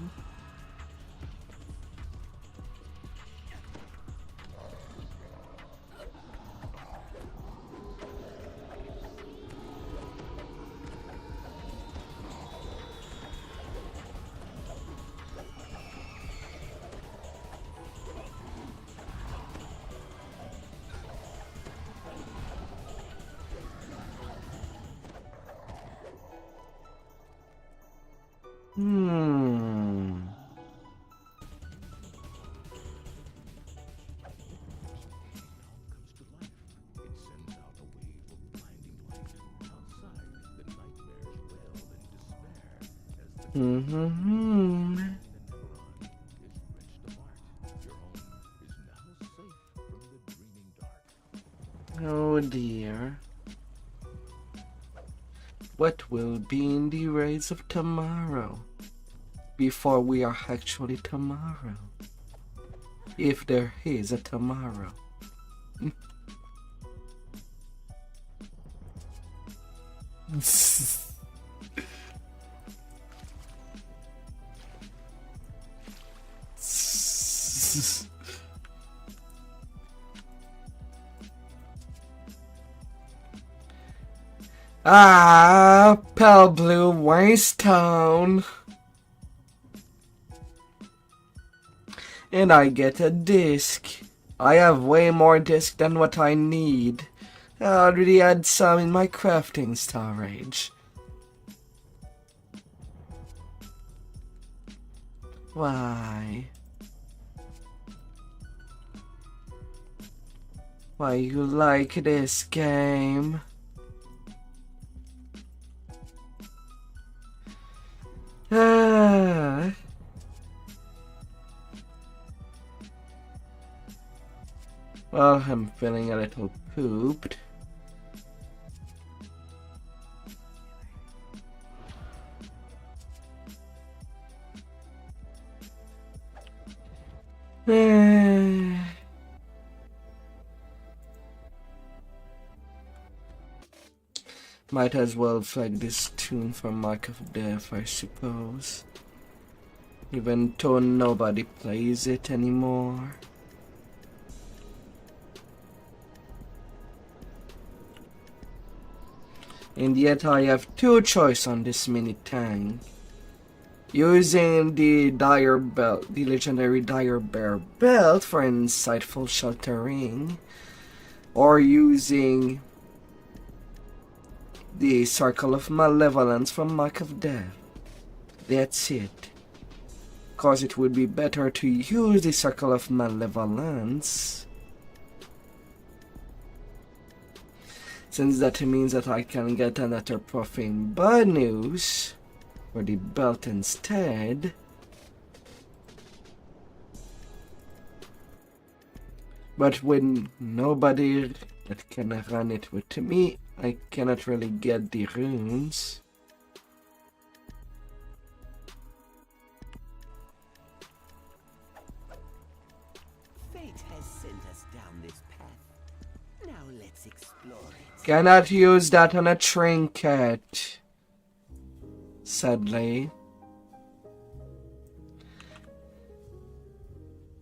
Oh dear. What will be in the rays of tomorrow? Before we are actually tomorrow. If there is a tomorrow. Ah, pale blue Waystone. And I get a disc. I have way more disc than what I need. I already had some in my crafting storage. Why? Why you like this game? Ah. Well, I'm feeling a little pooped. Might as well flag this tune for Mark of Death, I suppose. Even though nobody plays it anymore. And yet I have two choices on this mini tank. Using the dire belt, the legendary dire bear belt for insightful sheltering, or using the circle of malevolence from Mark of Death. That's it. Cause it would be better to use the circle of malevolence, since that means that I can get another profane bonus for the belt instead. But with nobody that can run it with me, I cannot really get the runes. Fate has sent us down this path. Now let's explore it. Cannot use that on a trinket, sadly.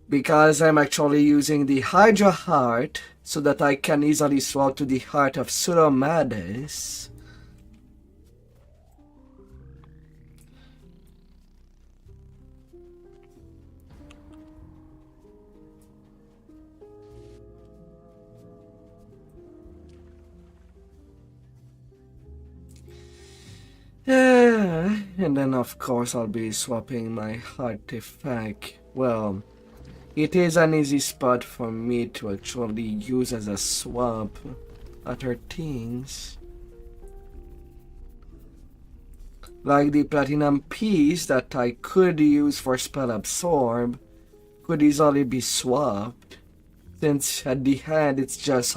Because I'm actually using the Hydra Heart so that I can easily swap to the Heart of Pseudomades. And then of course I'll be swapping my artifact. Well, it is an easy spot for me to actually use as a swap other things. Like the platinum piece that I could use for spell absorb could easily be swapped, since at the hand it's just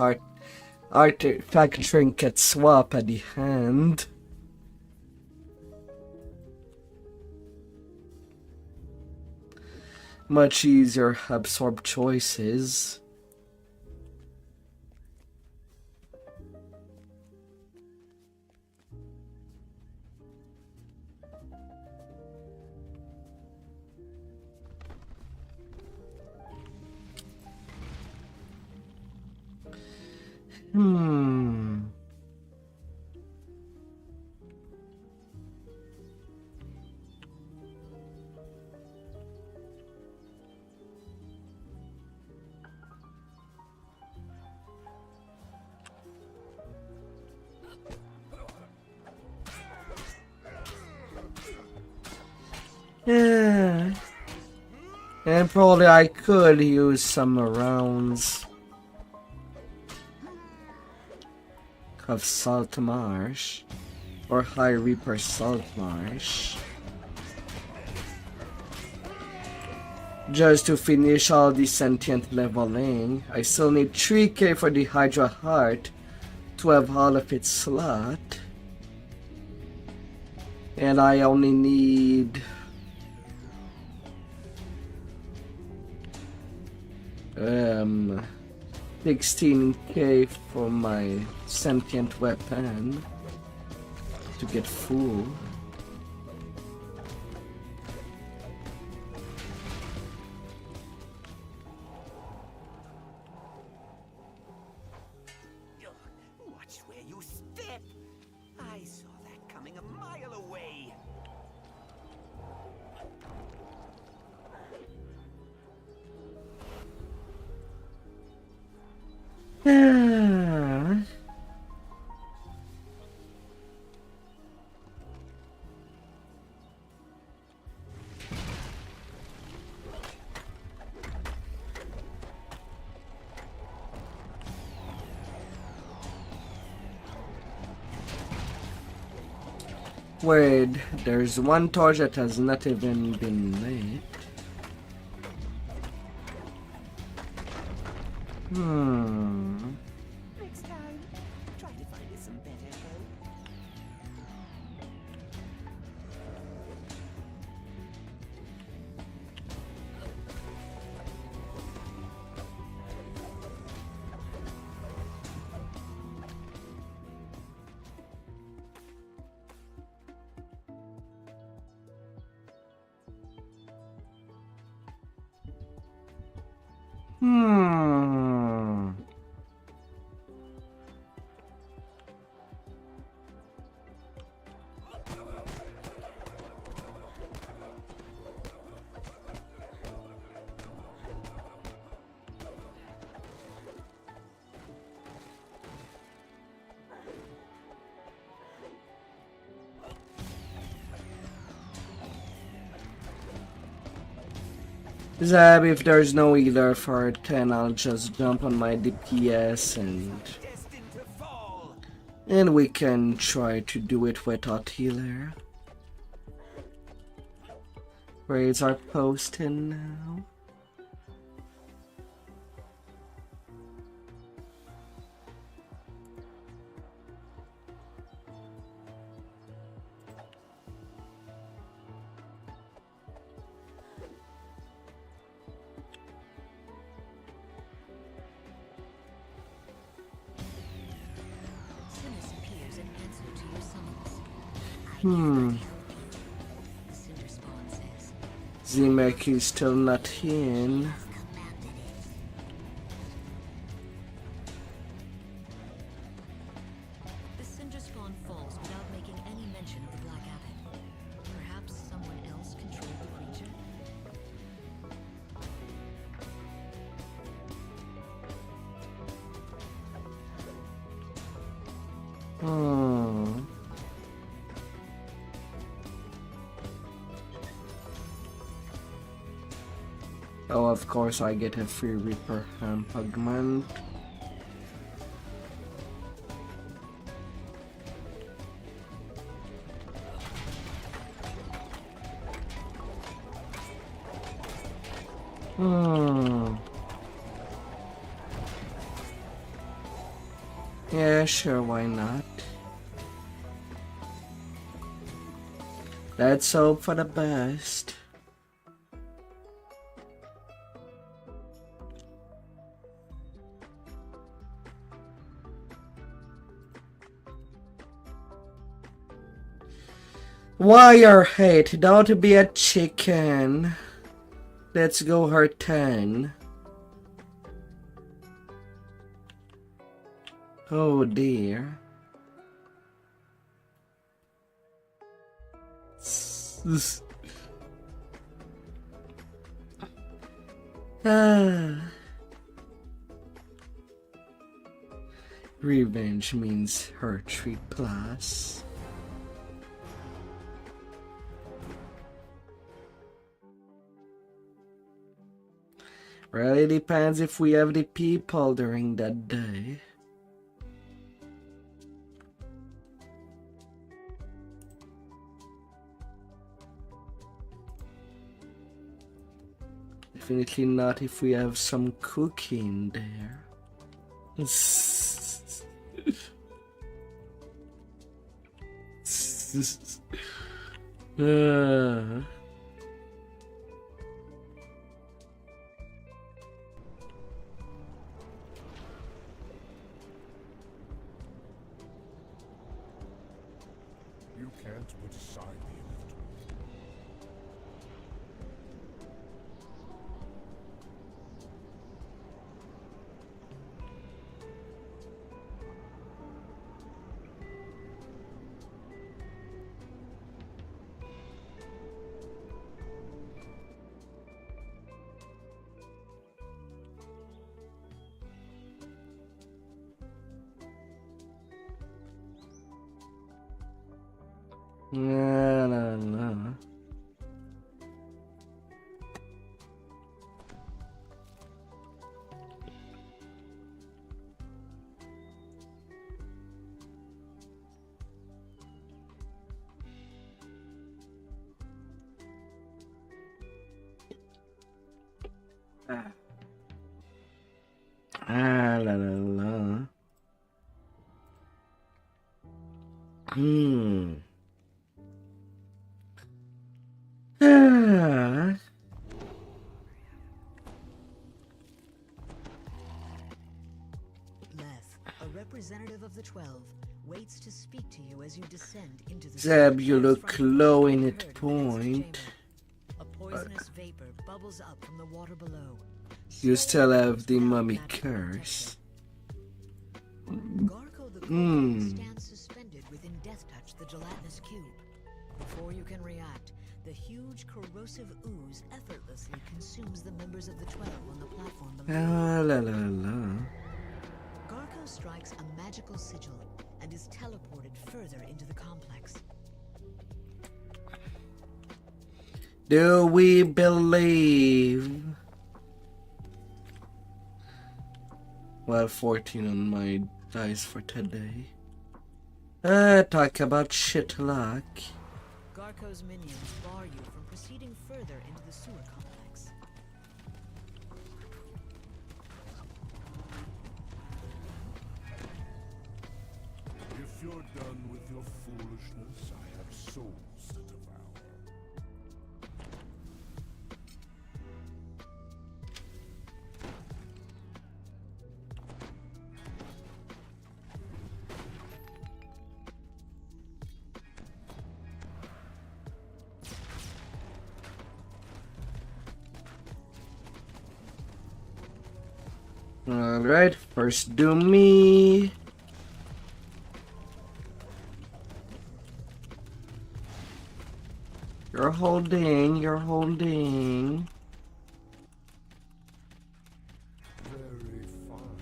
artifact trinket swap at the hand. Much easier absorb choices. Yeah. And probably I could use some rounds of Salt Marsh or High Reaper Salt Marsh just to finish all the sentient leveling. I still need 3k for the Hydra Heart to have all of its slot, and I only need 16k for my sentient weapon to get full. Watch where you step. I saw that coming a mile away. Wait, there's one torch that has not even been lit. Next time, try to find us some better help. Zab, if there's no healer for 10, I'll just jump on my DPS Destined to fall. and we can try to do it without healer. Raids are posting now. Zemek is still not in. The cinder spawn falls without making any mention of the Black Abbot. Perhaps someone else controlled the creature? Oh, of course I get a free Reaper Augment. Yeah, sure, why not? Let's hope for the best. Wire hate, don't be a chicken. Let's go her 10. Oh dear. Revenge means her 3+. Really depends if we have the people during that day. Definitely not if we have some cooking there. You can't put aside the inevitable. La la la. La la la. A representative of the 12 waits to speak to you as you descend into the Zeb, you look low in it point. A poisonous vapor bubbles up from the water below. You still have the mummy curse. Garko the Cold stands suspended within Death Touch, the gelatinous cube. Before you can react, the huge corrosive ooze effortlessly consumes the members of the 12 on the platform below. La la la la. Garko strikes a magical sigil and is teleported further into the complex. Do we believe? Well, 14 on my dice for today. Talk about shit luck. Garko's minions bar you from proceeding further into the sewer complex. If you're done with your foolishness, I have souls to devour. Alright, first do me. You're holding, you're holding. Very fine.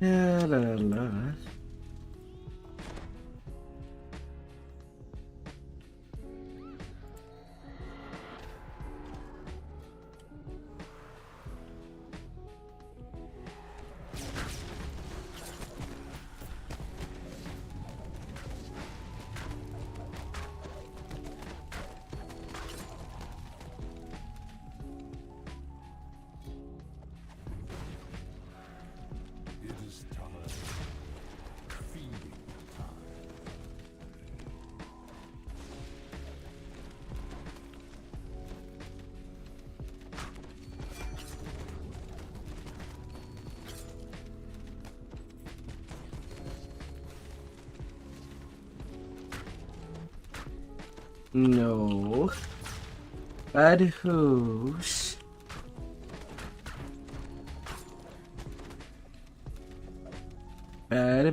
La la la. It is time. Feeding time. No. Bad host.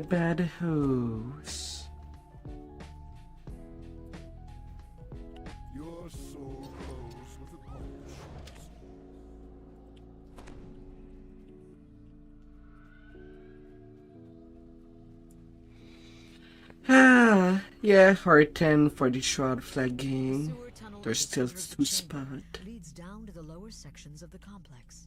Bad host. You're so close with the punch. Ah, yeah, hard 10 for the shroud flagging. Sewer tunnel There's at the still center of the 2 chamber spots. leads down to the lower sections of the complex.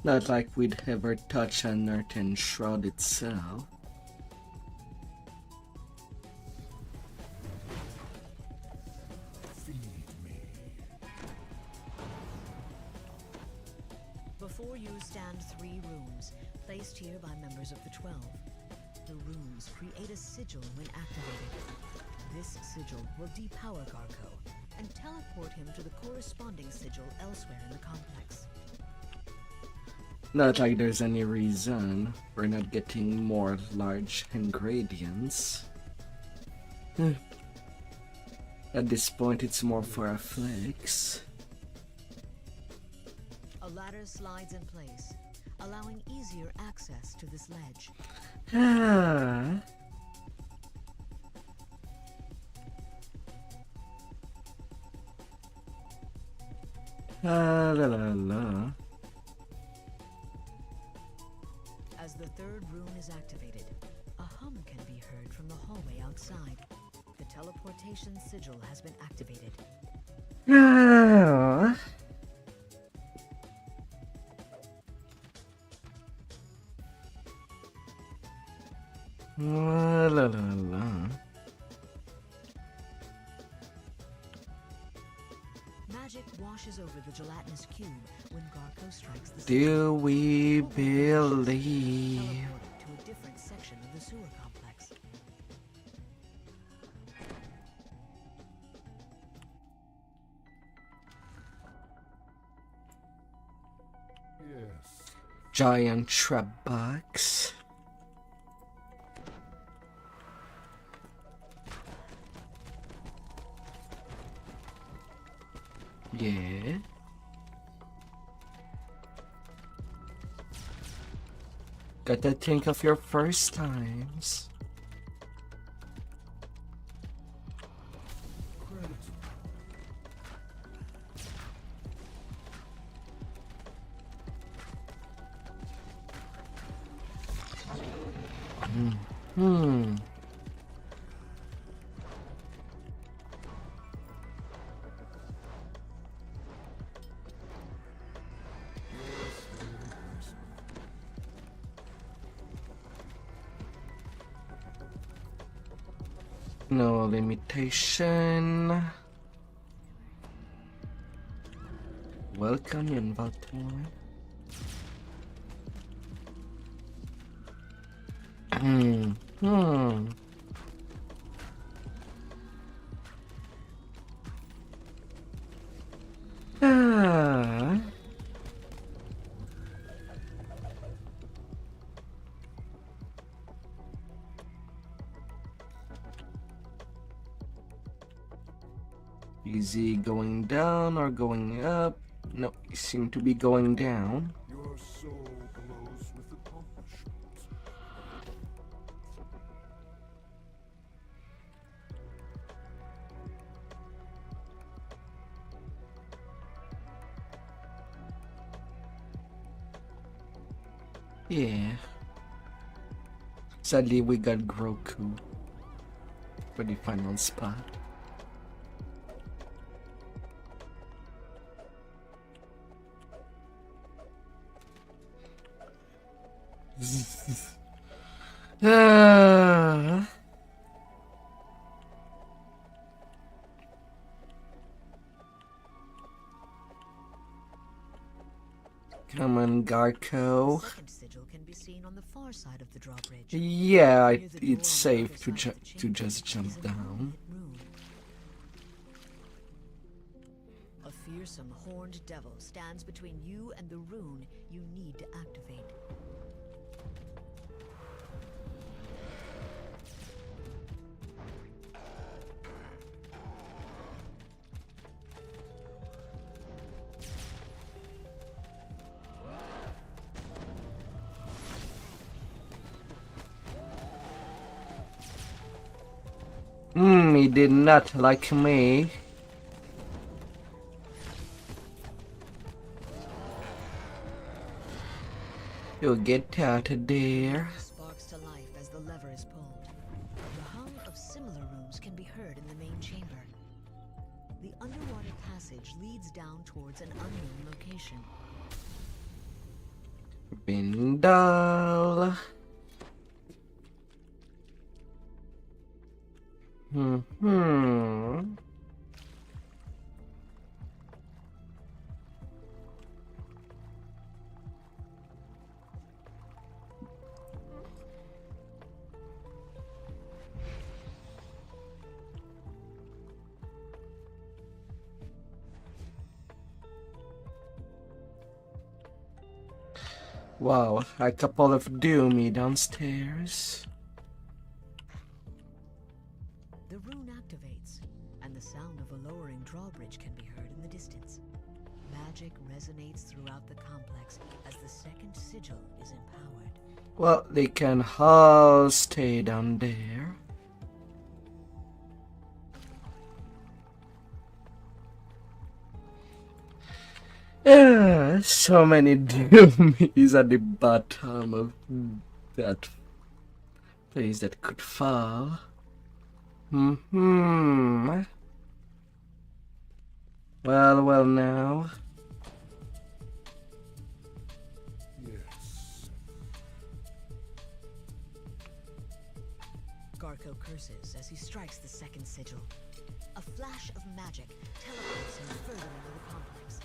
Not like we'd ever touch on Norton Shroud itself. Feed me. Before you stand 3 rooms, placed here by members of the 12. The rooms create a sigil when activated. This sigil will depower Garco and teleport him to the corresponding sigil elsewhere in the complex. Not like there's any reason we're not getting more large ingredients. At this point, it's more for a flex. A ladder slides in place, allowing easier access to this ledge. Ah. La la la. As the 3rd room is activated, a hum can be heard from the hallway outside. The teleportation sigil has been activated. Ah. La la la. Magic washes over the gelatinous cube when Garco strikes the Do we sigil. believe? Teleported to a different section of the sewer complex. Yes. Giant trap box. Yeah. Gotta think of your first times. Critic. Hmm. No limitation. Welcome in Baltimore. Ah. Is he going down or going up? No, he seemed to be going down. You're so close with the punch. Yeah. Sadly, we got Groku for the final spot. Come on, Garco. The second sigil can be seen on the far side of the drawbridge. Yeah, Near the door on it's the safe other to side of the to chamber just is jump an down. unlit room. A fearsome horned devil stands between you and the rune you need to activate. He did not like me. You'll get out of there. Sparks to life as the lever is pulled. The hum of similar rooms can be heard in the main chamber. The underwater passage leads down towards an unknown location. Bindal. Wow, a couple of doomy downstairs. The rune activates, and the sound of a lowering drawbridge can be heard in the distance. Magic resonates throughout the complex as the second sigil is empowered. Well, they can all stay down there. So many doomies at the bottom of that place that could fall. Well, well now. Yes. Garco curses as he strikes the second sigil. A flash of magic teleports him further into the complex.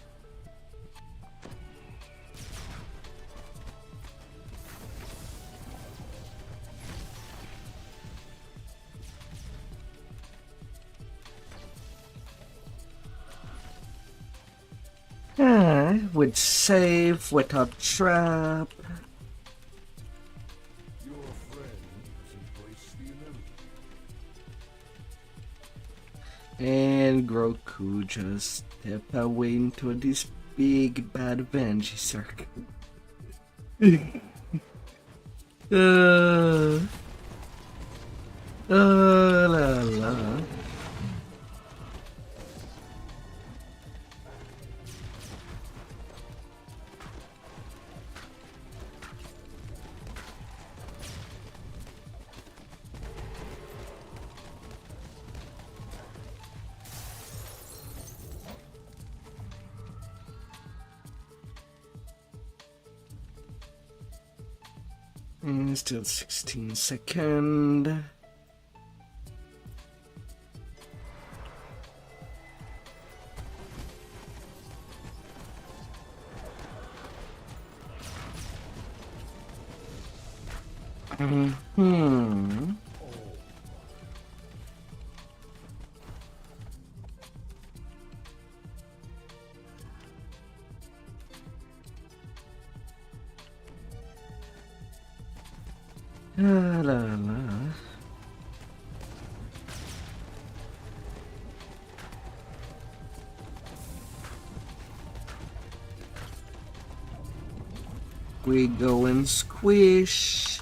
With save, without trap. Your friend has embraced the enemy. And Groku just step away into this big bad Venji circle. La la. Still 16 seconds. La la la. We go and squish.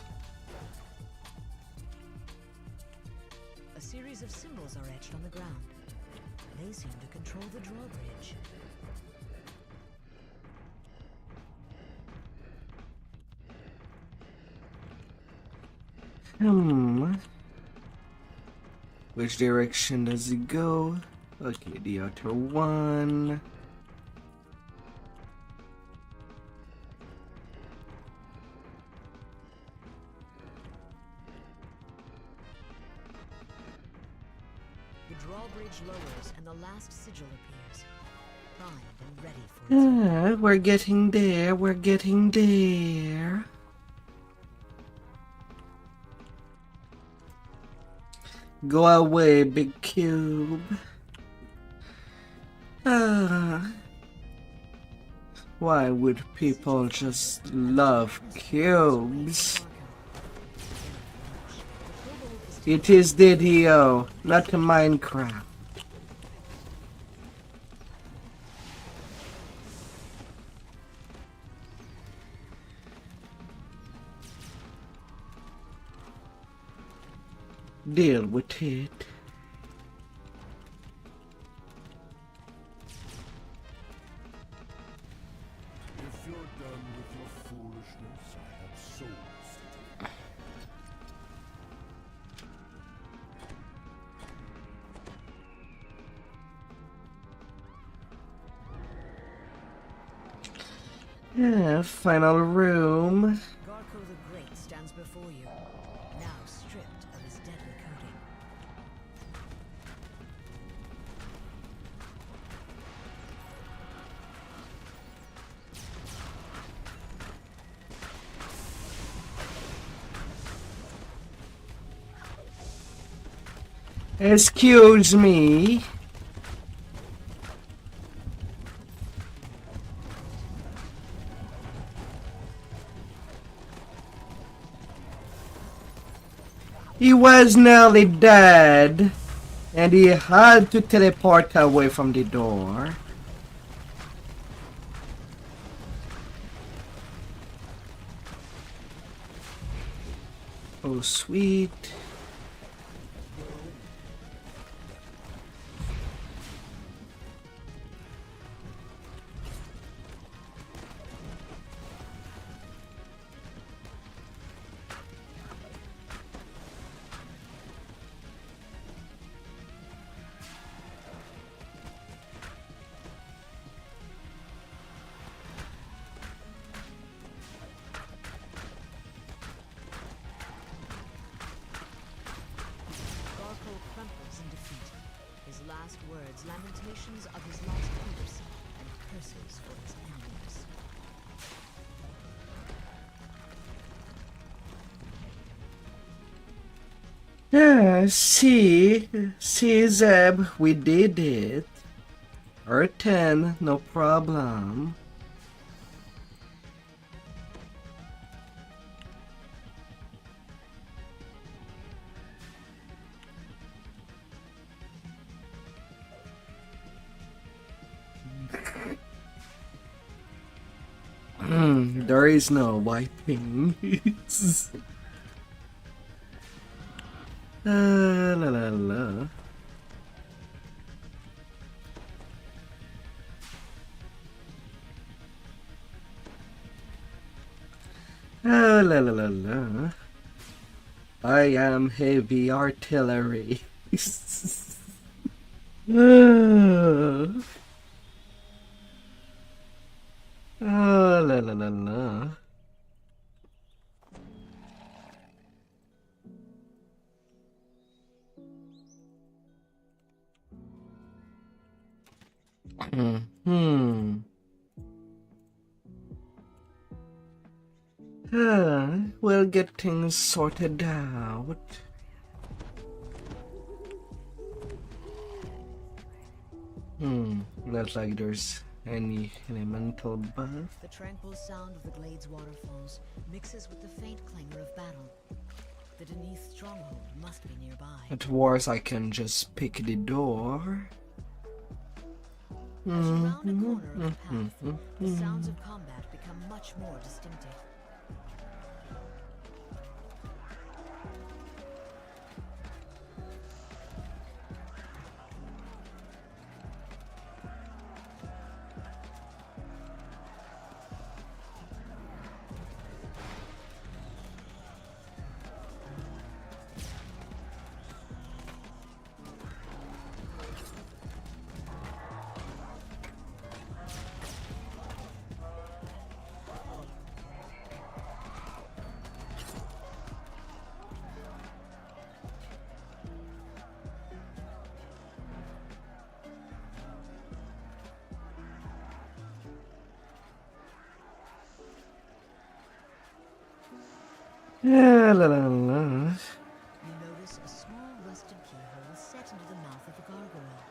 A series of symbols are etched on the ground. They seem to control the drawbridge. Which direction does it go? Okay, the outer one. The drawbridge lowers and the last sigil appears. Primed and ready for its We're getting there, we're getting there. Go away, big cube. Why would people just love cubes? It is DDO, not Minecraft. Deal with it. If you're done with your foolishness, I have souls to take. Yeah, final room. Garko the Great stands before you, now stripped of his deadly coating. Excuse me. He was nearly dead, and he had to teleport away from the door. Oh, sweet. Garko crumples in defeat. His last words, lamentations of his lost hopes, and curses for his enemies. Yeah, see, Zeb, we did it. Earth 10, no problem. There is no wiping. La la la. La la la la. I am heavy artillery. La la la la. We'll get things sorted out. Not like there's any elemental buff. The tranquil sound of the glade's waterfalls mixes with the faint clangor of battle. The Denise stronghold must be nearby. At worst, I can just pick the door. As you round a corner of the path, the sounds of combat become much more distinctive. La la la. You notice a small rusted keyhole set into the mouth of a gargoyle.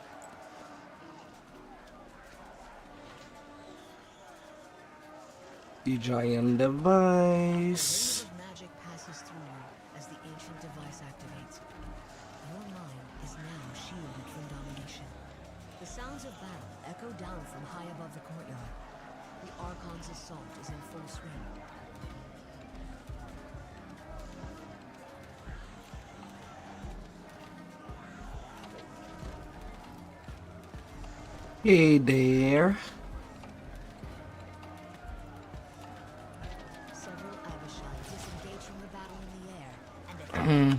The giant A device. wave of magic passes through you as the ancient device activates. Your mind is now shielded from domination. The sounds of battle echo down from high above the courtyard. The Archon's assault is in full swing. Hey there. Several Abishai disengage from the battle in the air and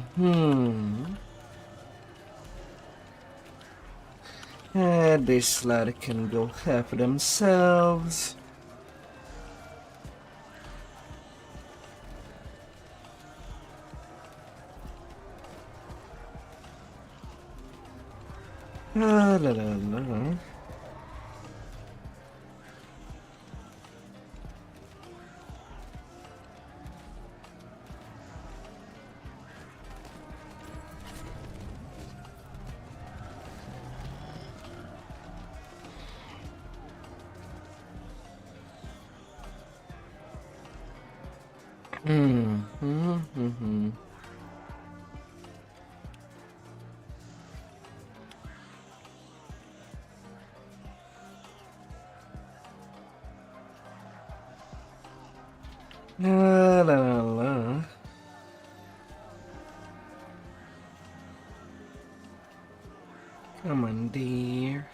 attack. This lad can go half themselves. La la la la. La la la la. Come on, dear.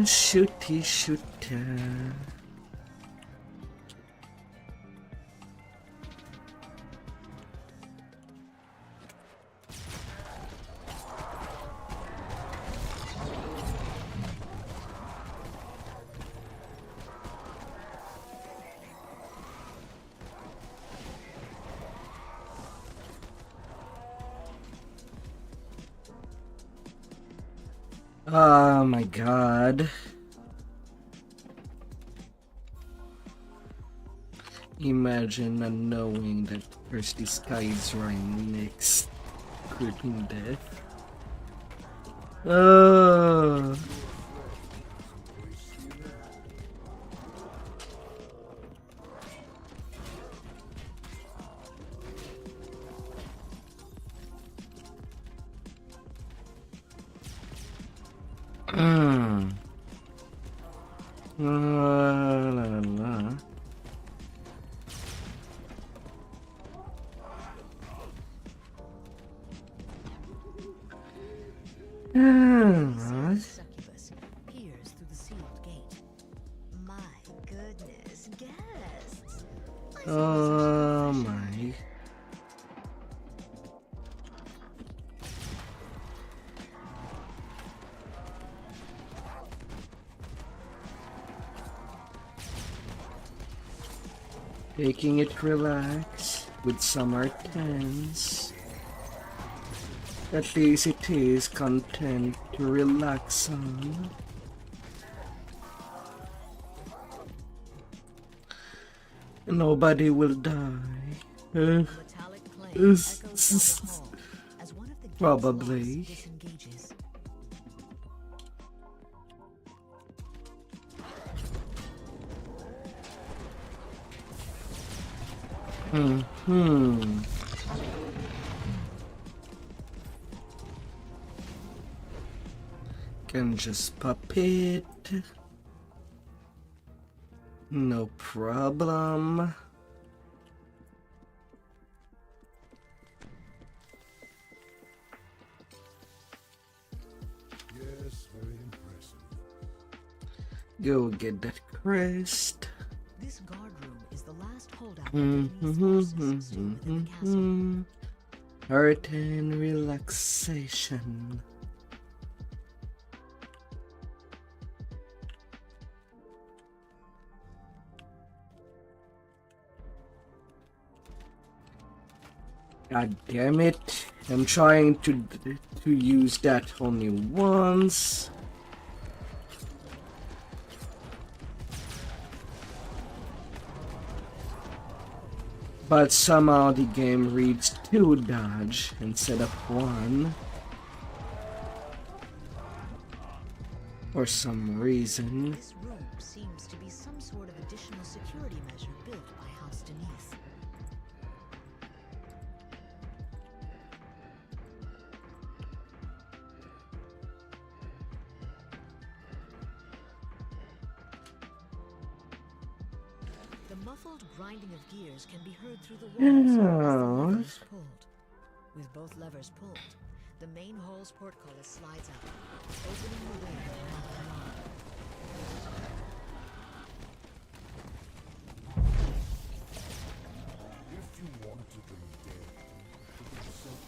Shooty shooter. Oh my god. Imagine not knowing that there's this guy's right next. Creeping death. Oh. La la la. Succubus peers through the sealed gate. My goodness, guests! Oh my. Taking it relax with some arcans. At least it is content to relax on. Nobody will die. Metallic clang Yes. echoes down the hall as one of the gate's Probably. locks disengages. Can just pop it. No problem. Yes, very impressive. Go get that crest. This guard room is the last holdout of the enemy's forces stored within the castle. Heart and relaxation. God damn it. I'm trying to use that only once. But somehow the game reads 2 dodge instead of 1. For some reason. This room seems to be some sort of additional security measure built by House Denise. The muffled grinding of gears can be heard through the walls as the lever is pulled. With both levers pulled, the main hall's portcullis slides out, opening the way to the mountain. If you wanted them dead, you should have said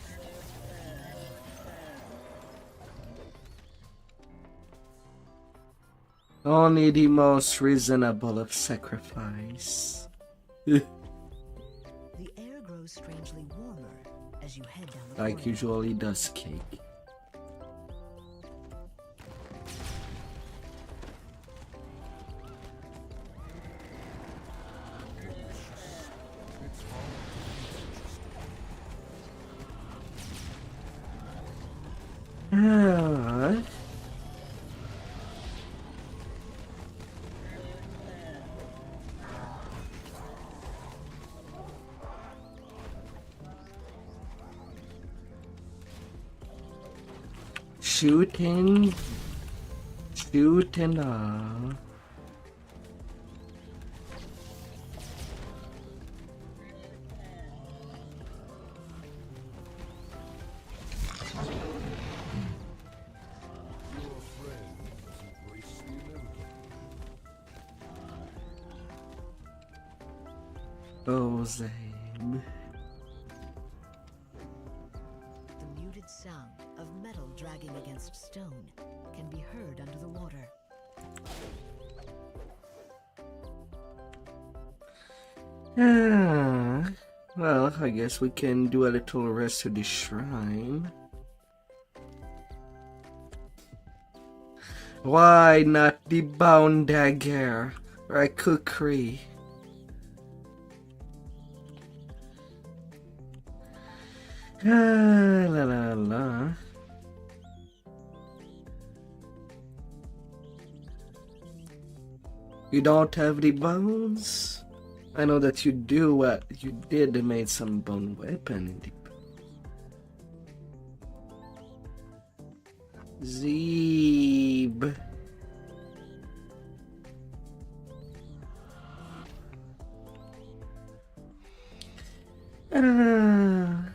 so. Only the most reasonable of sacrifice. The air grows strangely warmer as you head down the Like corridor. usually does cake. Ah. Shooting, all. Your friend has embraced the American. Oh, Zabe. The muted sound of metal dragging against stone can be heard under the water. Ah, well, I guess we can do a little rest to the shrine. Why not the bound dagger or kukri? Ah, la la la. You don't have the bones? I know that you do. You did made some bone weapon in the Zeeb. Ah.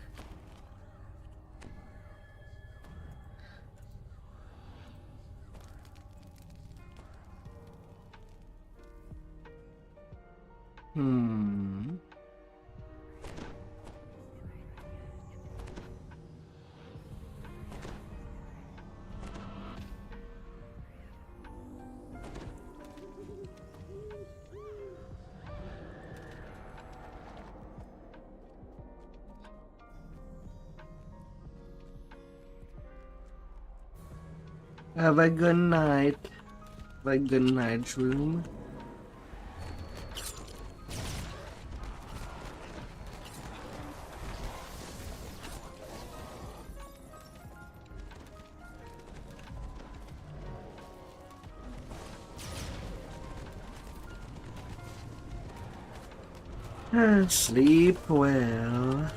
Hmm. Have a good night. Have a good night, room. Sleep well.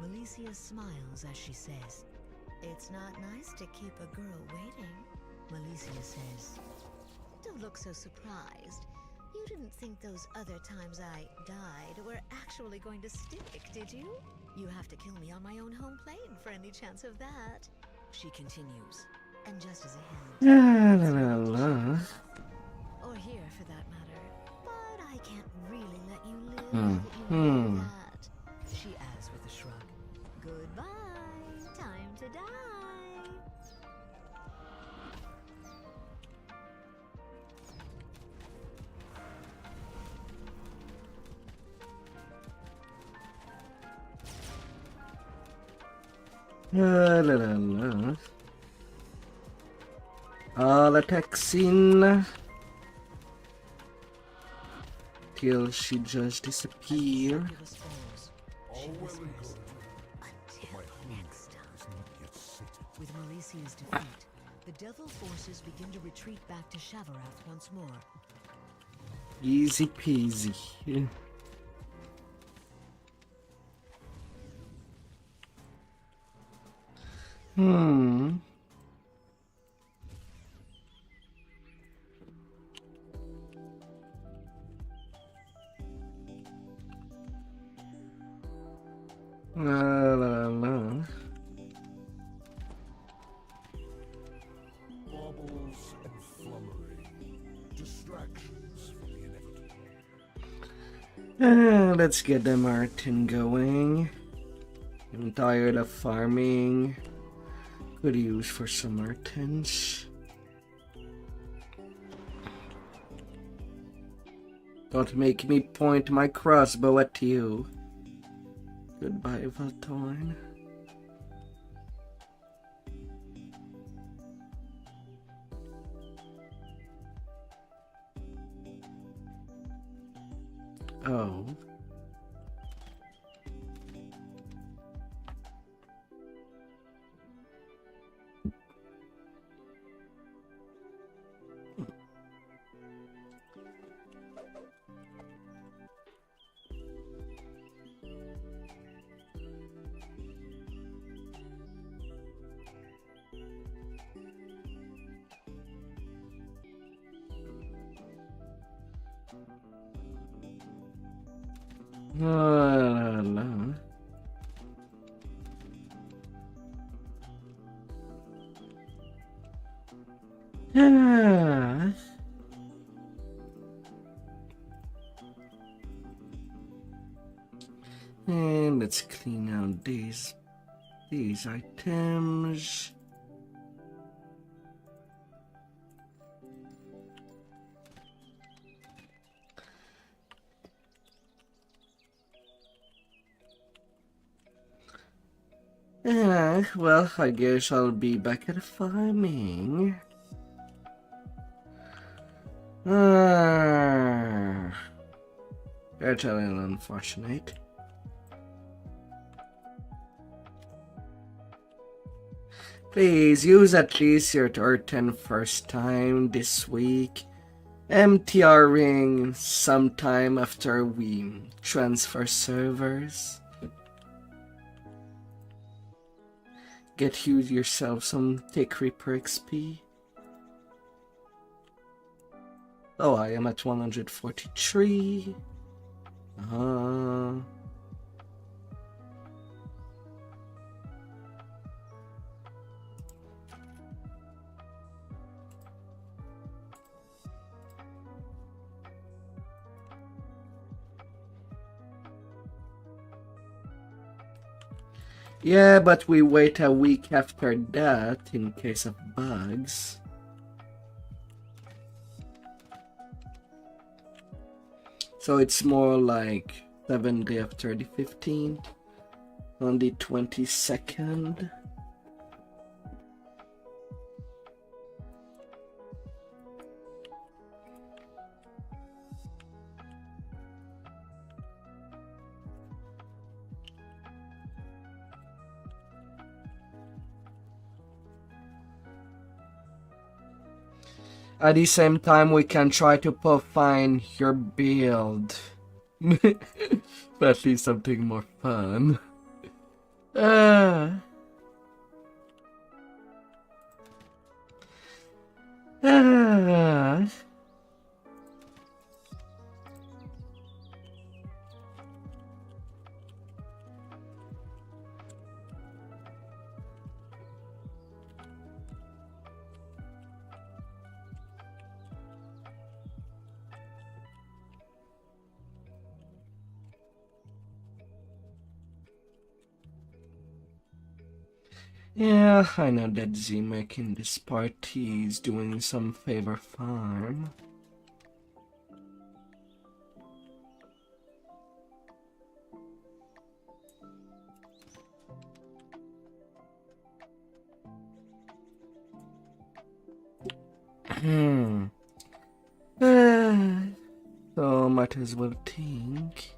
Malicia smiles as she says, "It's not nice to keep a girl waiting." Malicia says, "Don't look so surprised. You didn't think those other times I died were actually going to stick, did you? You have to kill me on my own home plane for any chance of that." She continues, "And just as a hint, La la la. or here for that matter, but I can't really let you live now that you know that," she adds with a shrug. Goodbye. Time to die. La, la, la. All attacks in till she just disappear. Fabulous falls. She whispers, until next time. With Melicia's defeat, the devil forces begin to retreat back to Shavarath once more. Easy peasy. Hmm. La la la. Baubles and flummery. Distractions from the inevitable. Let's get the Martin going. I'm tired of farming. Could use for some Martins. Don't make me point my crossbow at you. Goodbye, Valtorn. Oh. La, la, la. Ah. And let's clean out these items. Well, I guess I'll be back at farming. That's a little unfortunate. Please use at least your turn first time this week. MTRing sometime after we transfer servers. Get you yourself some Take Reaper XP. Oh, I am at 143. Yeah, but we wait a week after that in case of bugs. So it's more like 7 days after the 15th, on the 22nd. At the same time, we can try to find your build. At least something more fun. Yeah, I know that Z-Mac in this party is doing some favor farm. So might as well think.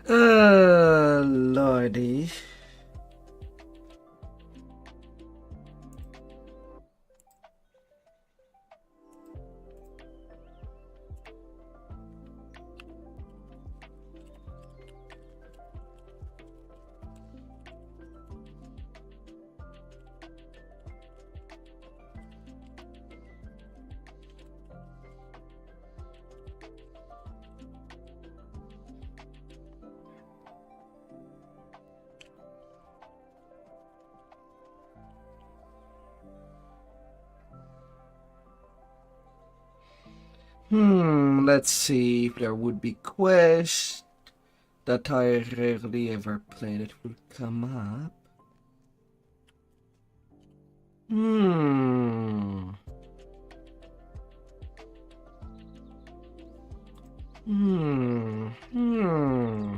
Lordy. Let's see if there would be quests that I rarely ever play that will come up. Hmm. Hmm. Hmm.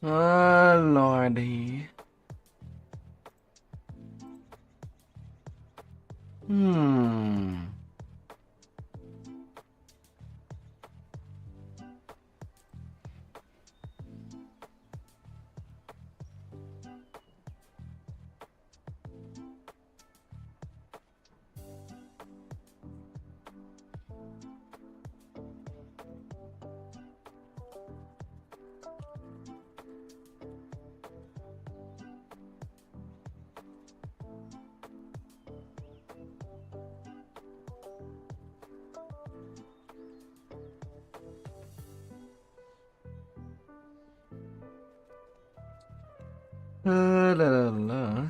Lordy. Hmm. La la la.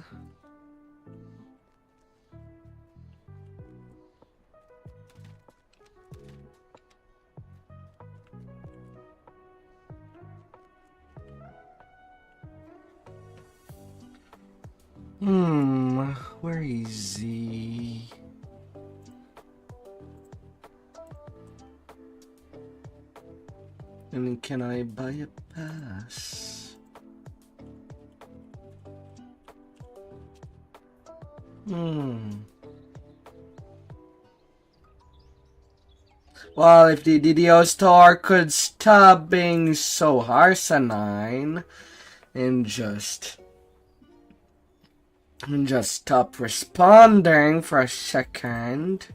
Where is he? And can I buy a pass? Well, if the DDO store could stop being so asinine and just stop responding for a second.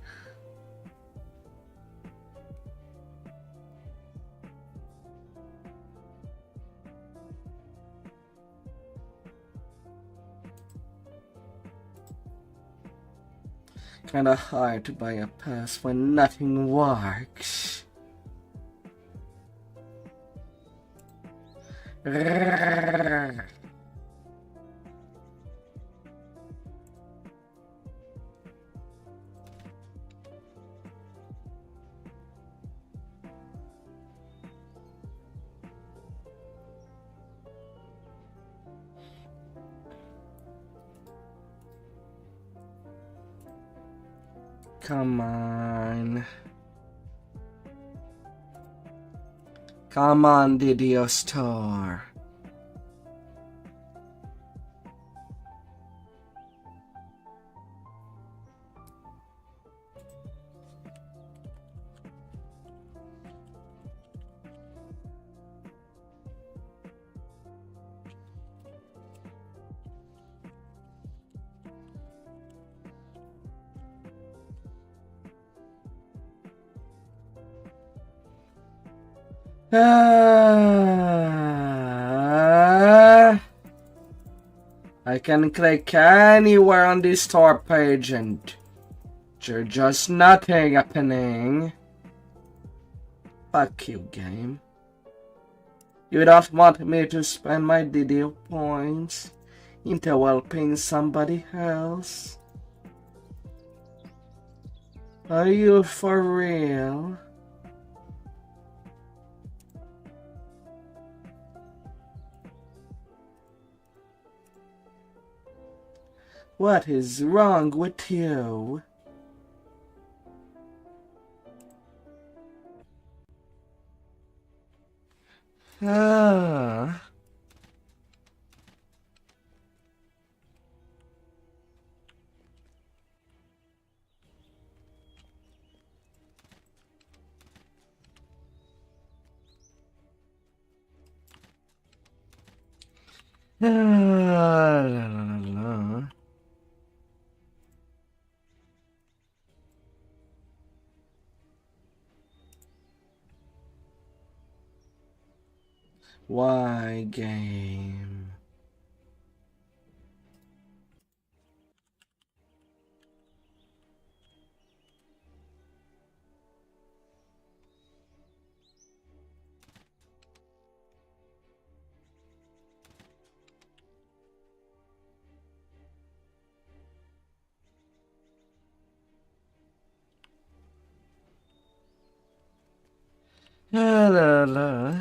Kinda hard to buy a pass when nothing works. Come on. Come on, DDO store. I can click anywhere on this store page and there's just nothing happening. Fuck you, game. You don't want me to spend my DDO points into helping somebody else? Are you for real? What is wrong with you? Ah. La, la, la. Why, game? La, la, la.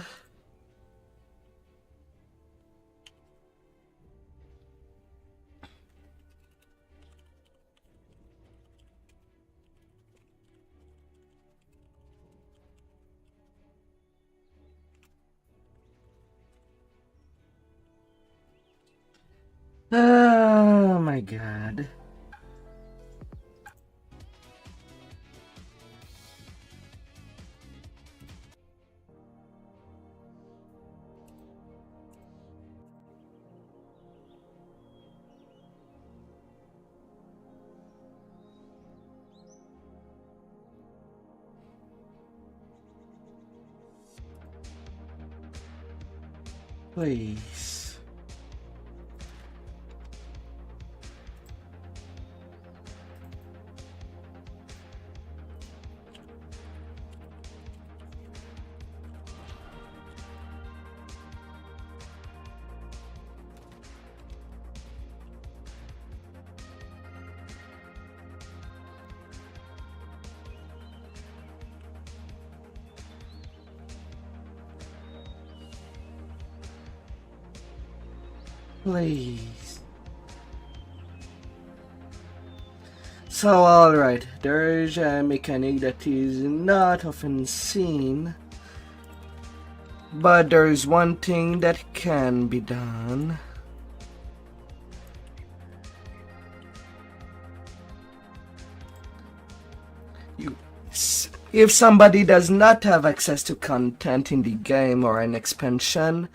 Oh my god. Please. Please. So, alright, there's a mechanic that is not often seen, but there's one thing that can be done. If somebody does not have access to content in the game or an expansion,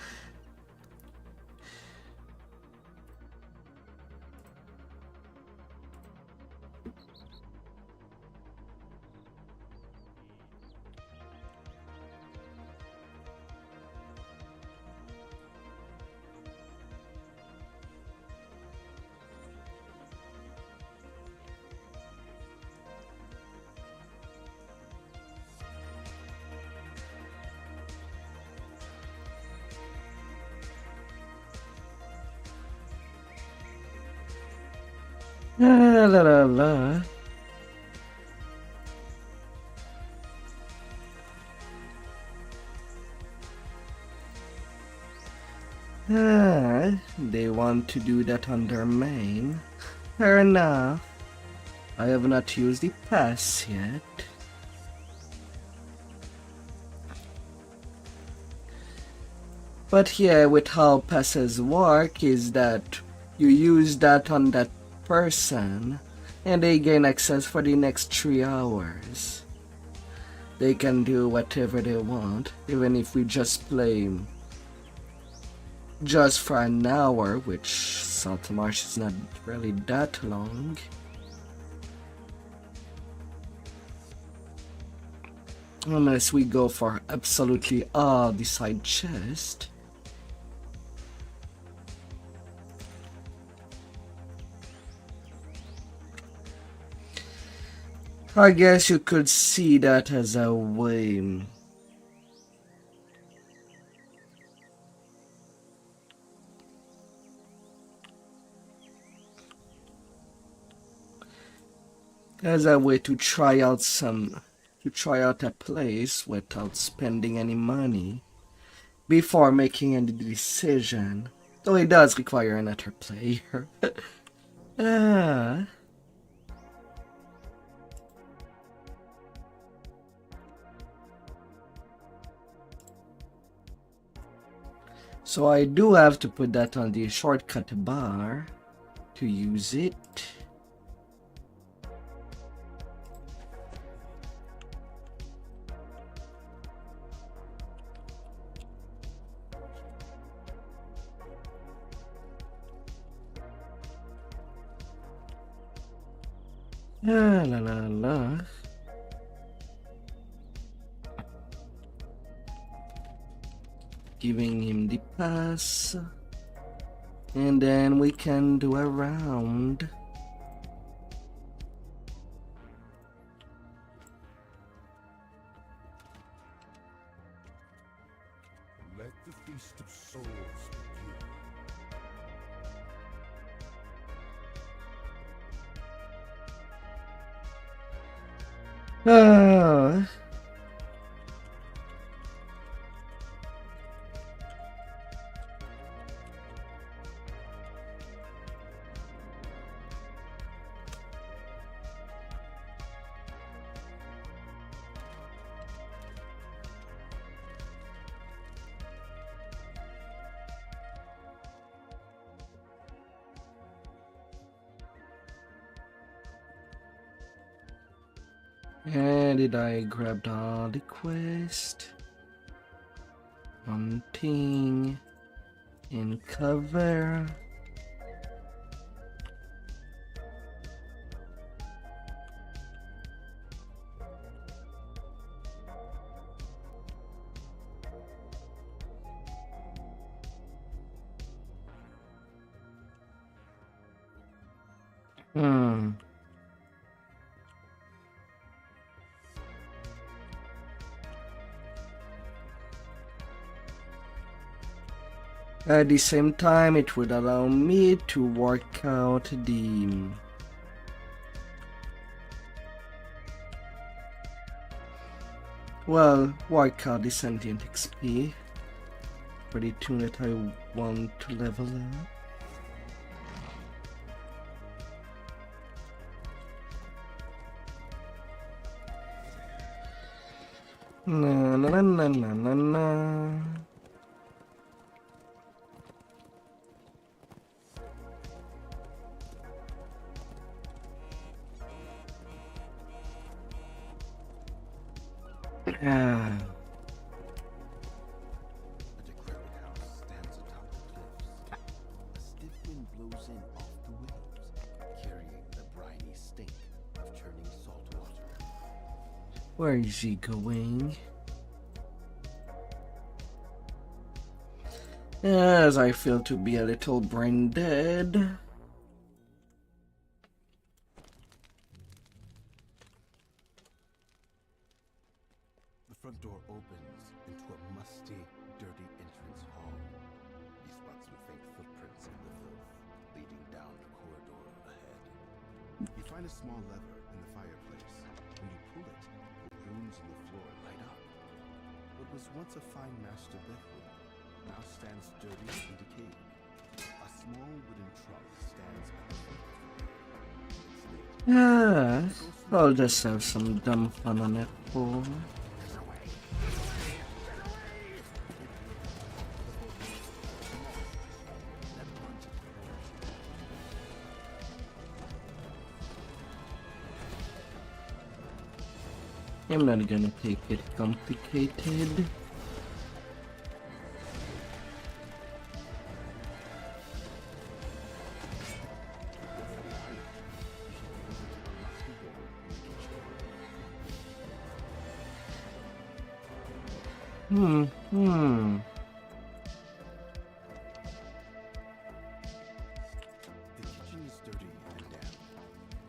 la la la. They want to do that on their main. Fair enough. I have not used the pass yet. But yeah, with how passes work is that you use that on that person and they gain access for the next 3 hours. They can do whatever they want, even if we just play just for an hour, which Saltmarsh is not really that long. Unless we go for absolutely all the side chest. I guess you could see that as a way. As a way to try out a place without spending any money before making any decision. Though it does require another player. Ah. So I do have to put that on the shortcut bar to use it. La la la la. Giving him the pass. And then we can do a round. Let the feast of souls begin. Ah. And did I grab all the quest? Hunting in cover. At the same time, it would allow me to work out the work out the sentient XP for the tune that I want to level up. Na na na na na na na. Ah. A decrepit house stands atop the cliffs. A stiff wind blows in off the willows, carrying the briny stink of churning salt water. Where is he going? As I feel to be a little brain dead. The front door opens into a musty, dirty entrance hall. You spot some faint footprints in the filth, leading down the corridor ahead. You find a small lever in the fireplace. When you pull it, the runes in the floor light up. What was once a fine master bedroom now stands dirty and decayed. A small wooden trunk stands at the foot of the bed. It's lit. I'll just have some dumb fun on it for. I'm not gonna take it complicated. Hmm. The kitchen is dirty and damp.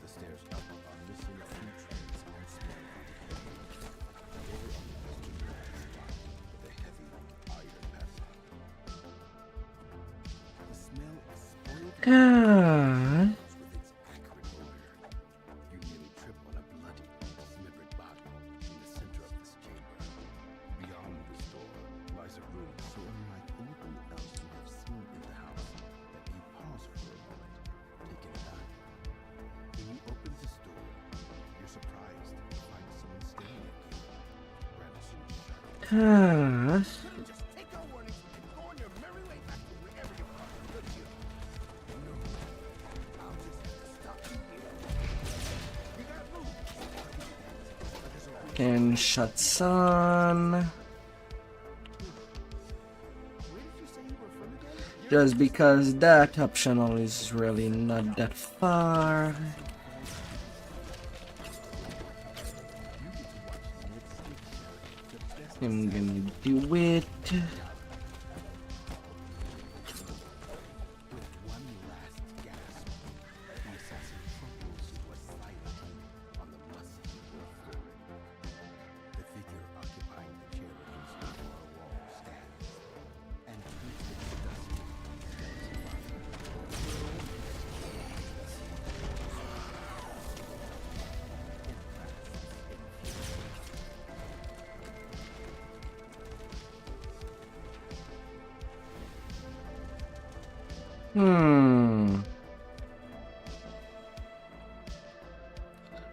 The stairs up are missing a few trays and smell of the door on the western wall is blocked with a heavy iron padlock. The smell is spoiled God. with its acrid odor. You nearly trip on a bloody, dismembered body in the center of this chamber. Beyond this door lies a room so unlike anything else you have seen in the house that you pause for a moment, taken aback. When you open this door, you're surprised to find someone staring at you, brandishing a shadow. God. Just take our warnings and go on your merry way back to wherever you are, couldn't you? No, I'll just have to stop you here. We gotta move. And shuts on. Where did you say you were from again? Just because that optional is really not that far. I'm gonna do it. With one last gasp, the assassin crumples into a silent heap on the musty wood flooring. The figure occupying the chair against the far wall stands and treats its dusty,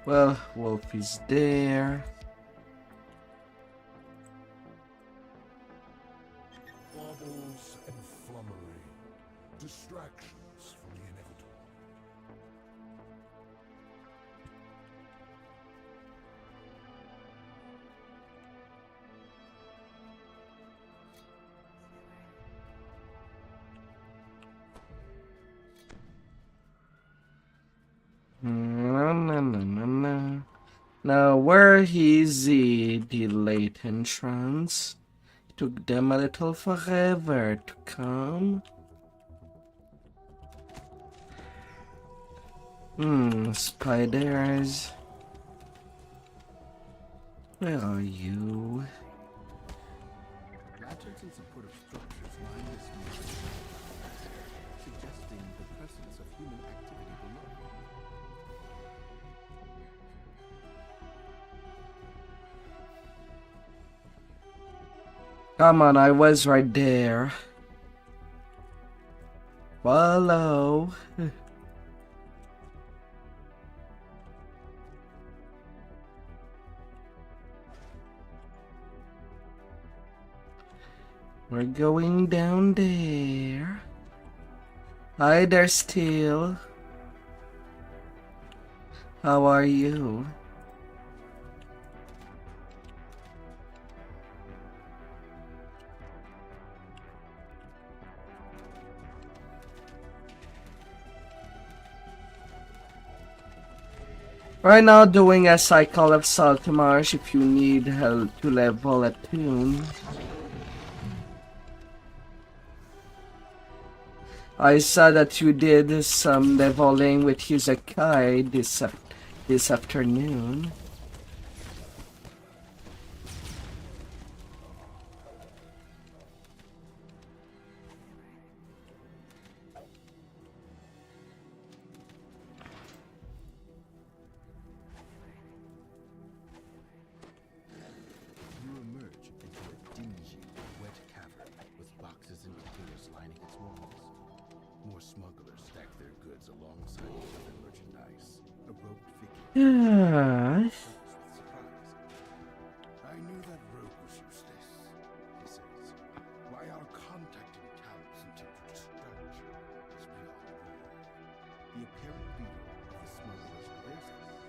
Well, Wolf is there. Baubles and flummery. Distractions from the inevitable. Now, where is the late entrance? It took them a little forever to come. Spiders. Where are you? lanterns and supportive structures line this room, suggesting the presence of human activity below. Come on, I was right there. Follow. We're going down there. Hi there, Steel. How are you? Right now doing a cycle of Saltmarsh if you need help to level a tune. I saw that you did some leveling with Yuzakai this afternoon. You emerge into a dingy, wet cavern with boxes and containers lining its walls. More smugglers stack their goods alongside each other merchandise. A robed figure Yes. with surprise. I knew that rogue was useless, He says, why our contact in camps until to distract you is beyond me. the apparent leader of the smugglers glares at you.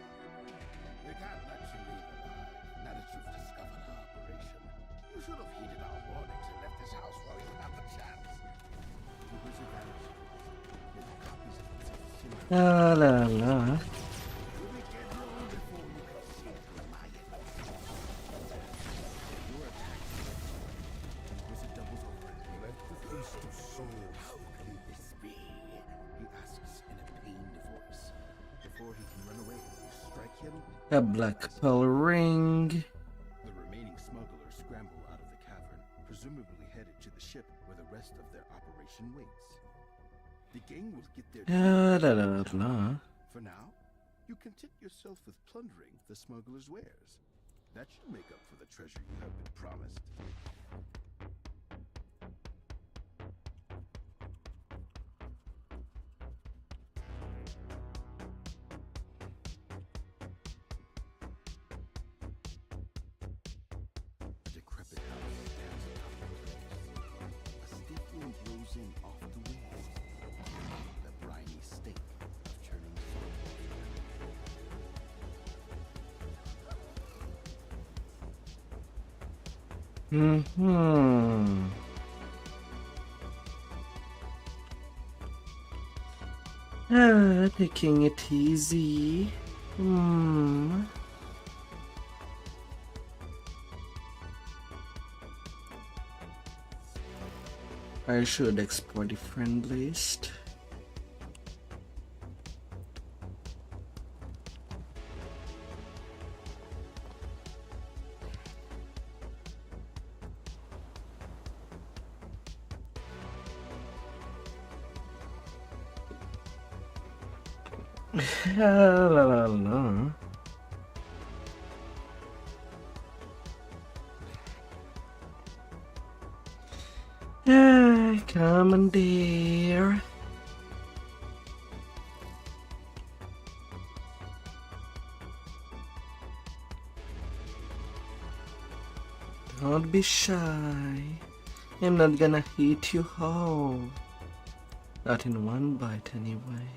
We can't let you leave alive, now that you've discovered our operation. You should have heeded our warnings and left this house while you have the chance. The wizard vanishes, with copies of himself shimmering. La la la. You will get wrong before you can see through my enemies. Your attack him. A black pearl ring. The remaining smugglers scramble out of the cavern, presumably headed to the ship where the rest of their operation waits. The gang will get their La la la. For now, you content yourself with plundering the smugglers' wares. That should make up for the treasure you have been promised. A decrepit house stands atop the cliffs. A stiff wind blows in off the walls. The briny stink of churning Taking it easy. I should explore the friend list. La la la. Commandeer. Don't be shy. I'm not gonna eat you whole. Not in one bite anyway.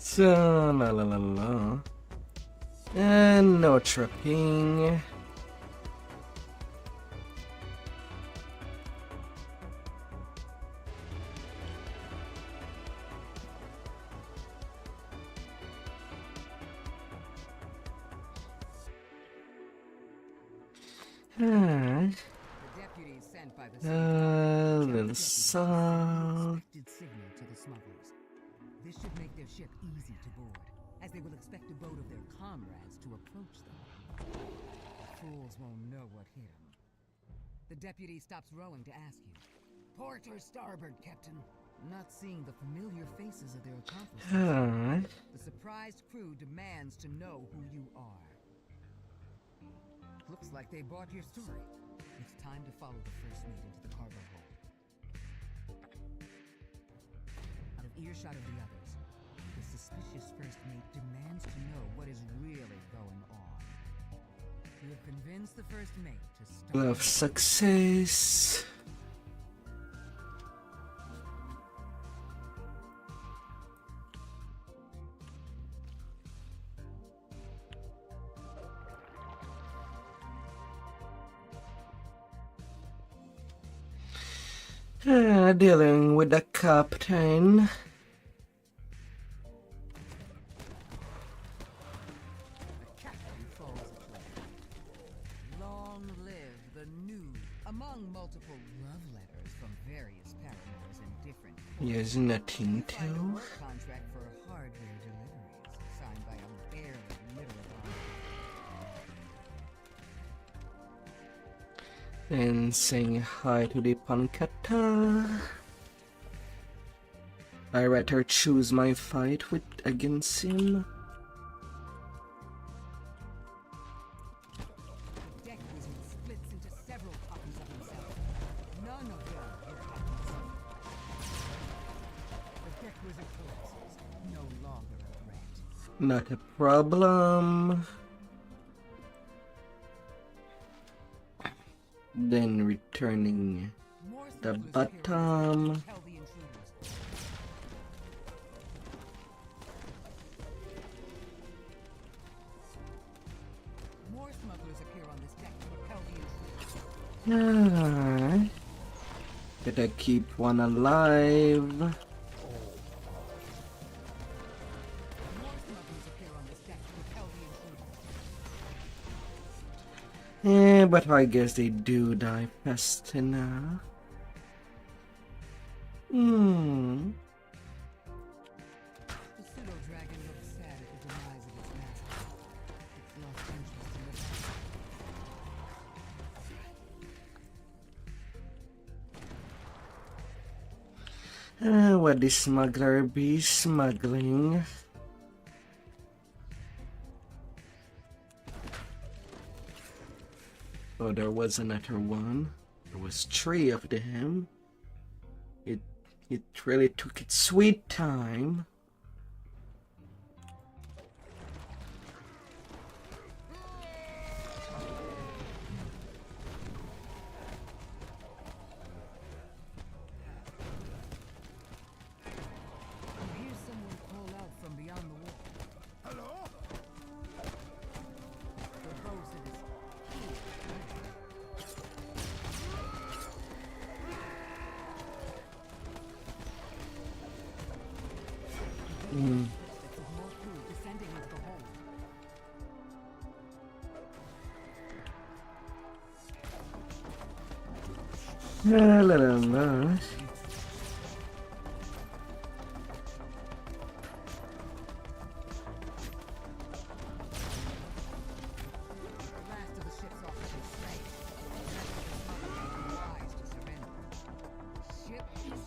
So, la la la la. And no trapping. Little salt. Signal to the smugglers. This should make their ship easy to board, as they will expect a boat of their comrades to approach them. The fools won't know what hit them. The deputy stops rowing to ask you, "Port or starboard, Captain?" Not seeing the familiar faces of their accomplices, the surprised crew demands to know who you are. Looks like they bought your story. It's time to follow the first mate into the cargo hold. Out of earshot of the others, the suspicious first mate demands to know what is really going on. You have convinced the first mate to stop. Love success. Dealing with the captain. The captain falls at last. Long live the new, among multiple love letters from various paramours in different There's nothing find a to. work contract for hardware deliveries, signed by a barely literate army. And saying hi to the pancata. I rather choose my fight with against him. The deck wizard splits into several copies of himself. None of them will happen safe. The deck wizard collapses, no longer a threat. Not a problem. then returning More the smugglers appear on this deck to bottom. repel the intruders. More smugglers appear on this deck to repel the intruders. Gotta keep one alive. More smugglers appear on this deck to repel the intruders. But I guess they do die fast enough. The pseudo-dragon looks sad at the demise of its master. It's lost interest in the What the smuggler be smuggling? Oh, there was another one. There was 3 of them. It really took its sweet time. I hear someone call out from beyond the wall. Hello? The bosun is footsteps of more crew descending into the hold. La la la la. The last of the ship's officers slain. The rest of the smugglers are wise to surrender. Ship is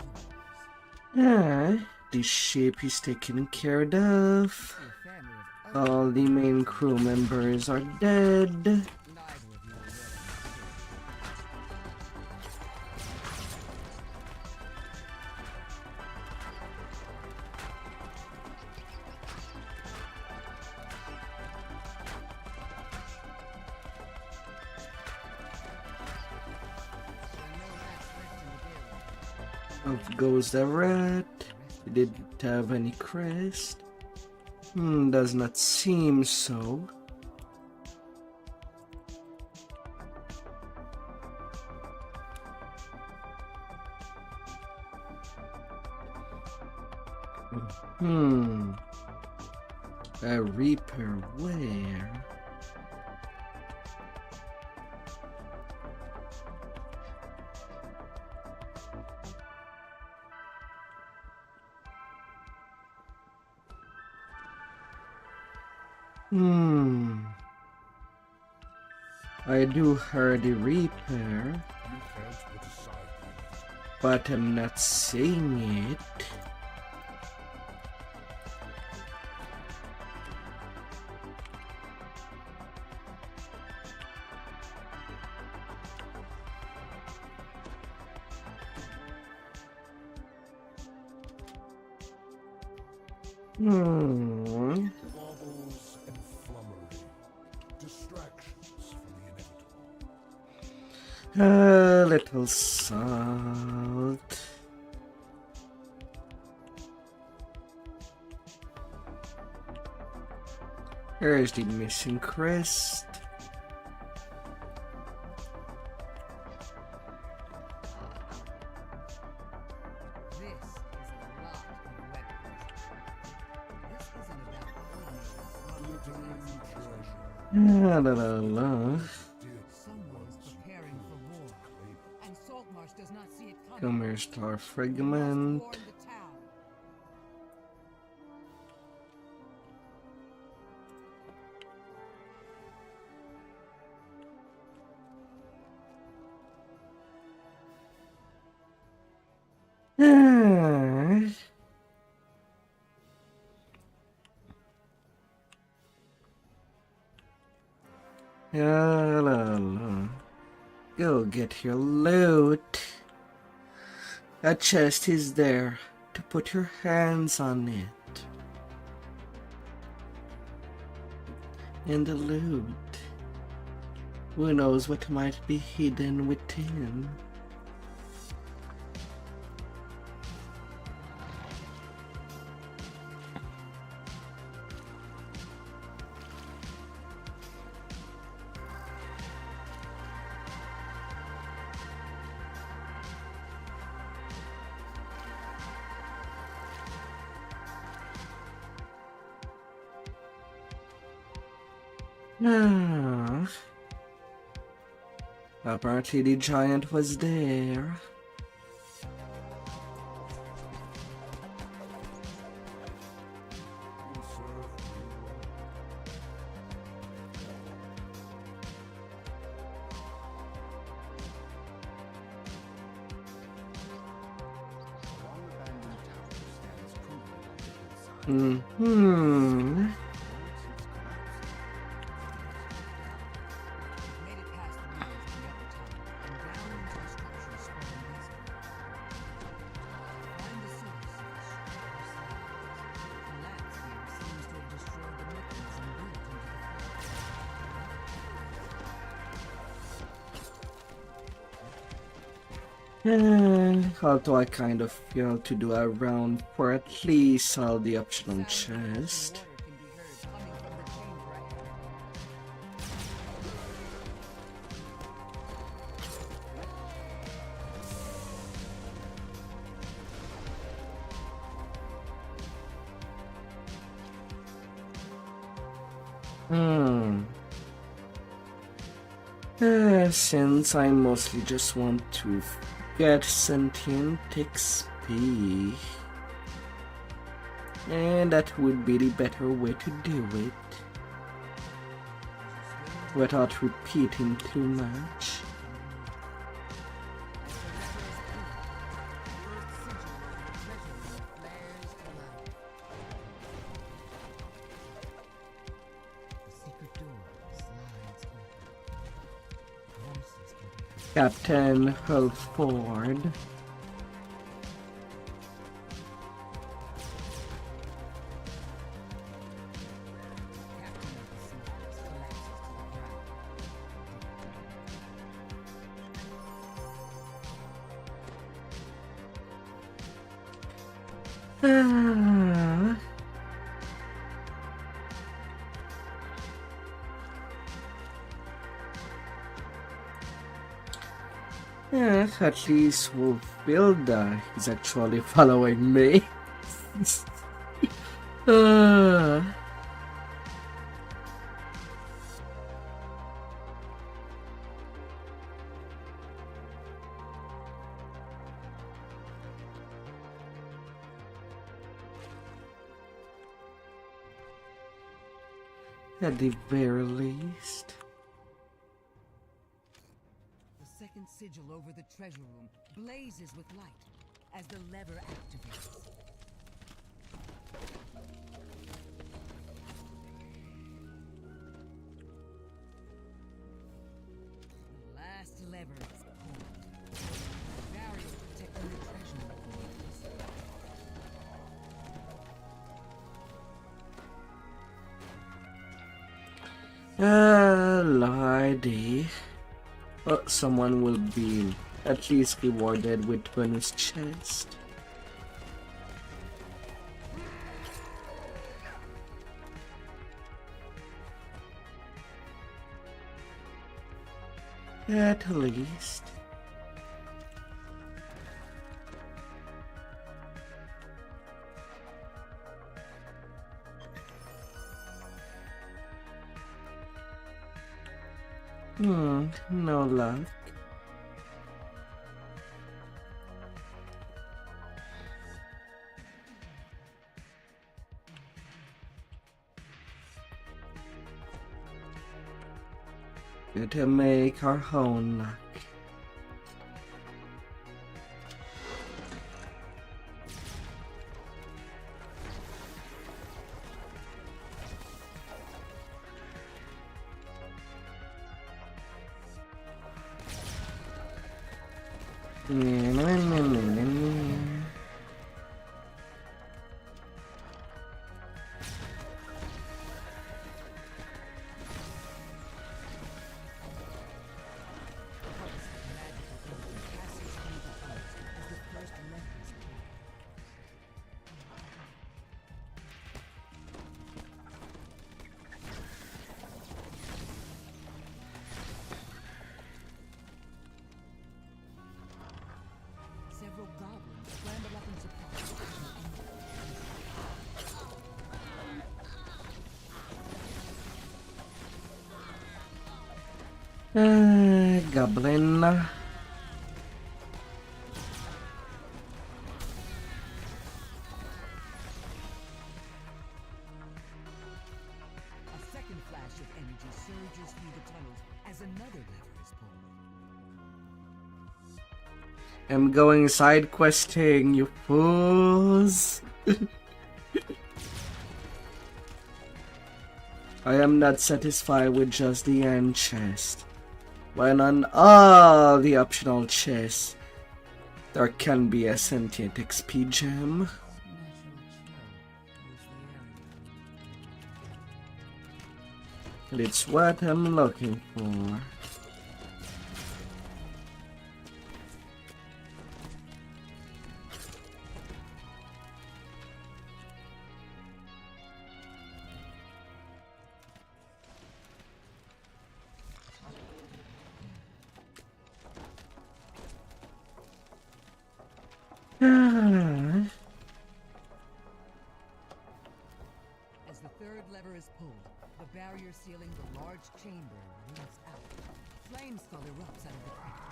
yours. The ship is taken care of. Your family of All the main crew members are dead. neither of you are willing to Off goes the rat. He didn't have any crest. Does not seem so. A reaper where? I do hear the reaper, You can't put aside these. but I'm not saying it. Baubles and flummery. Distractions from the inevitable. A little salt. Here's the missing crest. This is a lot of weapons. This isn't about ordinary smugglers. La la la. Someone's preparing for war, and Saltmarsh does not see it coming. Come here, star He must fragment. warn the town. La la la. Go get your loot. A chest is there to put your hands on it. And the loot. Who knows what might be hidden within? Ah. Apparently the giant was there. Hmm. Made it past the walls of the upper tower and down into the structure's sprawling basement. Find the source of the structure's slabs. Collapse here seems to have destroyed the mechanism built into the Although I kind of failed to do a round for at least all the optional chest. water can be heard coming from the chamber ahead. Since I mostly just want to get sentient XP, and that would be the better way to do it, without repeating too much. Captain Hulford. At least Wolfilda is actually following me. At the very least. The second sigil over the treasure room blazes with light as the lever activates. The last lever is pulled. The barrier protecting the treasure room moves. Lordy. Someone will be at least rewarded with bonus chest. At least. No luck. To make our own luck. Goblin. A second flash of energy surges through the tunnels as another lever is pulled. I'm going side questing, you fools. I am not satisfied with just the end chest. When on all the optional chests, there can be a sentient XP gem. And it's what I'm looking for. As the third lever is pulled, the barrier sealing the large chamber moves out. Flames skull erupts out of the crack.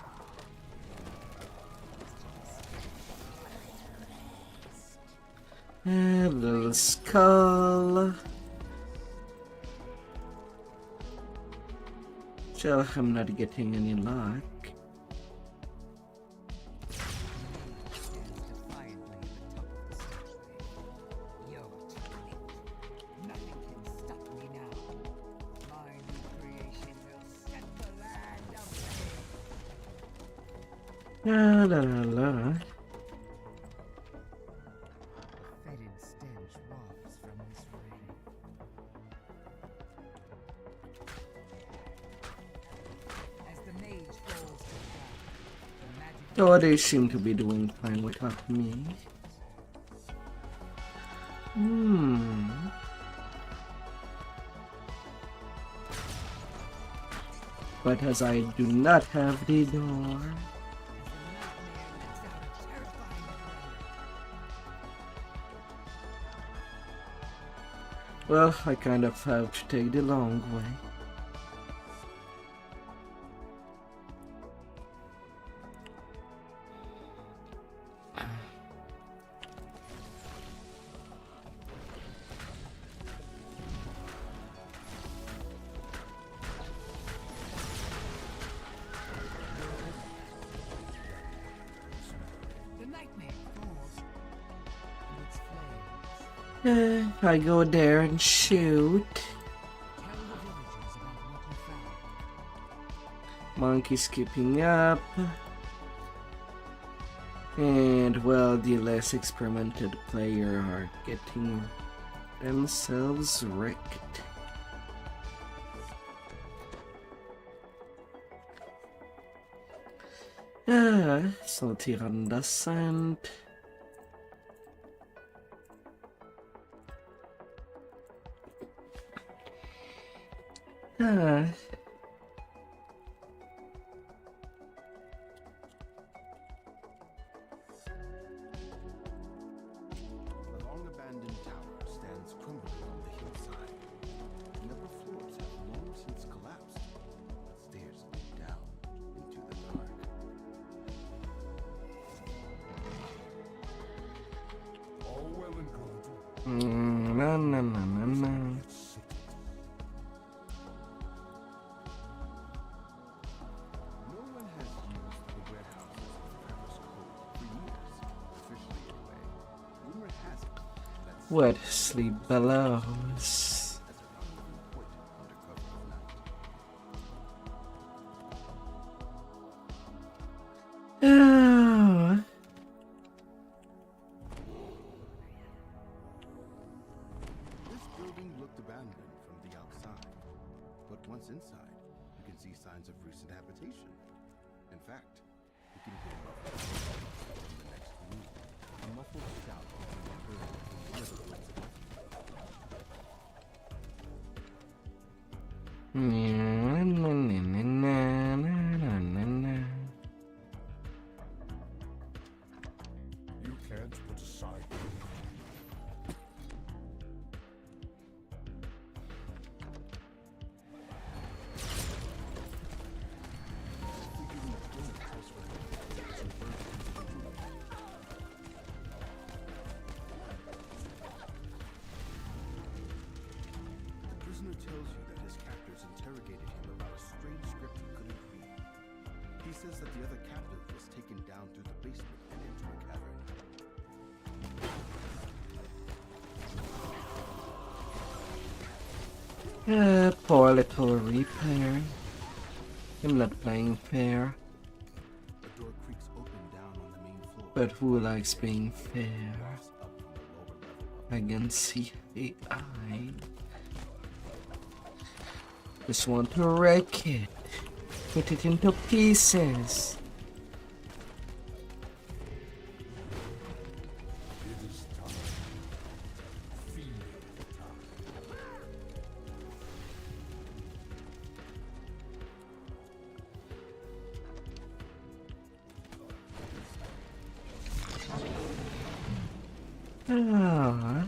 A little skull. Still, I'm not getting any luck. La la la. Fetid stench wafts from this ring. As the mage falls to the ground, the magic Oh, they seem to be doing fine without me. But as I do not have the door. Well, I kind of have to take the long way. The nightmare falls in its flames. I go there and shoot. Tell the villagers about what you found. Monkey's keeping up. And well, the less experimented player are getting themselves wrecked. Salty on the sand. A long-abandoned tower stands crumbling on the hillside. The upper floors have long since collapsed, but stairs lead down into the dark. All well and good. Na na na na na. No one has used the warehouses of Travis Cove for years. Officially, anyway. Rumor has it that What sleep bellows. as a rendezvous point under cover of night. Oh. This building looked abandoned from the outside, but once inside, you can see signs of recent habitation. In fact, you can hear muffled footsteps from the next room. A muffled shout can be heard from one of the rooms above you. Na na na na na na na na. You can't put aside. tells you that his captors interrogated him about a strange script he couldn't read. He says that the other captive was taken down through the basement and into a cavern. Poor little repair. I'm not playing fair. The door creaks open down on the main floor. But who likes being fair? Walks up from the lower level of Against AI. Just want to wreck it. Put it into pieces. It is time. Feel time. Ah.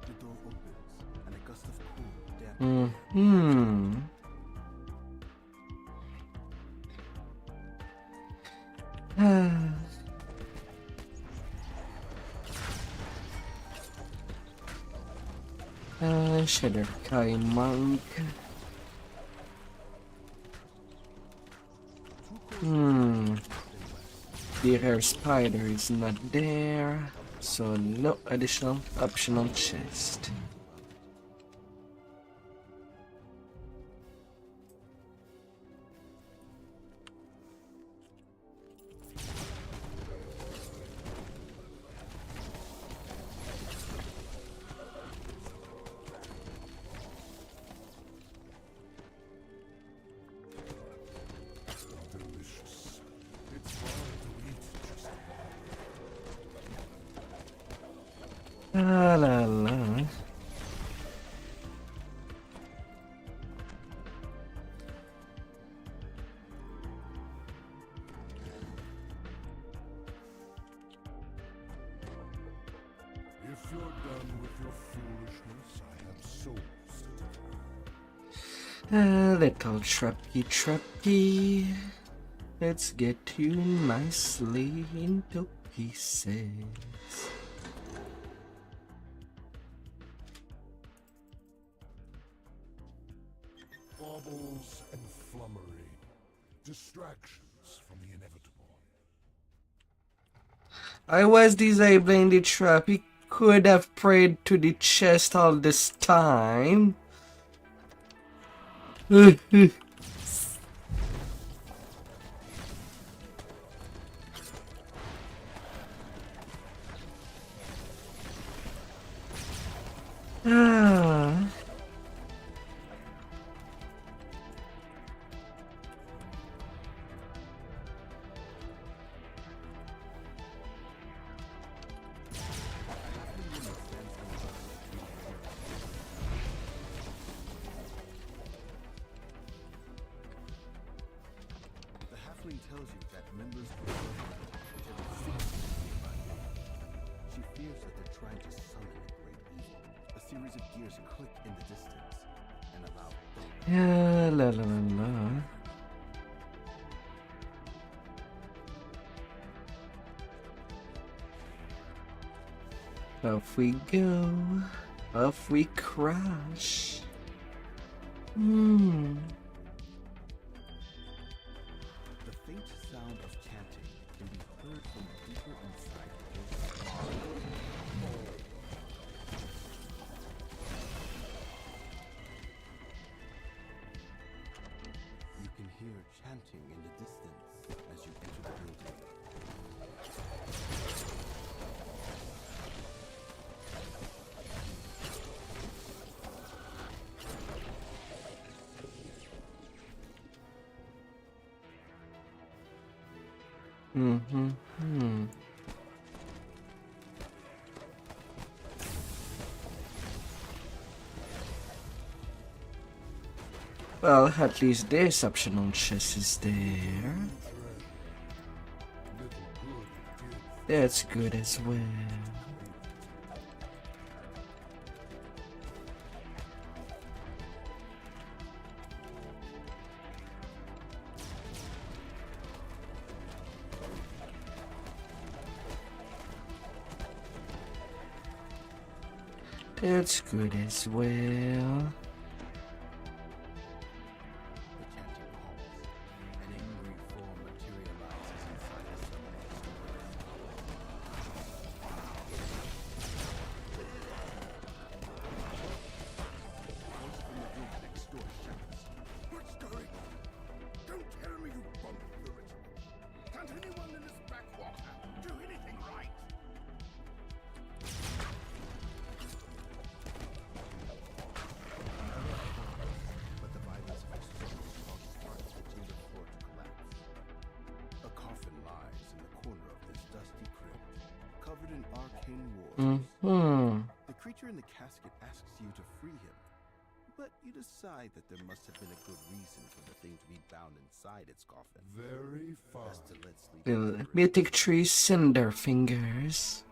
the door opens, and a gust of cool, damp air Shadow Kai Monk. The rare spider is not there, so no additional optional chest. Delicious. It's hard to eat just La la la. If you're done with your foolishness, I have souls to devour. Little trappy. Let's get you nicely into pieces. Baubles and flummery. Distractions from the inevitable. I was disabling the trap. He could have prayed to the chest all this time. Ah. The halfling tells you that members of the which have existed nearby. She fears that they're trying to summon a great evil. A series of gears click in the distance and allow La la la la. Off we go. Off we crash. the faint sound of chanting can be heard from deeper inside the You can hear chanting in the distance as you enter the building. Well, at least this optional chest is there. Little good it did. That's good as well. It's good as well. The chanting halts. An angry form materializes inside the summoner's voice from the room next door shouts. What's going on? Don't tell me you bumped the ritual. Can't anyone in this backwater do anything right? But the violence of external causes parts of the chamber floor to collapse. A coffin lies in the corner of this dusty crypt, covered in arcane wars. The creature in the casket asks you to free him, but you decide that there must have been a good reason for the thing to be bound inside its coffin. Very fine. Best to let sleep. Mythic Tree Cinder Fingers.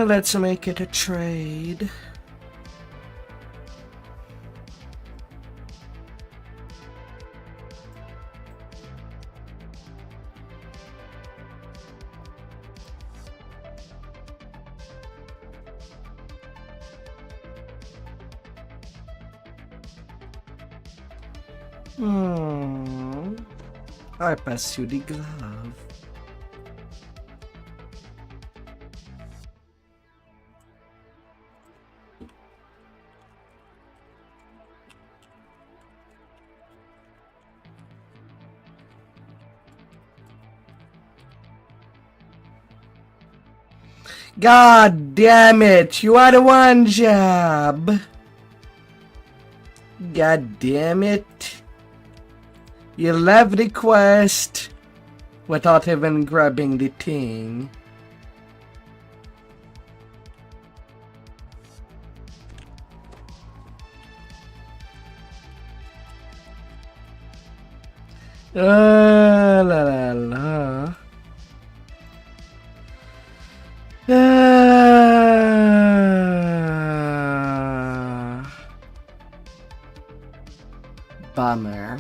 Let's make it a trade. I pass you the glove. God damn it, you had one job. God damn it. You left the quest without even grabbing the thing. La la la. Bummer.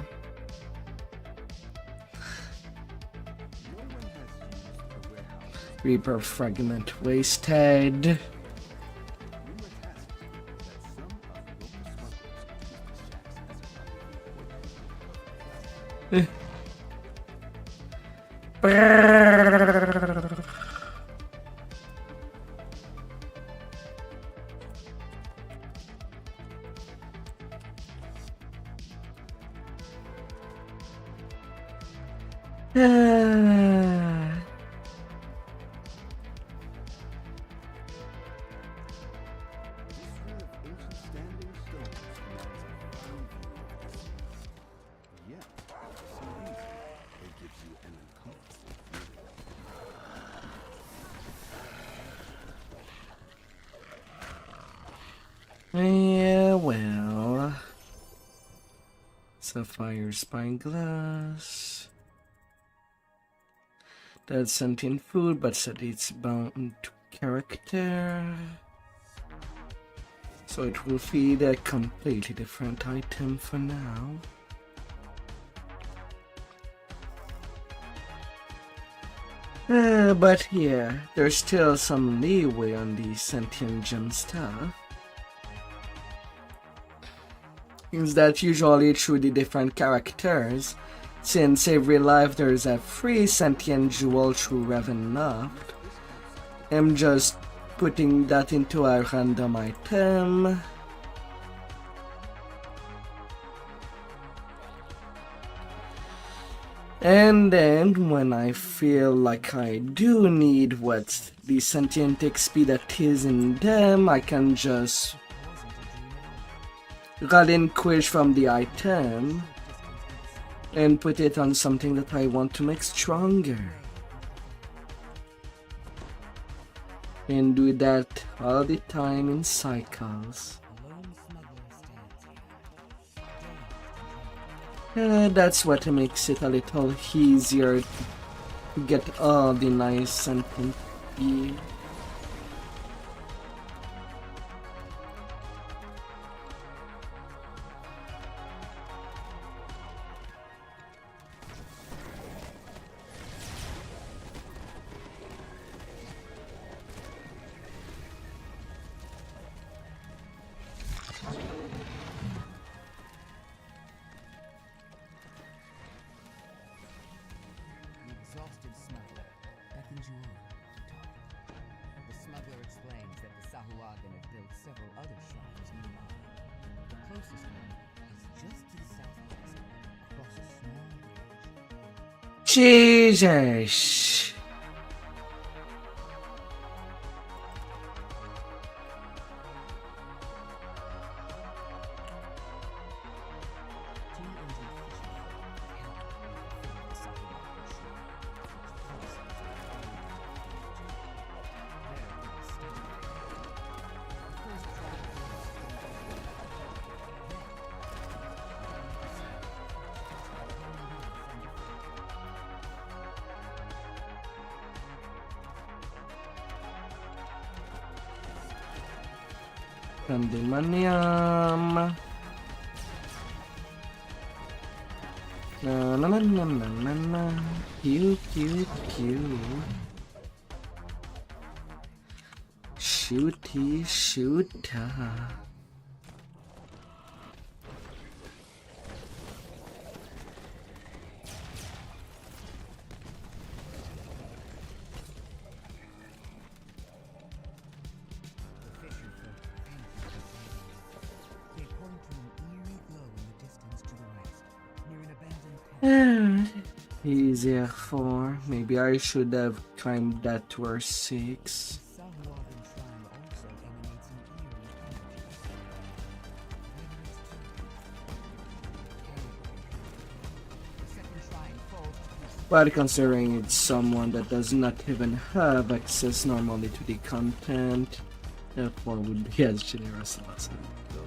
Reaper fragment wasted. Yeah, well. Sapphire spyglass. That's sentient food, but said it's bound to character. So it will feed a completely different item for now. But yeah, there's still some leeway on the sentient gem stuff. Is that usually through the different characters, since every life there's a free sentient jewel through Ravenloft. I'm just putting that into a random item. And then when I feel like I do need what the sentient XP that is in them, I can just relinquish from the item and put it on something that I want to make stronger. And do that all the time in cycles. That's what makes it a little easier to get all the nice sentient gear. Jesus! Pandemonium. Na na na na na na na. Pew pew pew. Shooty shooter. Easier 4. Maybe I should have climbed that to our 6. But considering it's someone that does not even have access normally to the content, that one would be as generous as I go.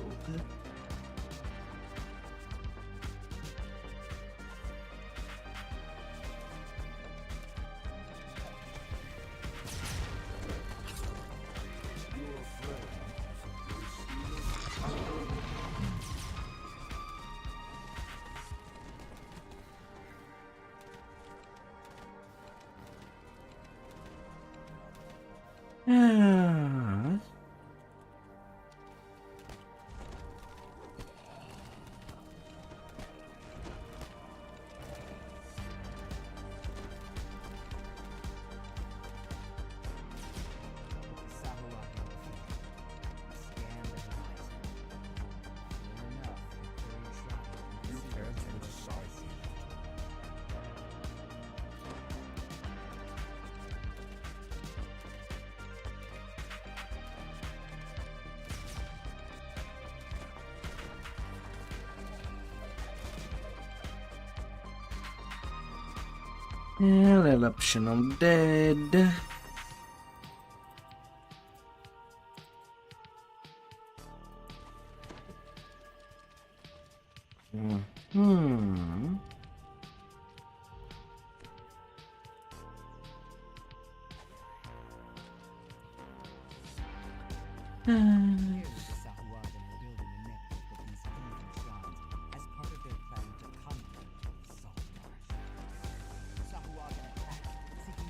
Yeah, little optional dead.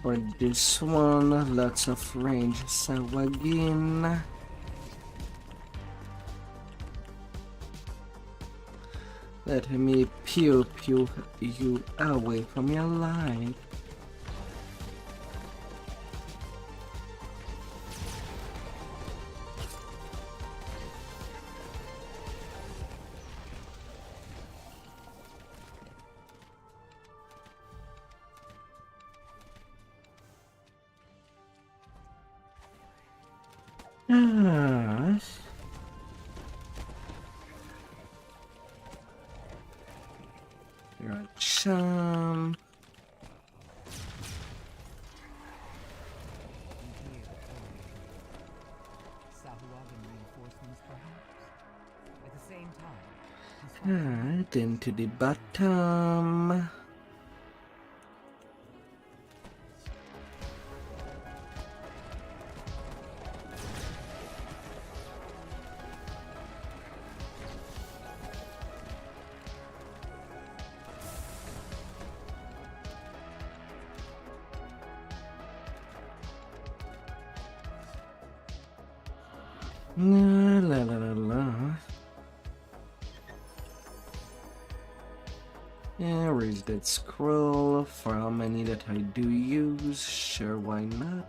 For this one, lots of range. So again, let me pew pew you away from your life. Ah. You're a chum. Sahuagin reinforcements, perhaps? At the same time, he's Right into the bottom. La la la la la. Yeah, where's that scroll? For how many that I do use? Sure, why not?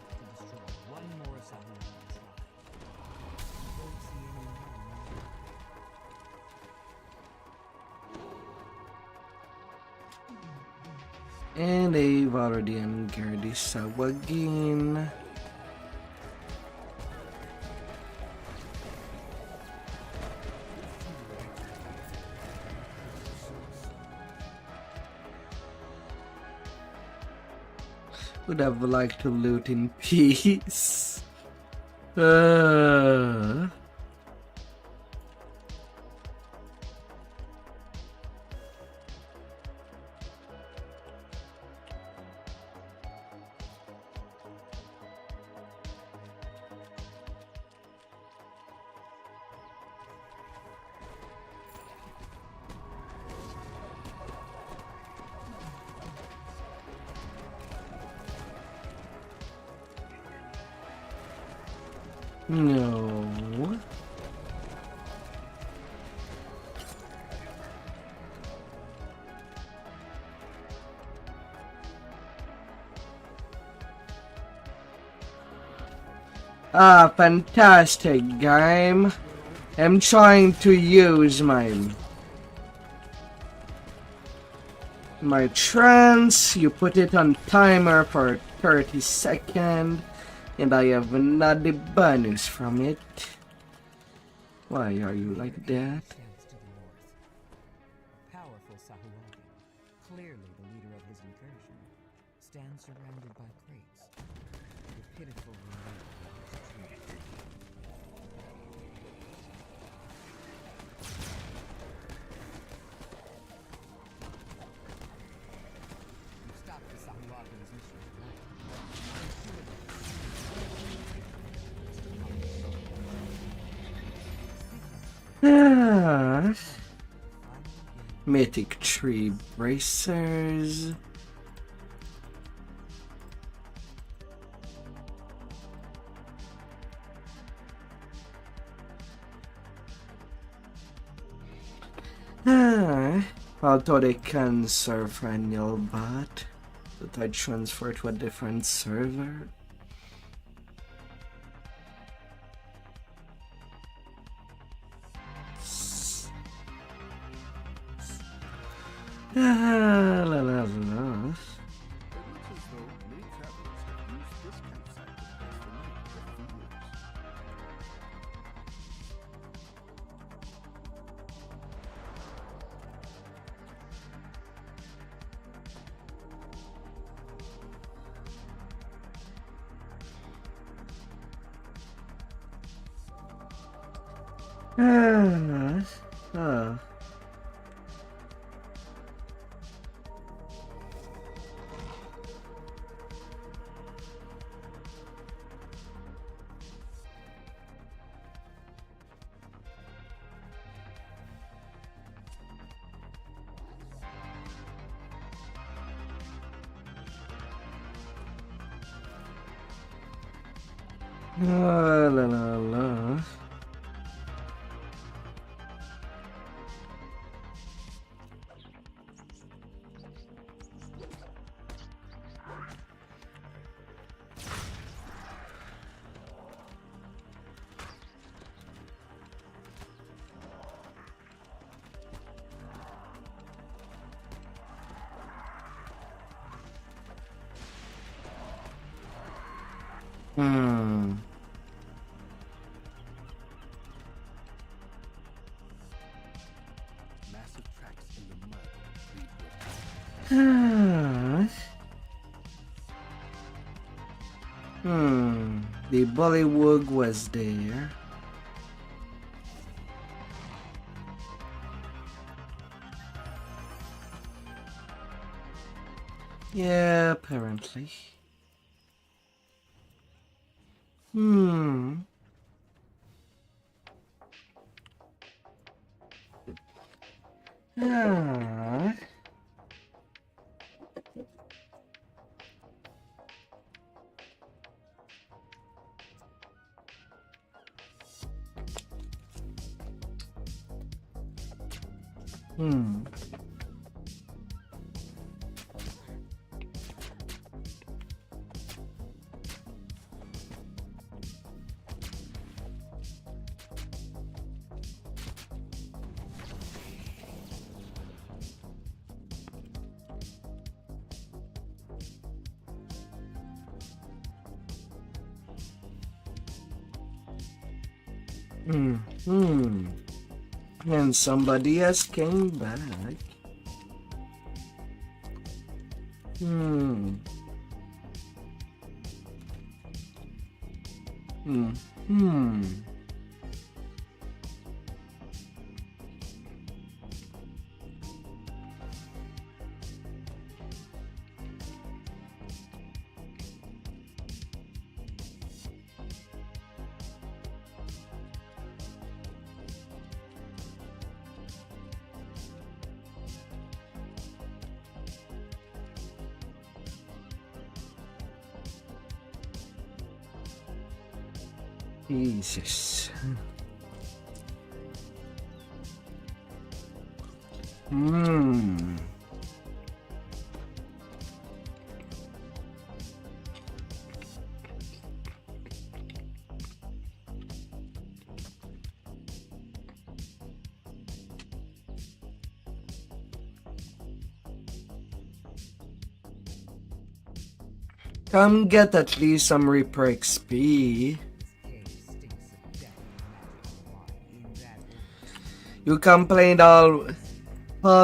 to destroy one more Sahuagin tribe. Don't see any more. And they've already angered this again. Would have liked to loot in peace. No. Ah, fantastic game. I'm trying to use my trance. You put it on timer for 30 seconds, and I have another bonus from it. Why are you like that? Chance to the north. Powerful Sahuagin, clearly the leader of his incursion, stands surrounded by crates. The pitiful remains of his troops. You've stopped the Sahuagin's mission tonight. Ah, mythic tree bracers. Although they can serve annual bot that I transfer to a different server. La la la. It looks as though many travelers have used this campsite as a place for night for a few years. Oh. La la la la. Hmm. Massive tracks in the mud lead to The Bollywood was there. Yeah, apparently. Ah. And somebody else came back. Hmm. Jesus. Come get at least some Reaper XP. You complained all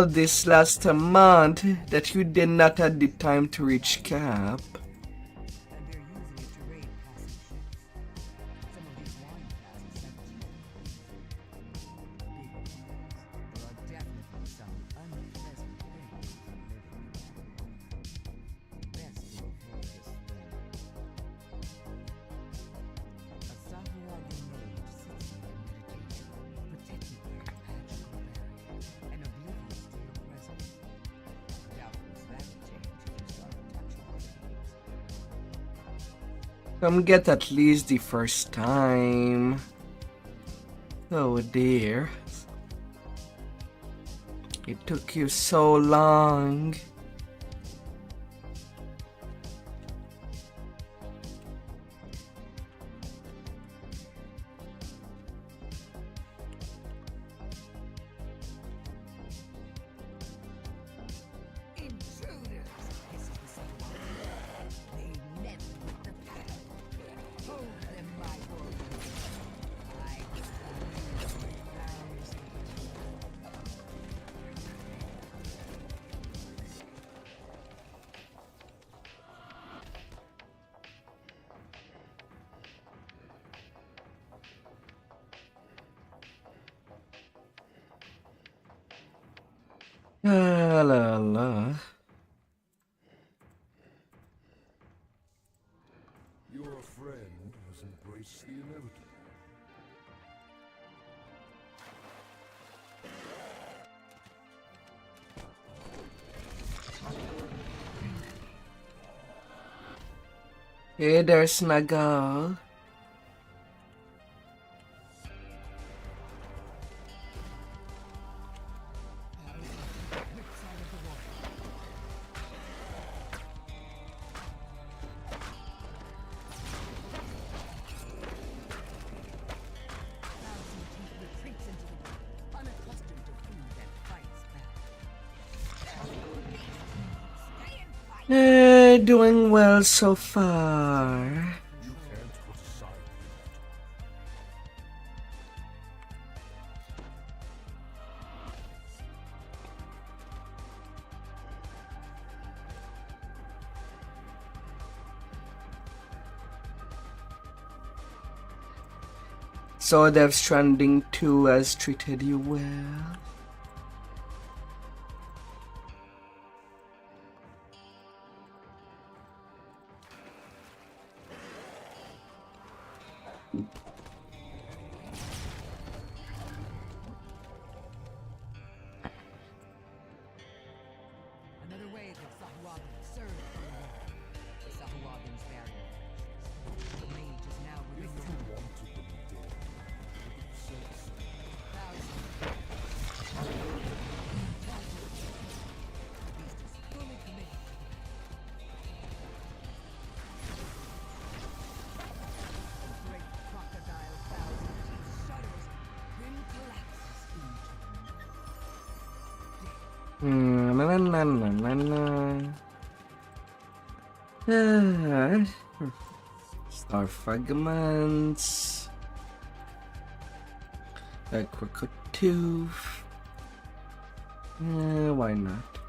this last month that you did not have the time to reach cap. Come get at least the first time. Oh dear. It took you so long. La la. Your friend has embraced the inevitable. Hey there, Snuggle. Doing well so far. You can't So Death Stranding 2 has treated you well? Another wave of Sahuagin surged from the wall. The Sahuagin's barrier vanishes. The mage is now within the wall. Thousands. The beast is fully committed to the battle. The great crocodile bows and shudders, then collapses into Star fragments. A crooked tooth. Why not?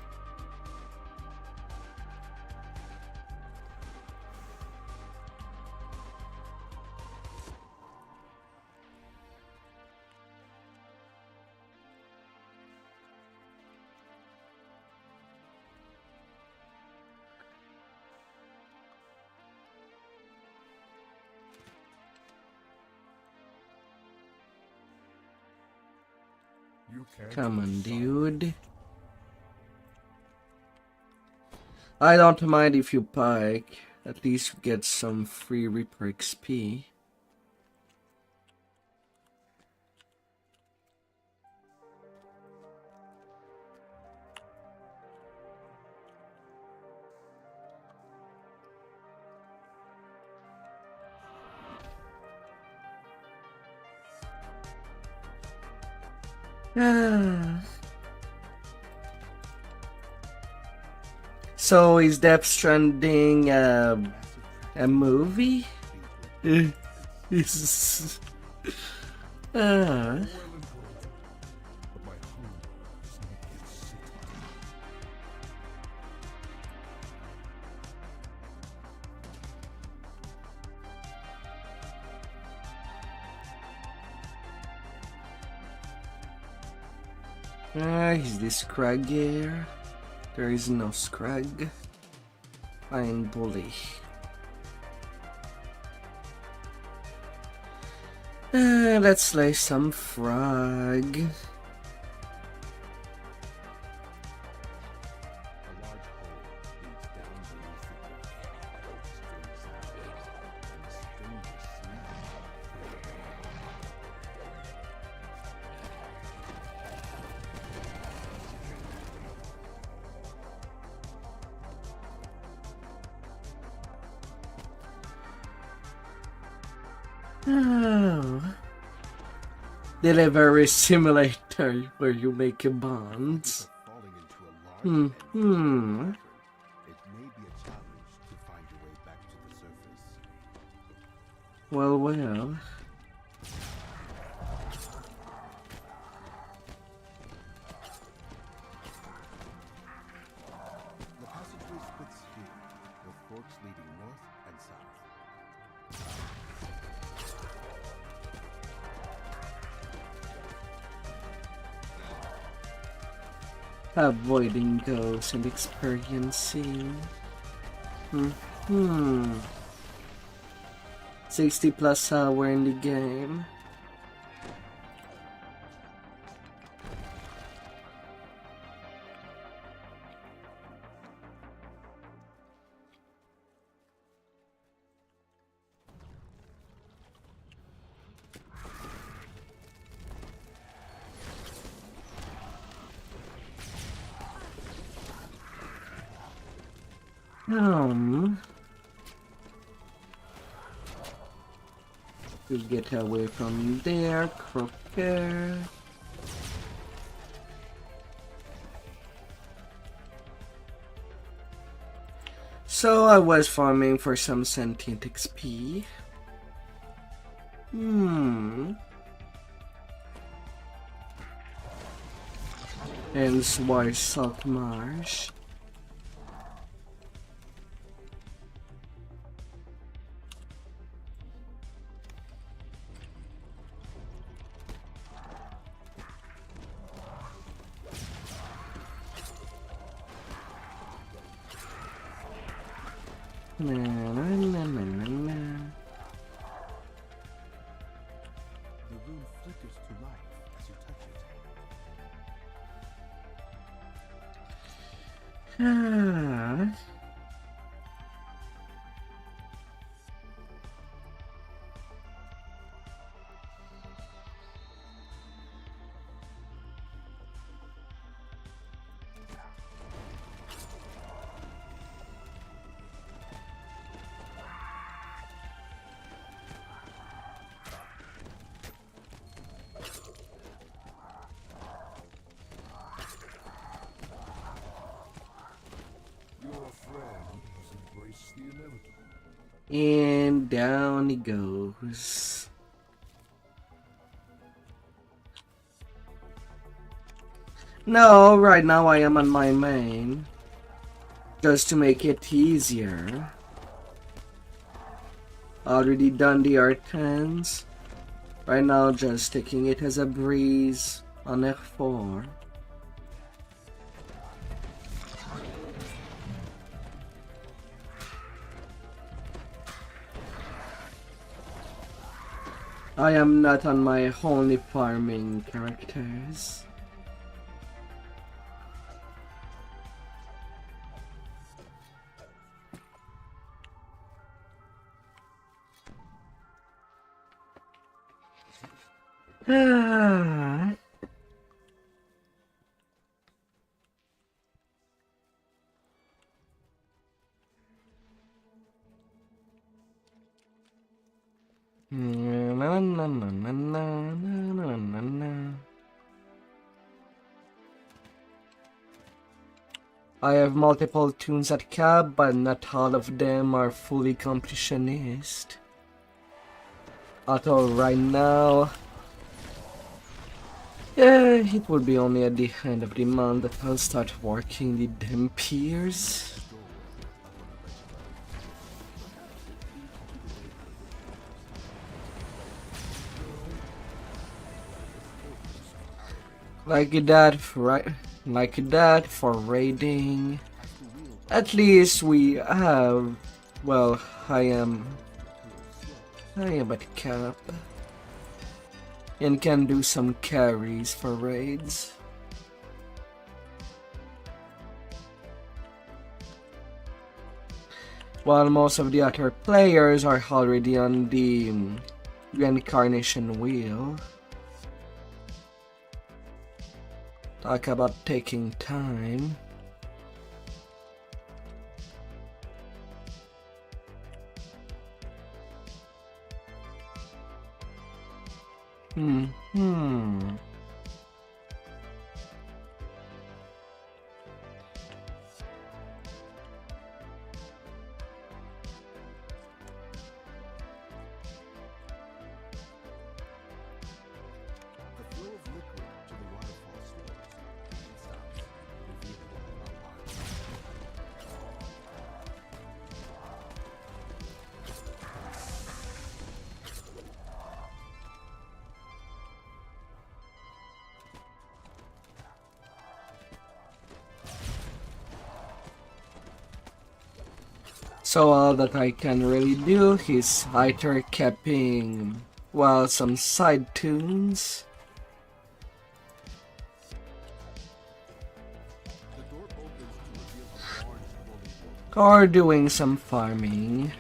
You can't Come on, decide. dude. I don't mind if you pike. At least you get some free Reaper XP. So is Death Stranding a movie? Is Well and good, but my hunger does not get satiated. is this Scrag here? There is no Scrag. Fine bully. Let's slay some frog. A large hole leads down beneath the earth. Strange sound and the strangest smell. Oh. Delivery simulator where you make bonds. Falling into a large and Hmm. it may be a challenge to find your way back to the surface. Well. The passageway splits here, with forks leading north and south. Avoiding ghosts and experiencing. 60 plus hour in the game. To get away from there, Crocker. So I was farming for some sentient XP. Hence why Salt Marsh. Na, na, na, na, na, na. The rune flickers to life as you touch it. Ah. Your friend has embraced the inevitable. And down he goes. No, right now I am on my main. Just to make it easier. Already done the R10s. Right now just taking it as a breeze on F4. I am not on my only farming characters. Ah. Na, na, na, na, na, na, na, na. I have multiple tunes at cab, but not all of them are fully completionist. Although right now, yeah, it will be only at the end of the month that I'll start working the damn peers. Like that, right? Like that for raiding. At least we have. Well, I am at cap and can do some carries for raids. While most of the other players are already on the reincarnation wheel. Talk about taking time. Hmm. The flow of liquid to the waterfall slows and stops, revealing a large So all that I can really do is either keeping, well, some side tunes. The door opens to reveal a large bully wolf. Or doing some farming.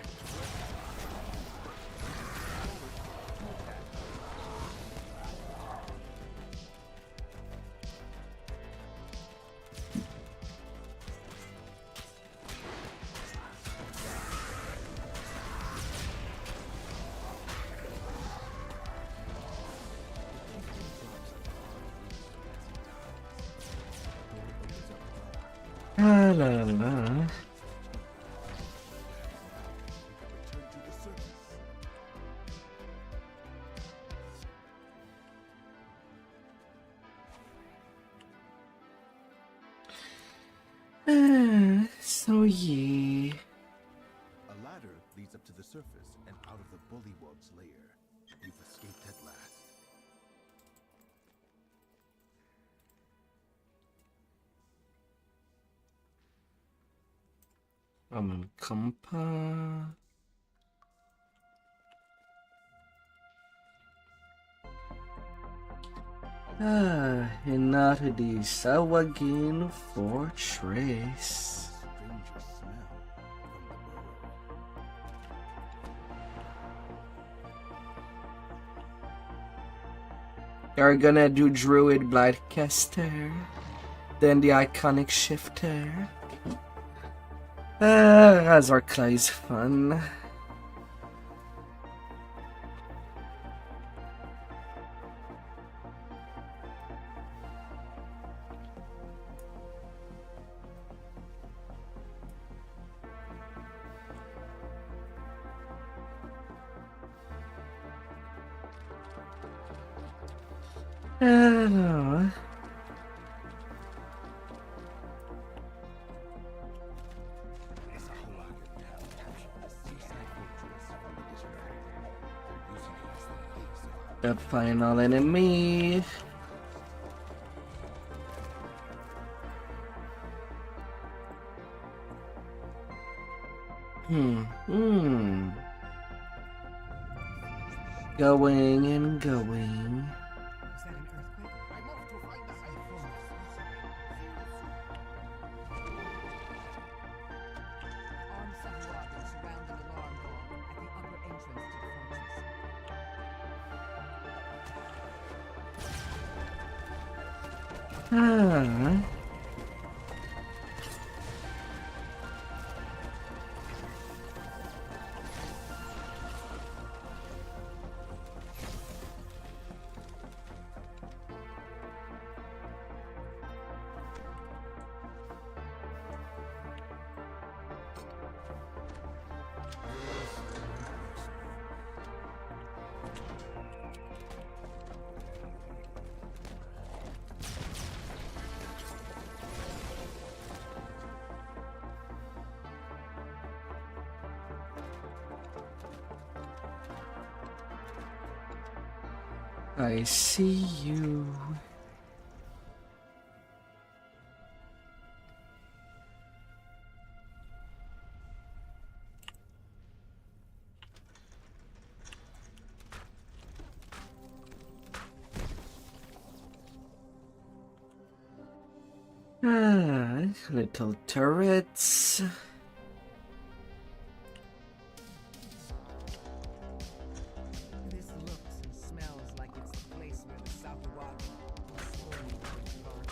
La la la. Return to the surface. So yeah. A ladder leads up to the surface and out of the bullywug's lair. You've escaped at last. Compa. And now to the Sawagin Fortress. Stranger smell from the burrow. You're gonna do Druid Blightcaster, then the Iconic Shifter. Azarkla is fun. No. The final enemy. Going and going. Is that an earthquake? I'm off to find the high Armed Sahuagin surround an alarm bomb at the upper entrance to the fortress. I see you. Little turrets. This looks and smells like it's the place where the Sahuagin will slowly take apart.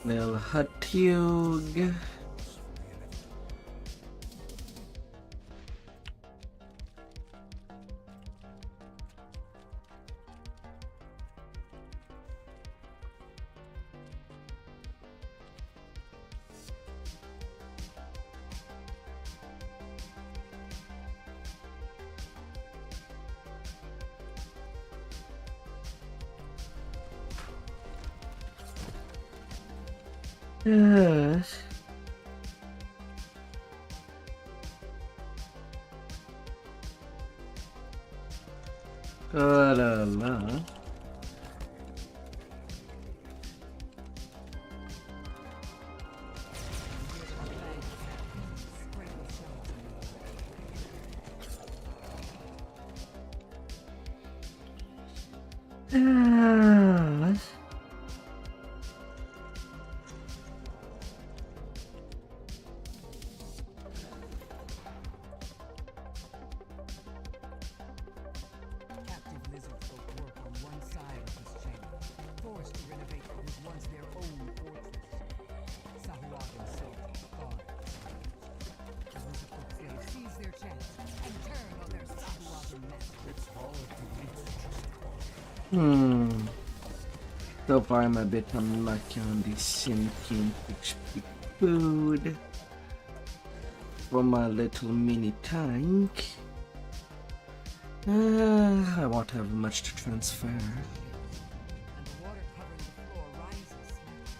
Little Hatug. Yes. La. Yes. Captive lizard folk work on one side of this chamber, forced to renovate what was once their own fortress. Sahuagin soldiers guard the lizard folk slaves seize their chance and turn on their Sahuagin master. It's hard to reach. So far I'm a bit unlucky on the sinking HP food for my little mini tank. I won't have much to transfer. And the water covering the floor rises slightly.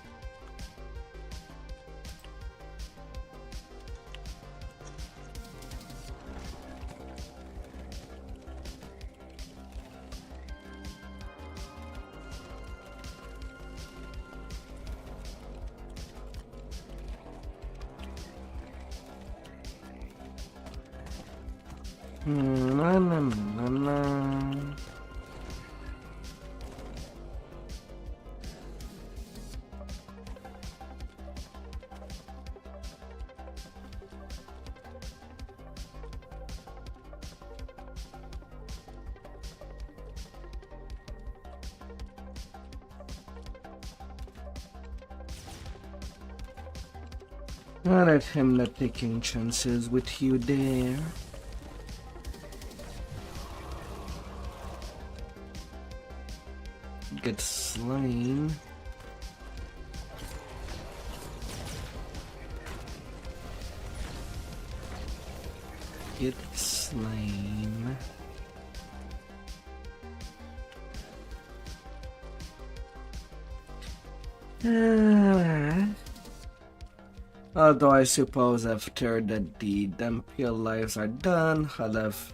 Na, na, na, na. Not at him not taking chances with you there. Get slain. Get slain. Although I suppose after that the Dampier lives are done, I'll have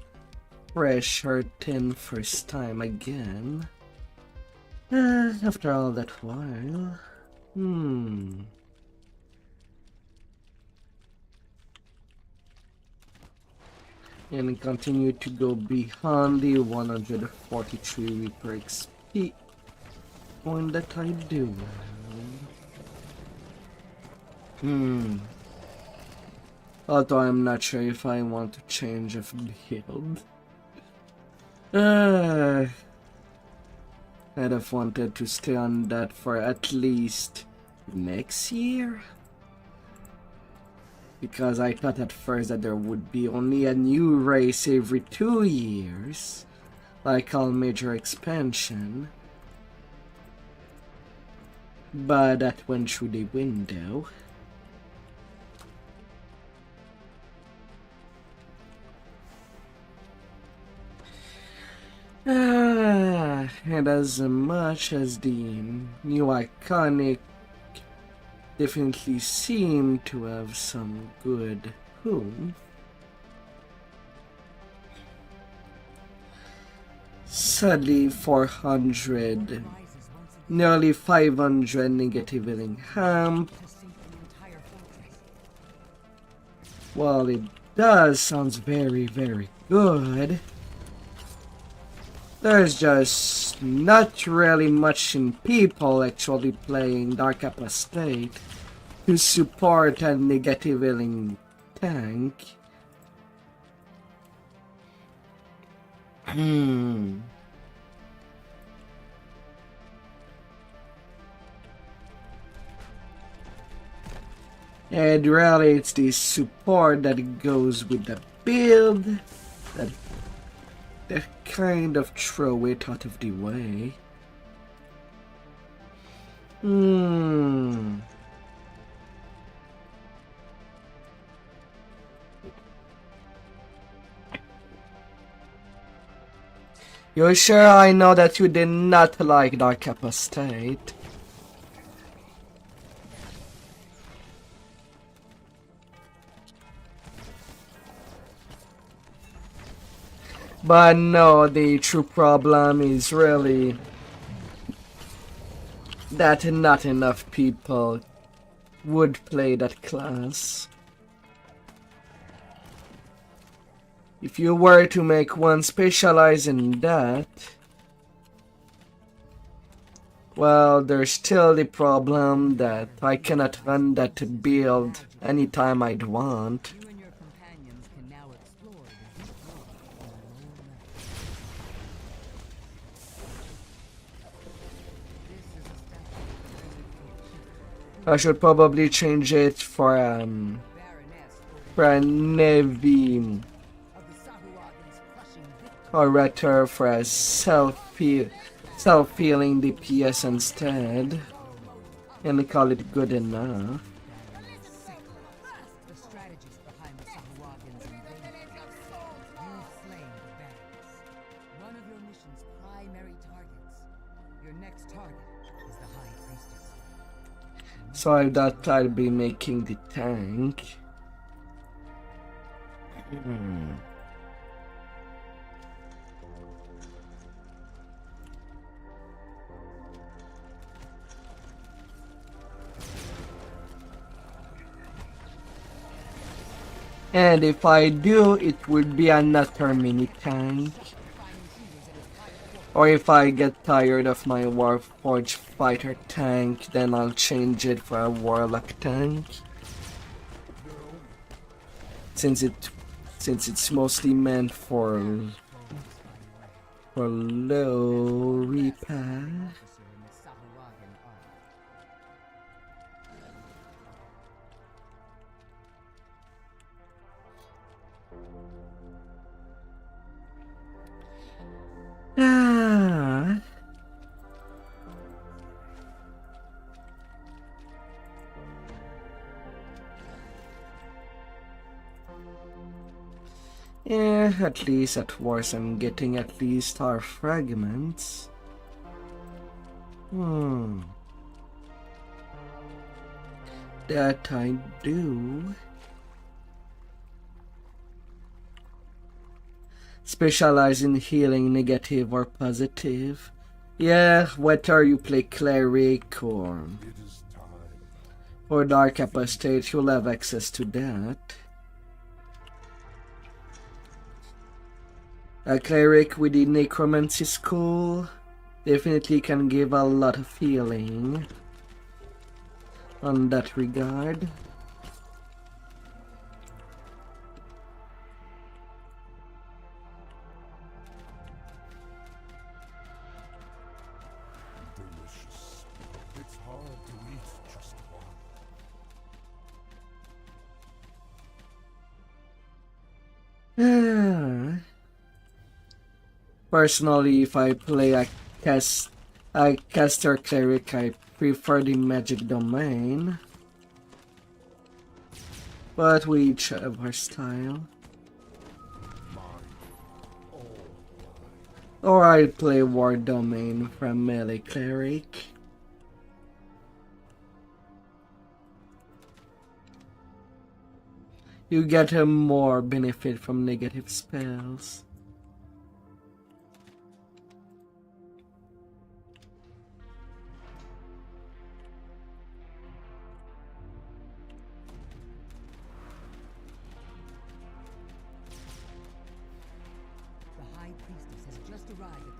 fresh hurting first time again. After all that while. And continue to go beyond the 143 Reaper XP point that I do. Although I'm not sure if I want to change of build. I'd have wanted to stay on that for at least next year. Because I thought at first that there would be only a new race every 2 years, like all major expansion. But that went through the window. And as much as the new iconic definitely seem to have some good oomph, sadly 400, nearly 500 negative healing hamp. Well, it does sounds very, very good. There's just not really much in people actually playing Dark Apostate to support a negative healing tank. And really it's the support that goes with the build that kind of throw it out of the way. You're sure I know that you did not like Dark Apostate? But no, the true problem is really that not enough people would play that class. If you were to make one specialize in that, well, there's still the problem that I cannot run that build anytime I'd want. You and your companions can now explore the deep world on the lower levels. This is a statue. I should probably change it for a Nevi, or rather for a self-healing DPS instead, and call it good enough. The strategist behind the Sahuagins invasion. You've slain the barons. One of your mission's primary targets. Your next target is the High Priestess. So I thought I'd be making the tank. And if I do, it would be another mini tank. Or if I get tired of my Warforged fighter tank, then I'll change it for a Warlock tank. Since it's mostly meant for low repair. Ah. Yeah, at least at worst I'm getting at least star fragments. That I do. Specialize in healing negative or positive. Yeah, whether you play cleric or dark apostate, you'll have access to that. A cleric with the necromancy school definitely can give a lot of healing on that regard. Delicious. It's hard to eat just one. Personally, if I play a caster cleric, I prefer the magic domain. But we each have our style. Or I'd play war domain from melee cleric. You get a more benefit from negative spells.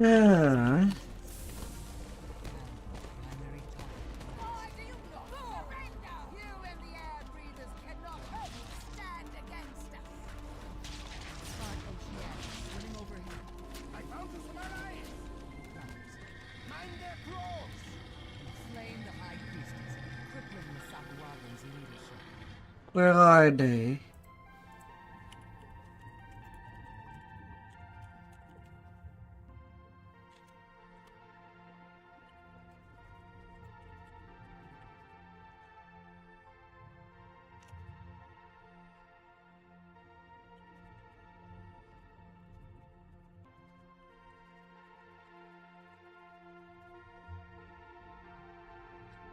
Yeah. Where are they?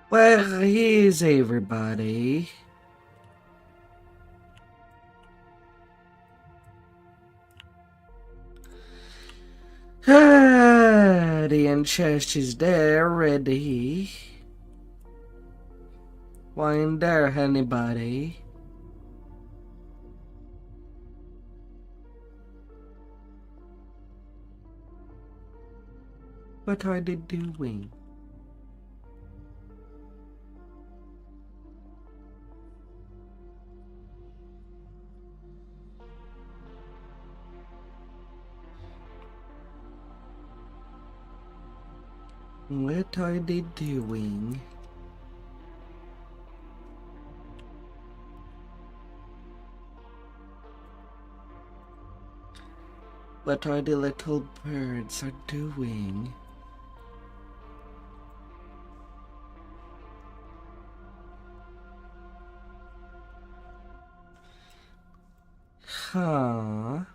Where is everybody? The end chest is there, ready. Why ain't there anybody? What are they doing? What are they doing? What are the little birds are doing? Huh?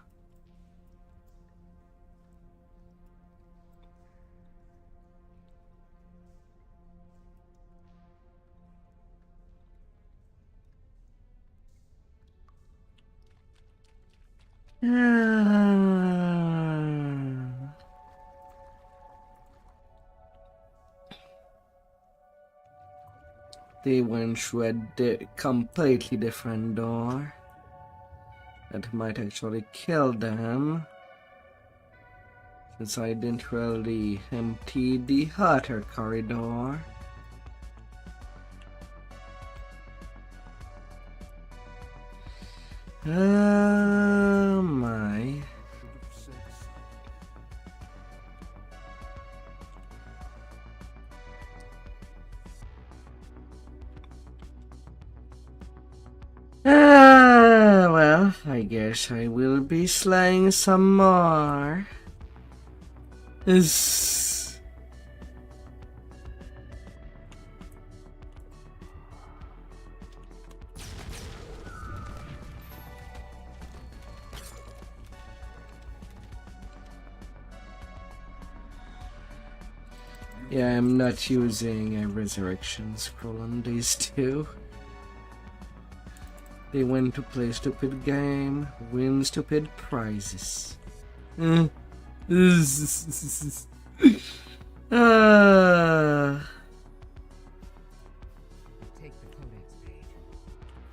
They went through a completely different door. that might actually kill them, since I didn't really empty the other corridor. Oh my. Well, I guess I will be slaying some more. Yeah, I'm not using a resurrection scroll on these two. They went to play stupid game, win stupid prizes. Take the codex page.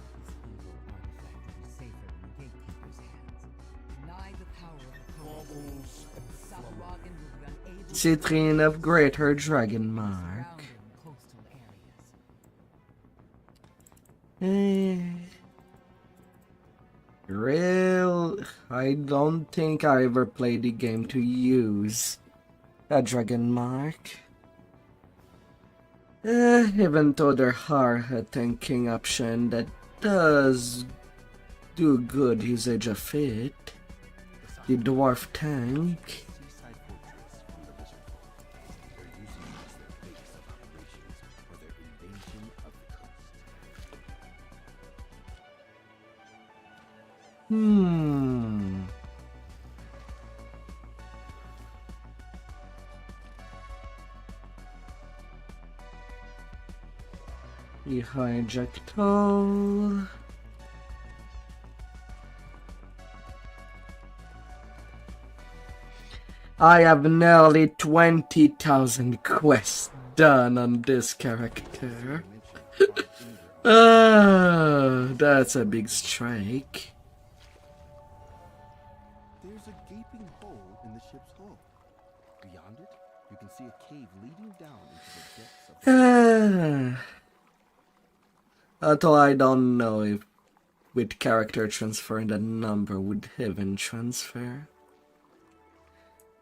This evil artifact will be safer in the gatekeeper's hands. Deny the power of the codex page. Sahuagin will be unable Citrine of Greater Dragon Mark. surrounding coastal areas. Real, I don't think I ever played the game to use a dragon mark. Even though there are a tanking option that does do good usage of it. The dwarf tank. Seaside fortress from the Lizard Folk. They're using it as their base of operations for their invasion of the coast. The hijack toll. I have nearly 20,000 quests done on this character. That's a big strike. There's a gaping hole in the ship's hull. Beyond it, you can see a cave leading down into the depths of the Although I don't know if with character transfer the number would even transfer.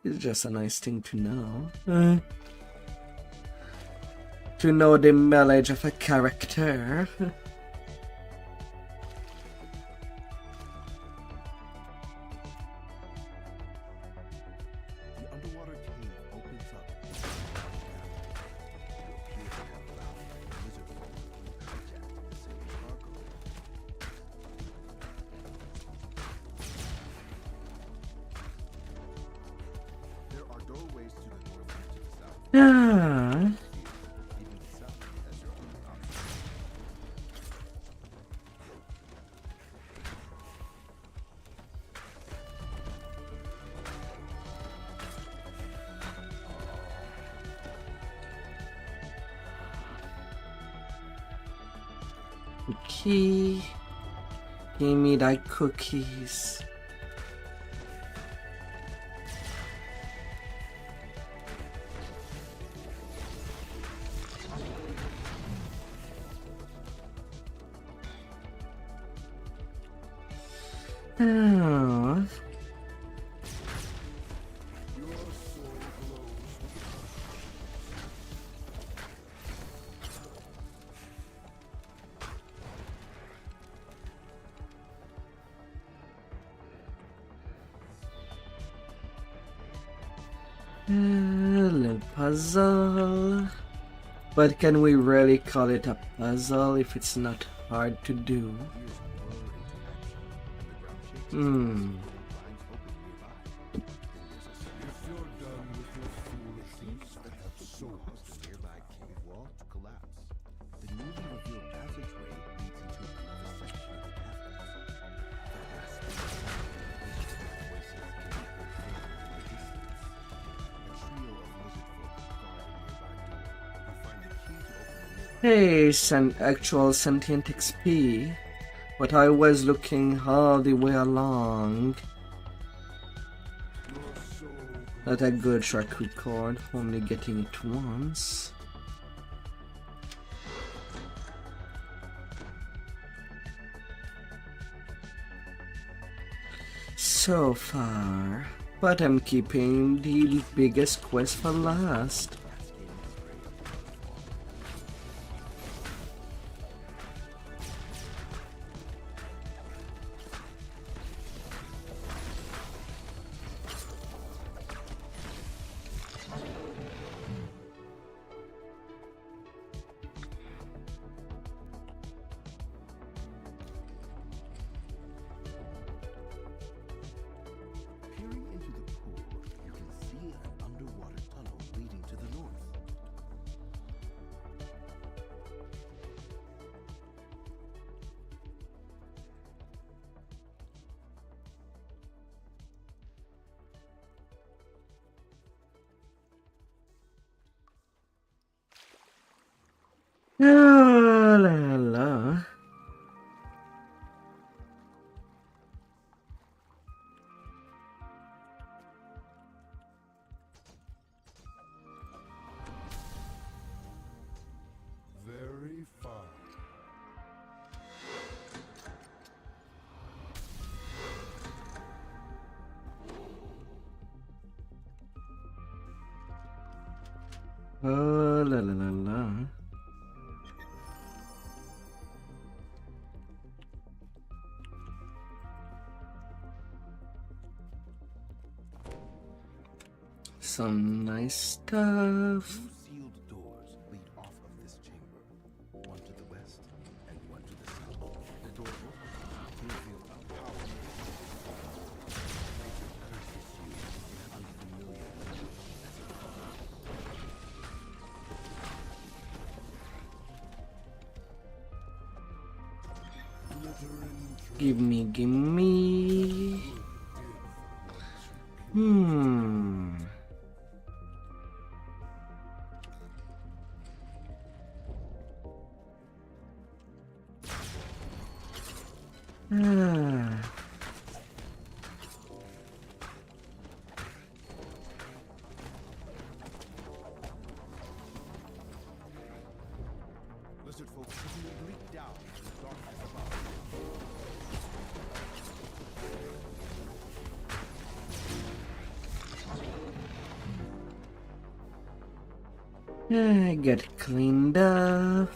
It's just a nice thing to know. To know the mileage of a character. The underwater cave opens up. You appear to have found the lizard folk who hijacked the same cargo. There are doorways to the north and to the south. Even the south has your own options. Cookie. Give me that cookies. Oh. Little puzzle. But can we really call it a puzzle if it's not hard to do? Hmm. If you're done with your foolishness, That have so caused the nearby cave wall to collapse. The newly revealed passageway leads into another section of the caverns. The last voices can be heard further in the distance. A trio of lizard folk guard a nearby door. You find the key to open the nearby Hey, actual sentient XP. But I was looking all the way along. Not a good track record, only getting it once. So far, but I'm keeping the biggest quest for last. Peering into the pool, you can see an underwater tunnel leading to the north. La la la. Very fine. Oh la la la la. Some nice stuff. Two sealed doors lead off of this chamber. One to the west and one to the south. The door opens to reveal a powerful nature curses you in an unfamiliar language as it Glittering Give me. Ah. lizard folk suddenly leap down into the darkness above. Get cleaned up.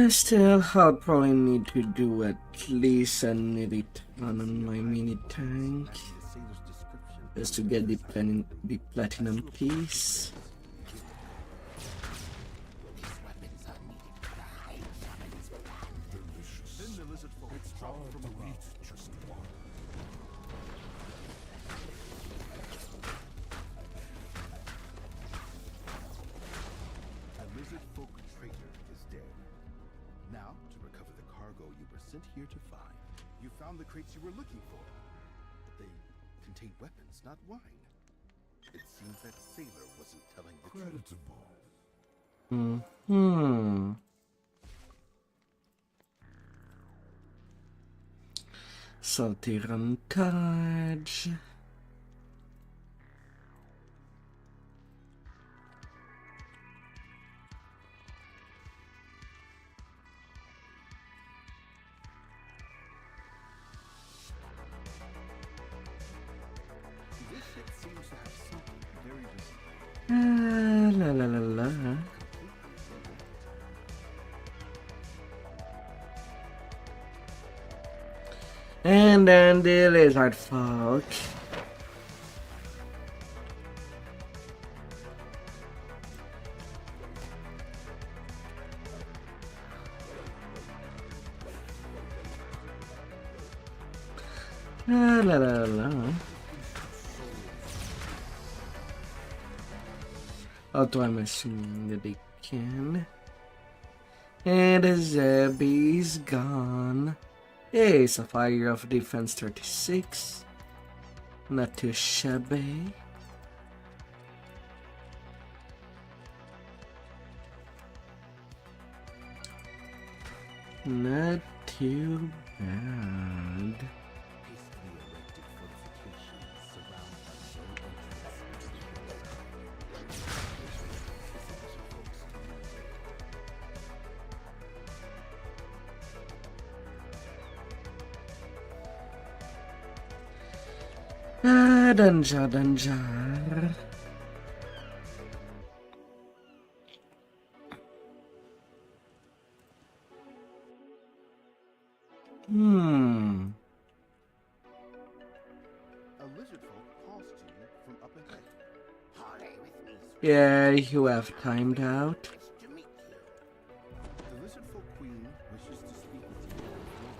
Still, I'll probably need to do at least a nearly ton on my mini tank The sailor's description just to get the platinum piece. then the lizard folk drop from a reach. just one. The lizard folk traitor is dead. Now, to recover the cargo you were sent here to find, you found the crates you were looking for. But they contained weapons, not wine. It seems that sailor wasn't telling the truth. Creditable. Salty Rantage. This ship seems to have something very visible. La la la la. And then the lizard folk. La la la la. Although I'm assuming that they can. And the Zebby's gone. Hey, Sapphire of Defense 36. Not too shabby. Not too bad. Hastily erected fortifications surround a low entrance to the hill. Danjar. A lizard folk calls to you from up ahead. Holiday with me, Yeah, you have timed out. nice to meet you. The lizard folk queen wishes to speak with you on the floor.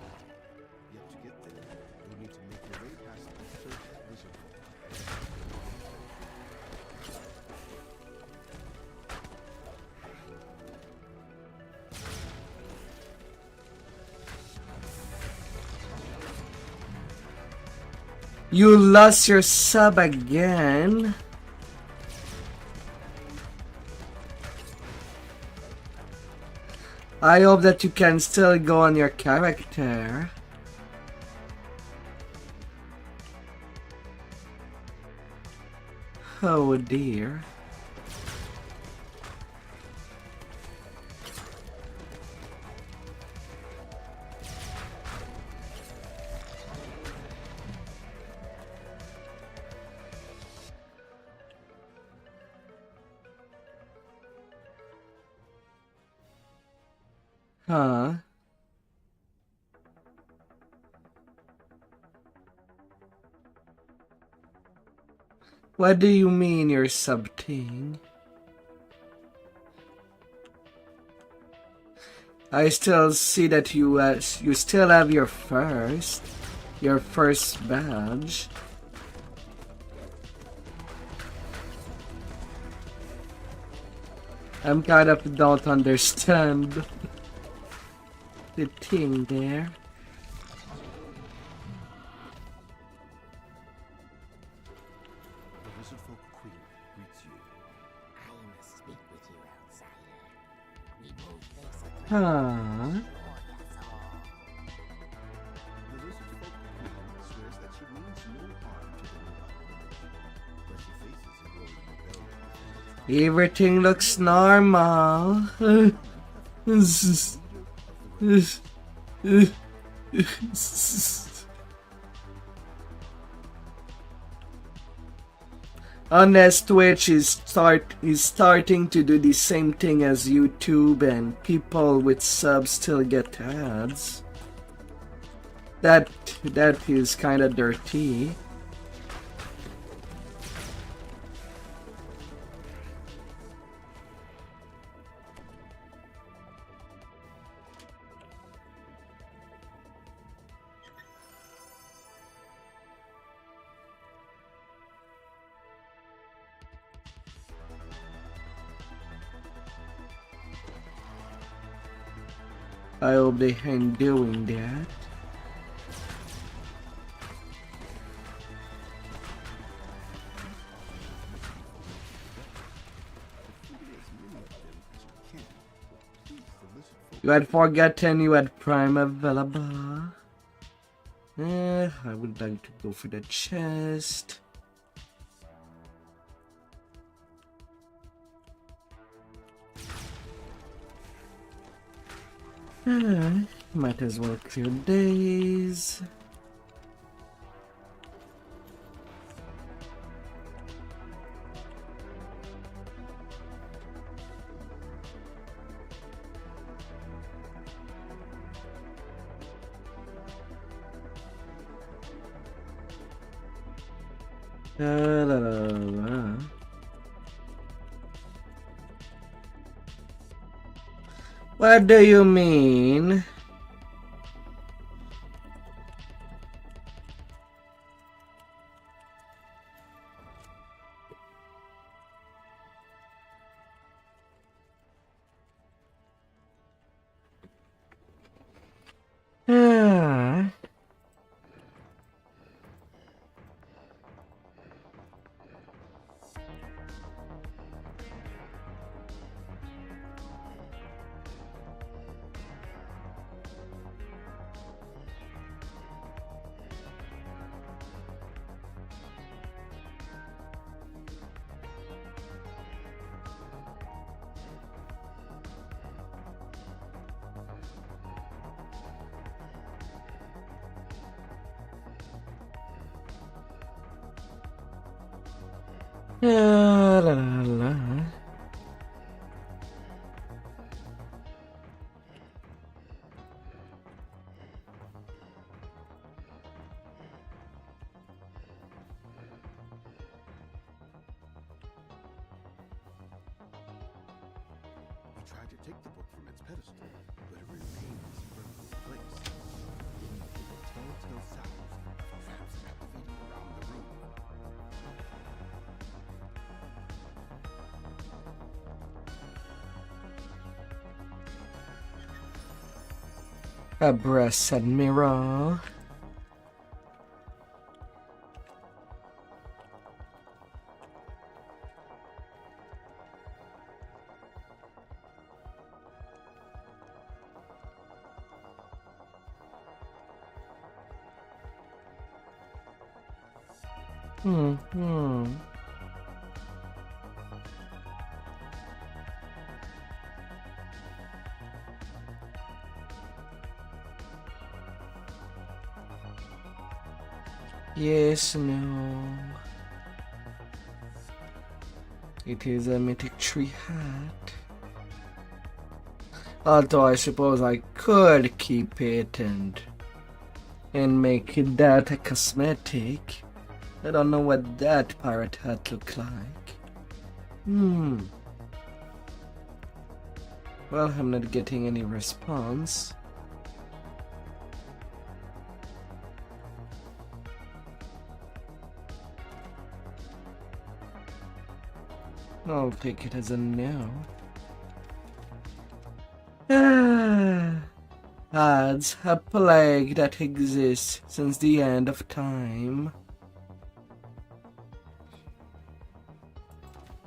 Yet to get there, you'll need to make your way past the third lizard folk. You lost your sub again. I hope that you can still go on your character. Oh dear. Huh? What do you mean you're subting? I still see that you still have your first badge. I'm kind of don't understand the thing there. The lizard folk queen greets you. I must speak with you, outsider. We both face a threat. Huh? The lizard folk queen swears that she means no harm to the nobody village, but she faces a growing rebellion. Everything looks normal. Unless Twitch is starting to do the same thing as YouTube and people with subs still get ads. That is kind of dirty. I hope they ain't doing that. You had forgotten you had Prime available. I would like to go for the chest. Might as well clear days. What do you mean? La la la. He tried to take the book from its pedestal, but it remains firmly placed. Then he did a telltale sound of traps activating around the room. A breast admiral. Hmm. Yes, no. It is a mythic tree hat. Although I suppose I could keep it and make that a cosmetic. I don't know what that pirate hat look like. Well, I'm not getting any response. I'll take it as a no. Ads, a plague that exists since the end of time.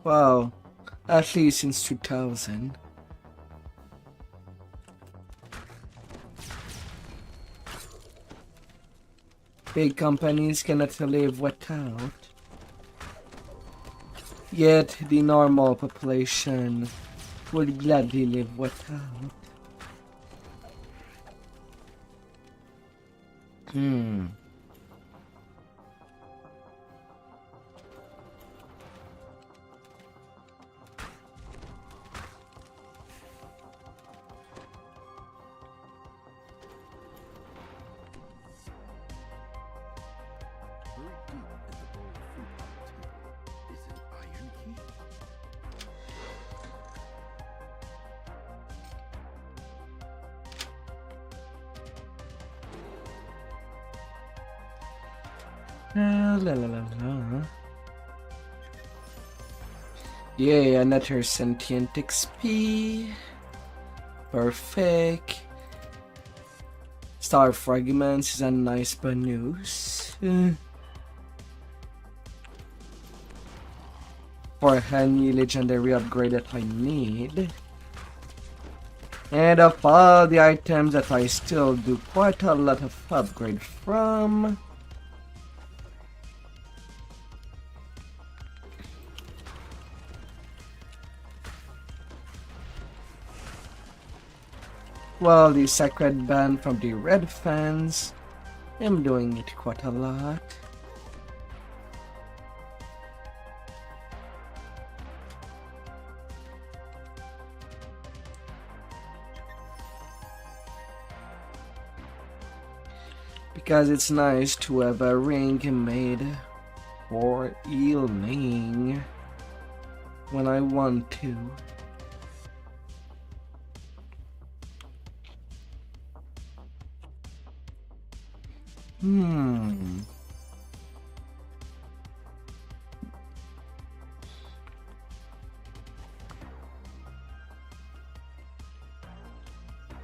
Well, at least since 2000. Big companies cannot live without. Yet the normal population would gladly live without. Buried deep in the bowl of fruit on the table is an iron key. La la la la. Yay, another sentient XP. Perfect. Star fragments is a nice bonus. For any legendary upgrade that I need. And of all the items that I still do quite a lot of upgrade from. Well, the sacred band from the red fans. I'm doing it quite a lot. Because it's nice to have a ring made for healing when I want to.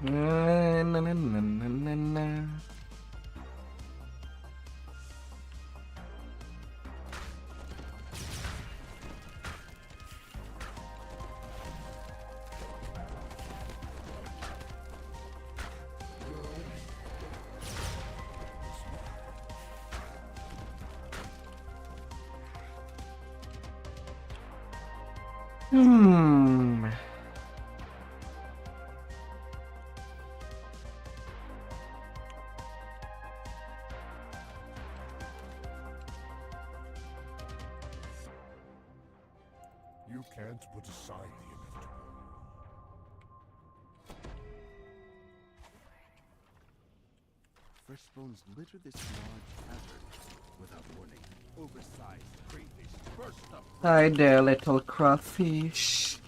Na, na, na, na, na, na. You can't put aside the inevitable. Firstborns litter this large cavern without warning. Oversized crayfish burst up. Hi there, little crawfish.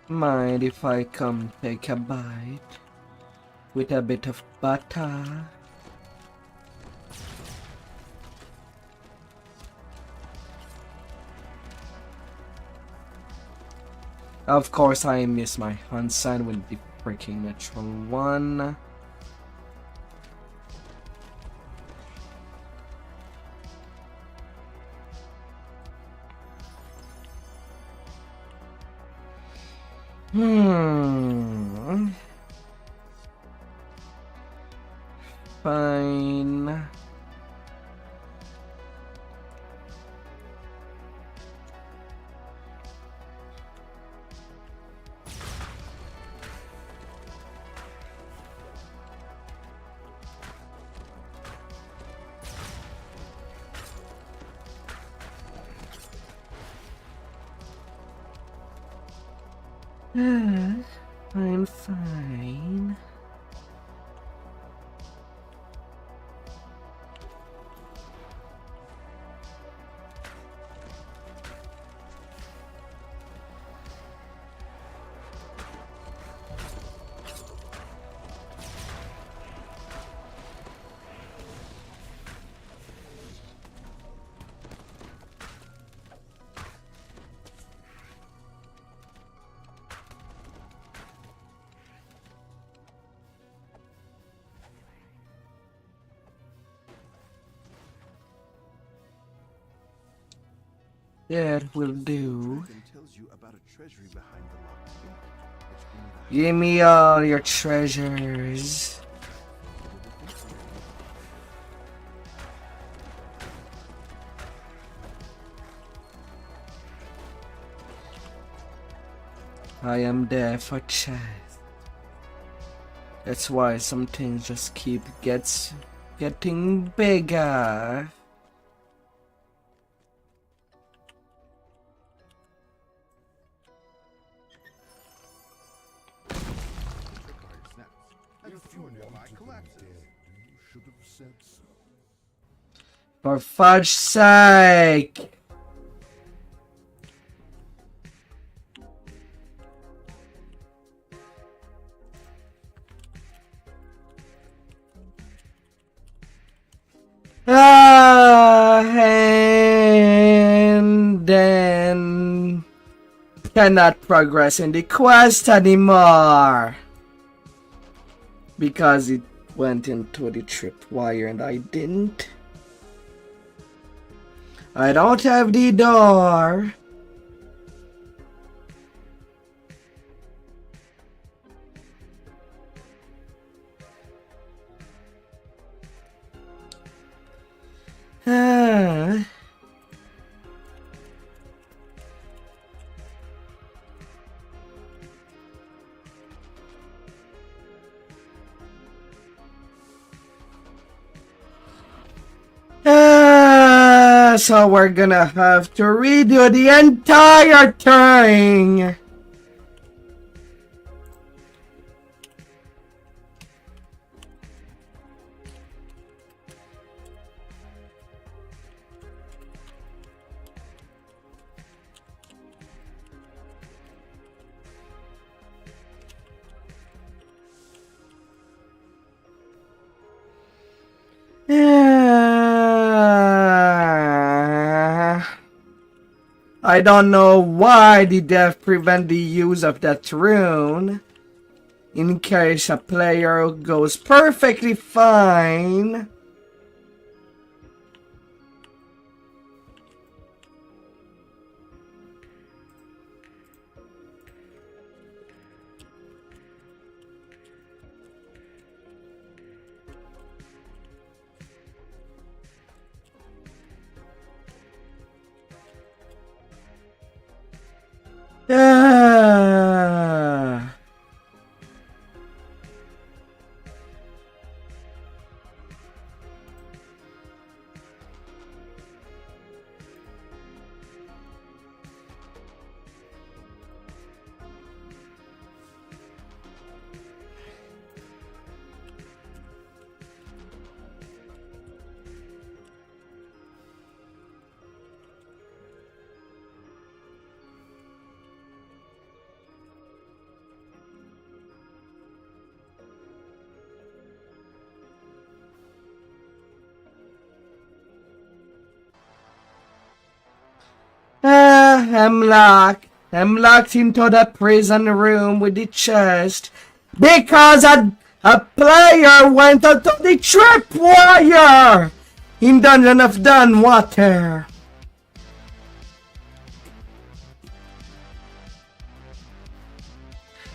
Mind if I come take a bite with a bit of butter? Of course, I miss my hunt sign with the freaking natural one. Fine. I'm fine. That will do. Dragon tells you about a treasury behind the locked gate, which only the Give me all your treasures. I am there for chest. That's why some things just keep getting bigger. If you wanted to be dead, you should have said so. For fudge's sake! And then cannot progress in the quest anymore because it went into the tripwire and I didn't. I don't have the door. So we're gonna have to redo the entire thing. I don't know why the dev prevent the use of that rune. In case a player goes perfectly fine. I'm locked. I'm locked into the prison room with the chest because a player went onto the tripwire in Dungeon of Dunwater.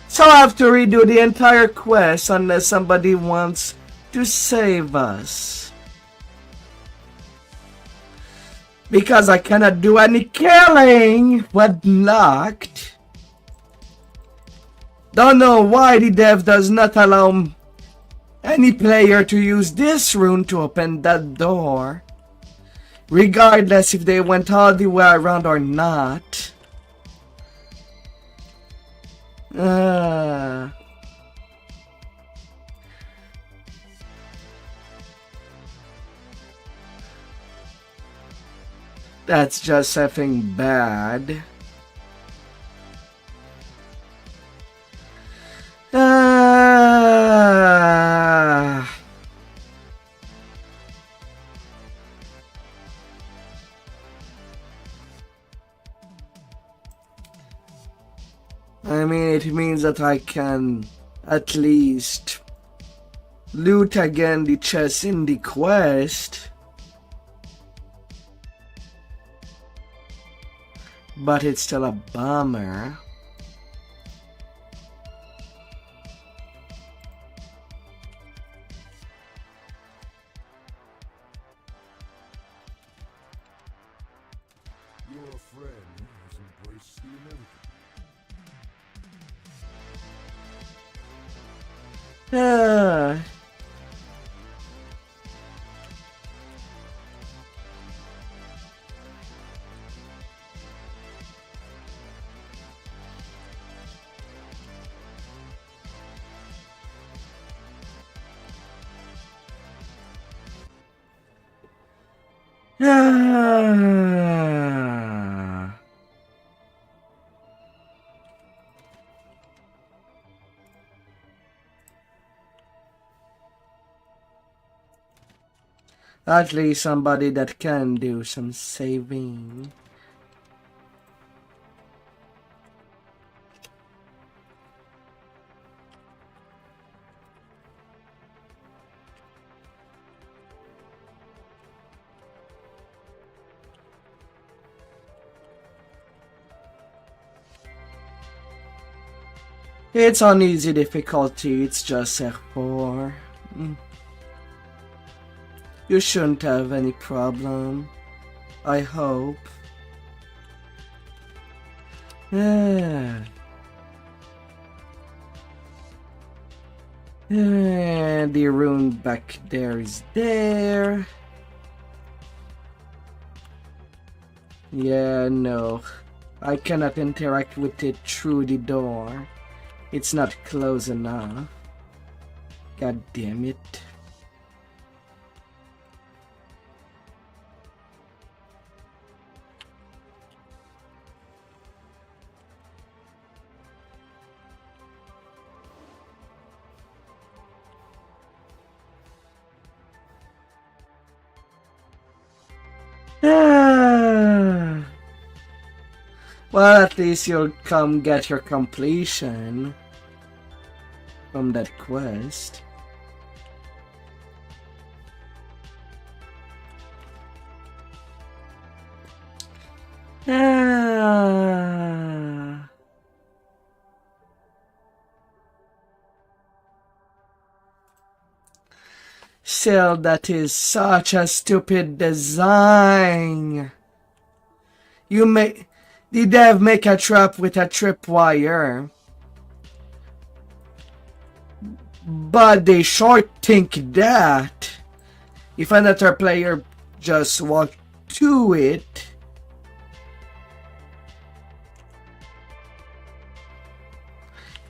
So I have to redo the entire quest unless somebody wants to save us. Because I cannot do any killing when locked. Don't know why the dev does not allow any player to use this rune to open that door, regardless if they went all the way around or not. That's just effing bad. I mean, it means that I can at least loot again the chest in the quest. But it's still a bummer. Your friend has embraced the inevitable. At least somebody that can do some saving. It's on easy difficulty, it's just a 4. You shouldn't have any problem, I hope. And the rune back there is there. Yeah, no. I cannot interact with it through the door. It's not close enough. God damn it. Well, at least you'll come get your completion from that quest. Still, that is such a stupid design. The dev make a trap with a tripwire, but they short think that if another player just walk to it,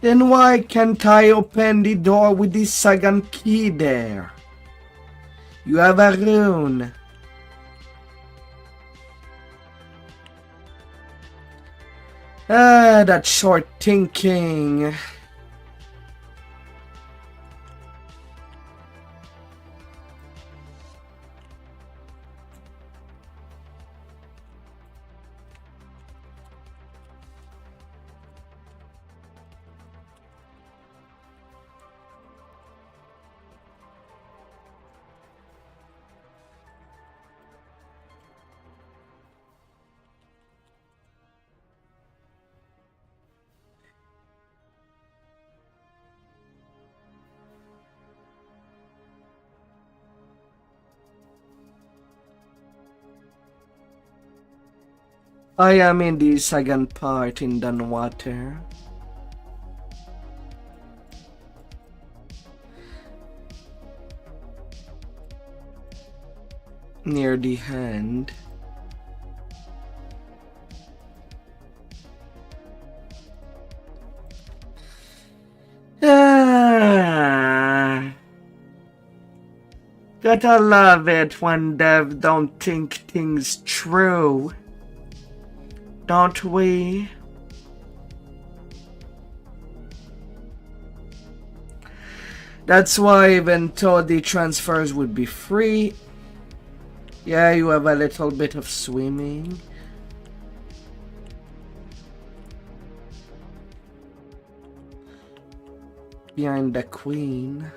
then why can't I open the door with the second key there? You have a rune. That short thinking. I am in the second part in Dunwater. Near the hand. Gotta love it when dev don't think things through. Don't we? That's why even though the transfers would be free, yeah, you have a little bit of swimming. Behind the queen.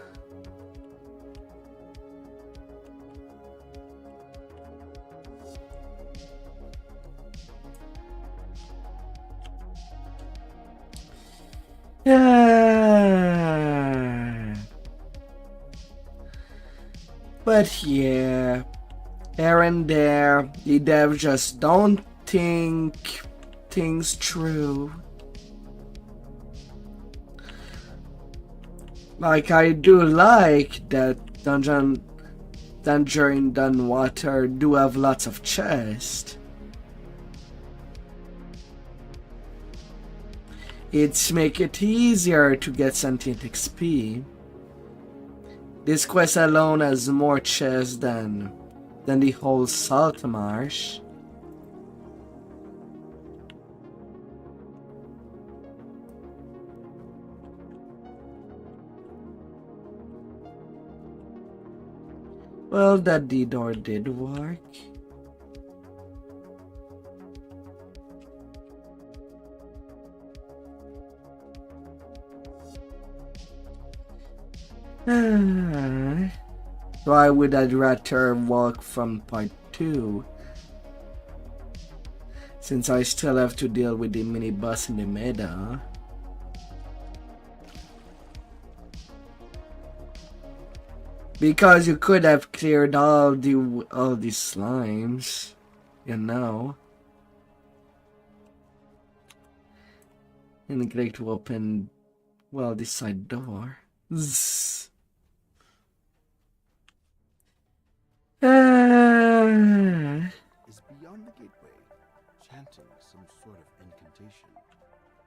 Yeah. But yeah, here and there, the devs just don't think things through. Like, I do like that Dungeon in Dunwater do have lots of chests. It's make it easier to get sentient XP. This quest alone has more chests than the whole Salt Marsh. Well, that DDO did work. Why would I rather walk from part 2? Since I still have to deal with the mini boss in the middle. Because you could have cleared all the slimes, you know. And neglect to open, well, this side door. Zzz. Is beyond the gateway, chanting some sort of incantation,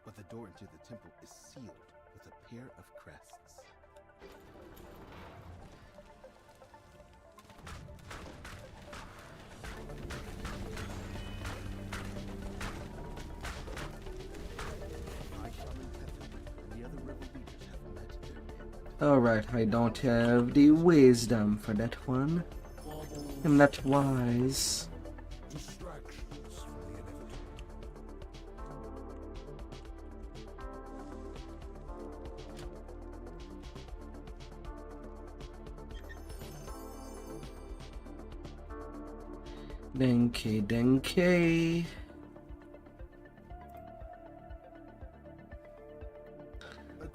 but the door into the temple is sealed with a pair of crests. Alright, I don't have the wisdom for that one. I'm not wise. Distractions from the inevitable. Denke.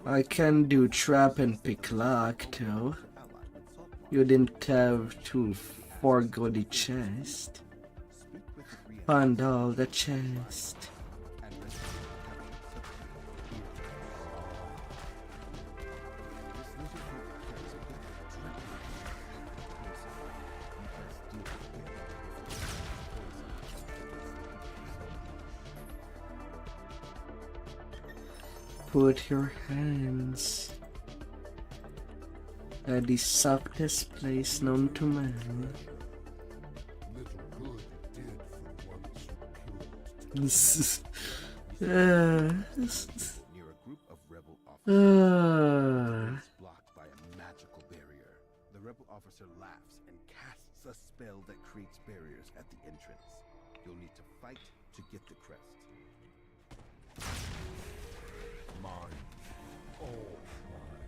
I can do trap and pick lock too. You didn't have to forgo the chest. Find all the chest. Put your hands at the softest place known to man. Little good it did for ones who killed. This Near a group of rebel officers blocked by a magical barrier. The rebel officer laughs and casts a spell that creates barriers at the entrance. You'll need to fight to get the crest. Mine. All mine.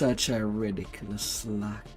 Such a ridiculous luck.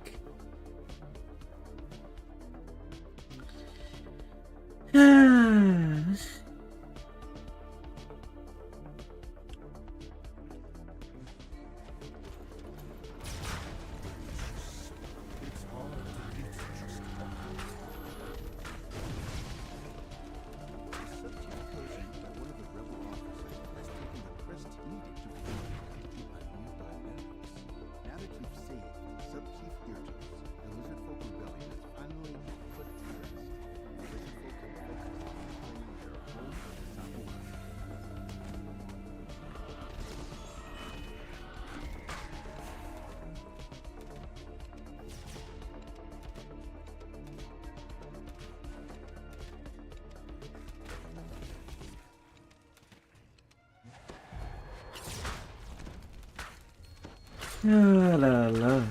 La la.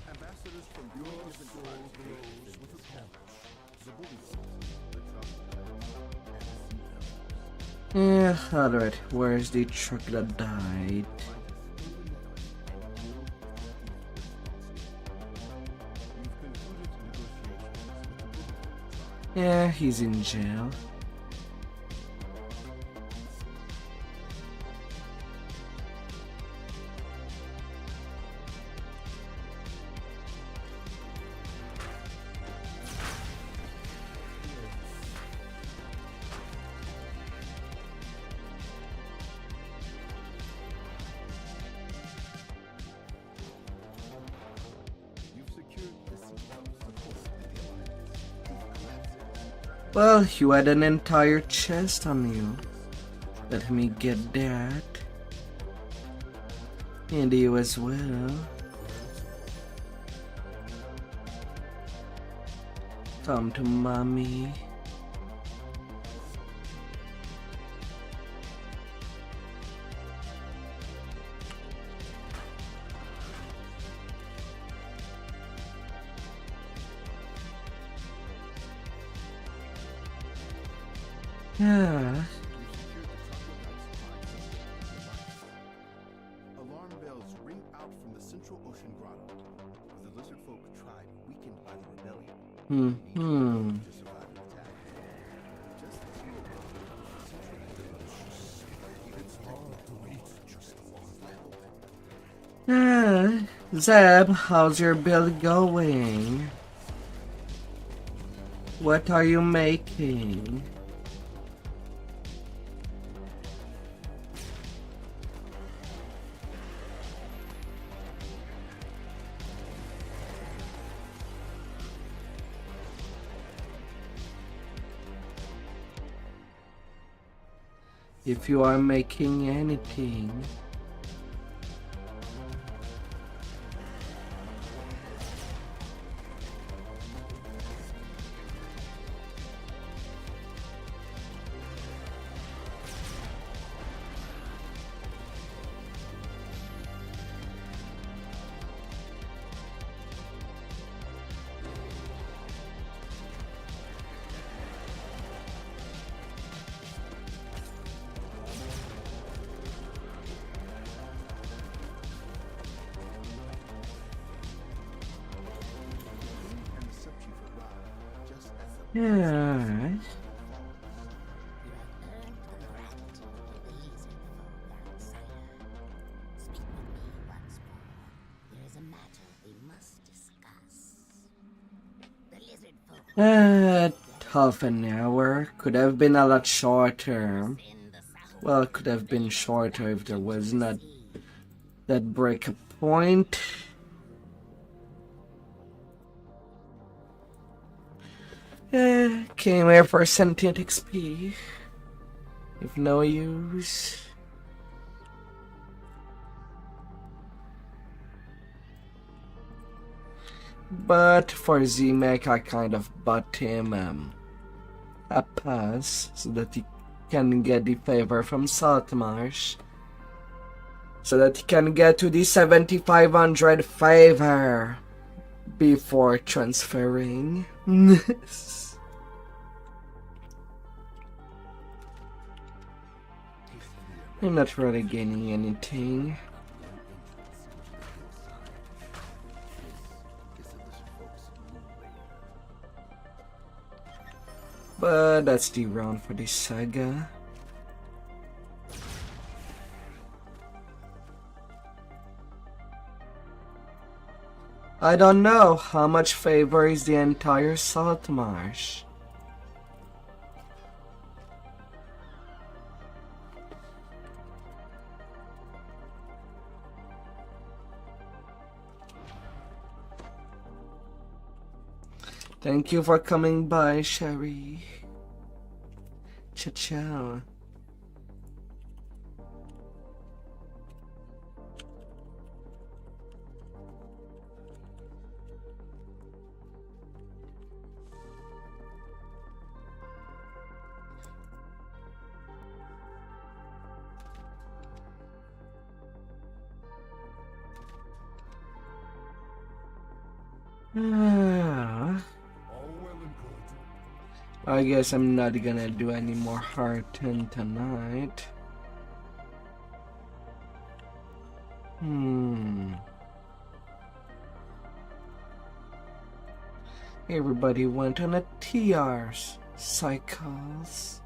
Ambassadors from your different tribes with the campus, the bullies, the truck, and the Alright, where's the truck that died? Yeah, he's in jail. Well, you had an entire chest on you. Let me get that. And you as well. Come to mommy. Yeah. alarm bells ring out from the Central Ocean Grotto. The lizard folk tribe weakened by the rebellion. To survive an attack. Just as you Zeb, how's your build going? What are you making? If you are making anything. Yeah. You have earned the gratitude of the lizard folk, outsider. Speak with me once more. There is a matter we must discuss. The lizard folk Half an hour could have been a lot shorter. in the south Well, it could have been shorter if there was not that breakup point. Came here for sentient XP. If no use. But for Z-Mech, I kind of bought him a pass so that he can get the favor from Saltmarsh. So that he can get to the 7,500 favor before transferring. I'm not really gaining anything. But that's the round for this saga. I don't know how much favor is the entire salt marsh. Thank you for coming by, Sherry. Ciao. I guess I'm not gonna do any more Hearten tonight. Everybody went on a TR's cycles.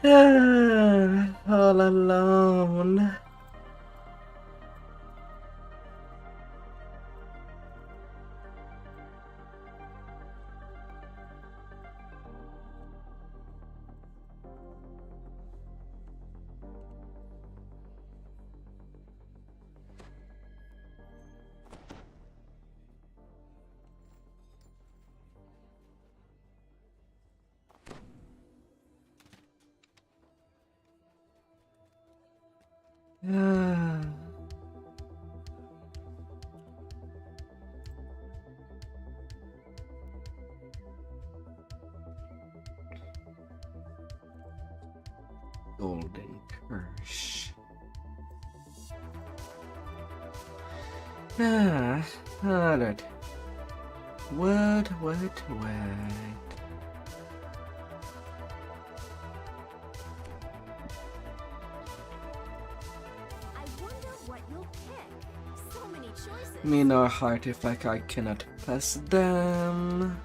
All alone. Golden Kirsch. Alright. What? Me no heart if I cannot pass them.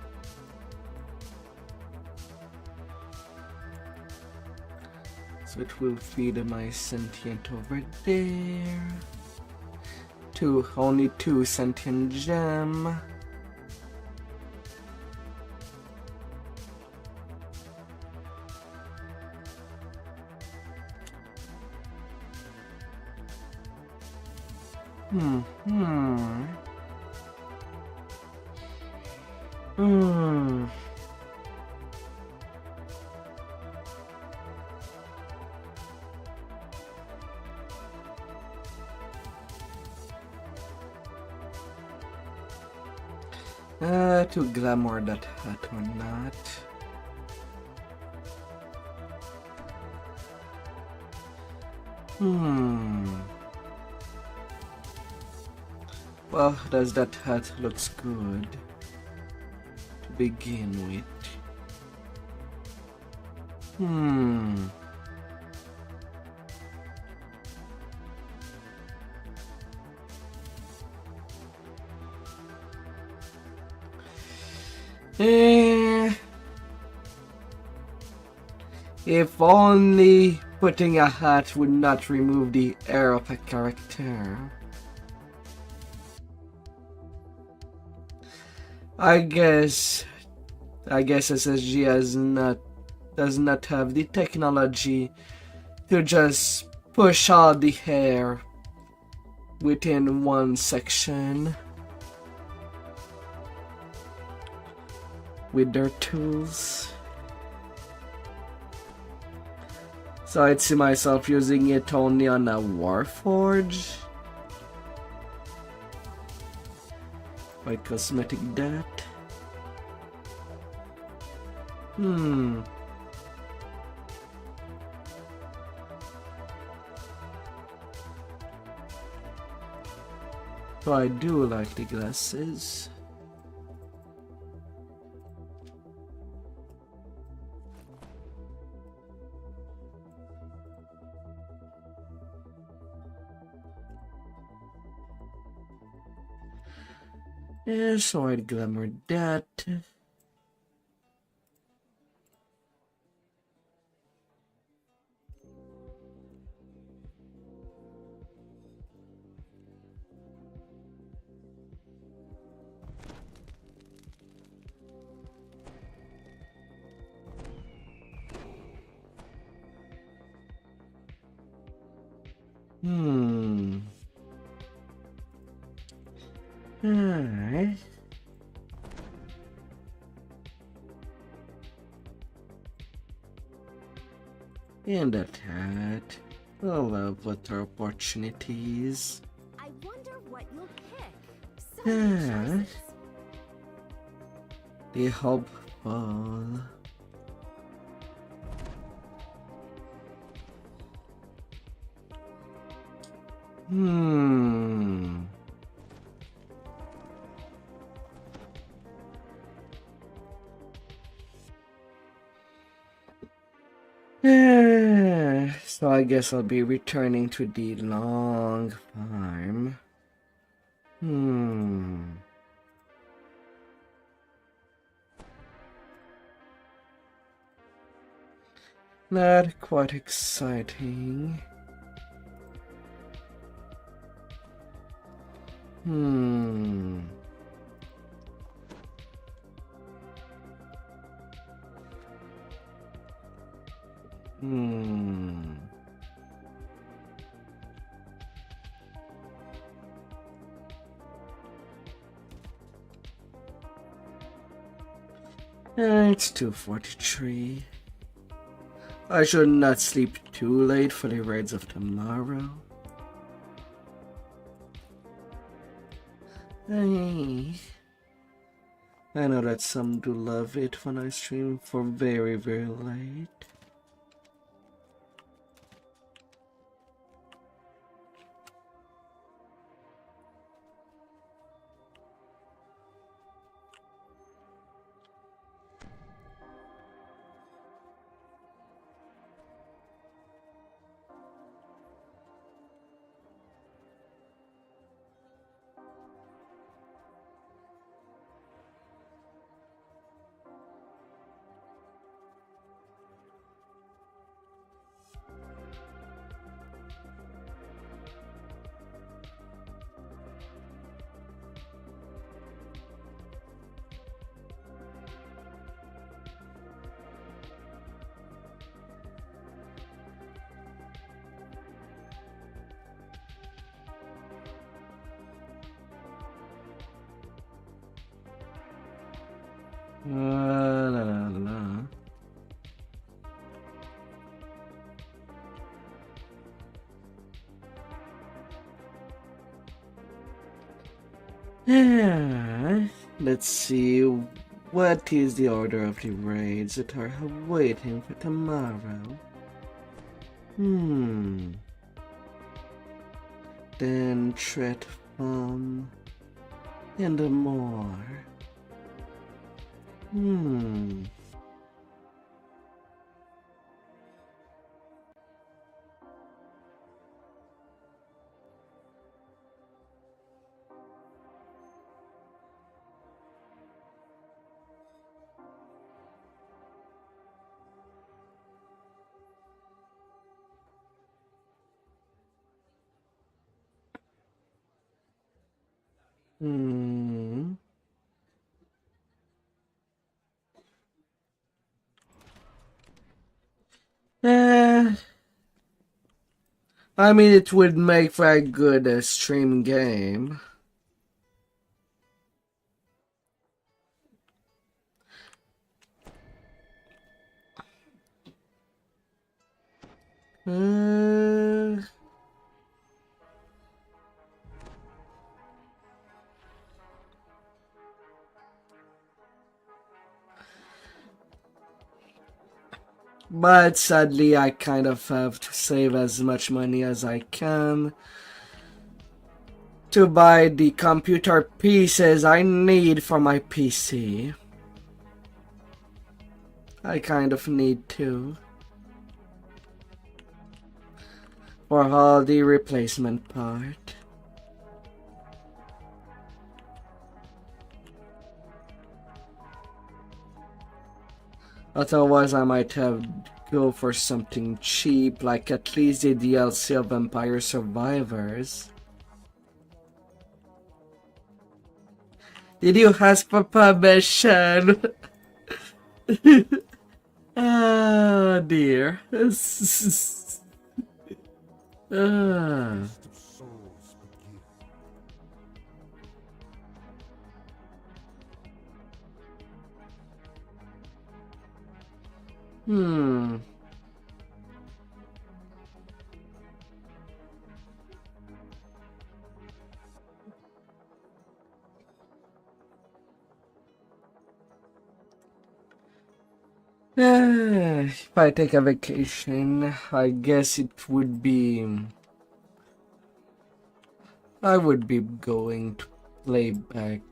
So it will feed my sentient over there. Only 2 sentient gem. To glamour that hat or not. Well, does that hat looks good to begin with? If only putting a hat would not remove the air of a character. I guess SSG does not have the technology to just push all the hair within one section with their tools. So I'd see myself using it only on a Warforge. By cosmetic that. So I do like the glasses. Yeah, so I'd glamour that. Alright. And that hat. I love water opportunities. I wonder what you'll pick. So Yeah. many choices. The hopeful. So I guess I'll be returning to the long farm. Not quite exciting. It's 2:43. I should not sleep too late for the raids of tomorrow. I know that some do love it when I stream for very, very late. La la la. Yeah, let's see. What is the order of the raids that are waiting for tomorrow? Then threat from and more. Eh, I mean, it would make for a good stream game. But sadly, I kind of have to save as much money as I can to buy the computer pieces I need for my PC. I kind of need to. For all the replacement part. Otherwise, I might have go for something cheap, like at least the DLC of Vampire Survivors. Did you ask for permission? Ah, dear. Ah. Of souls begin. Hmm. If I take a vacation, I guess it would be. I would be going to play back.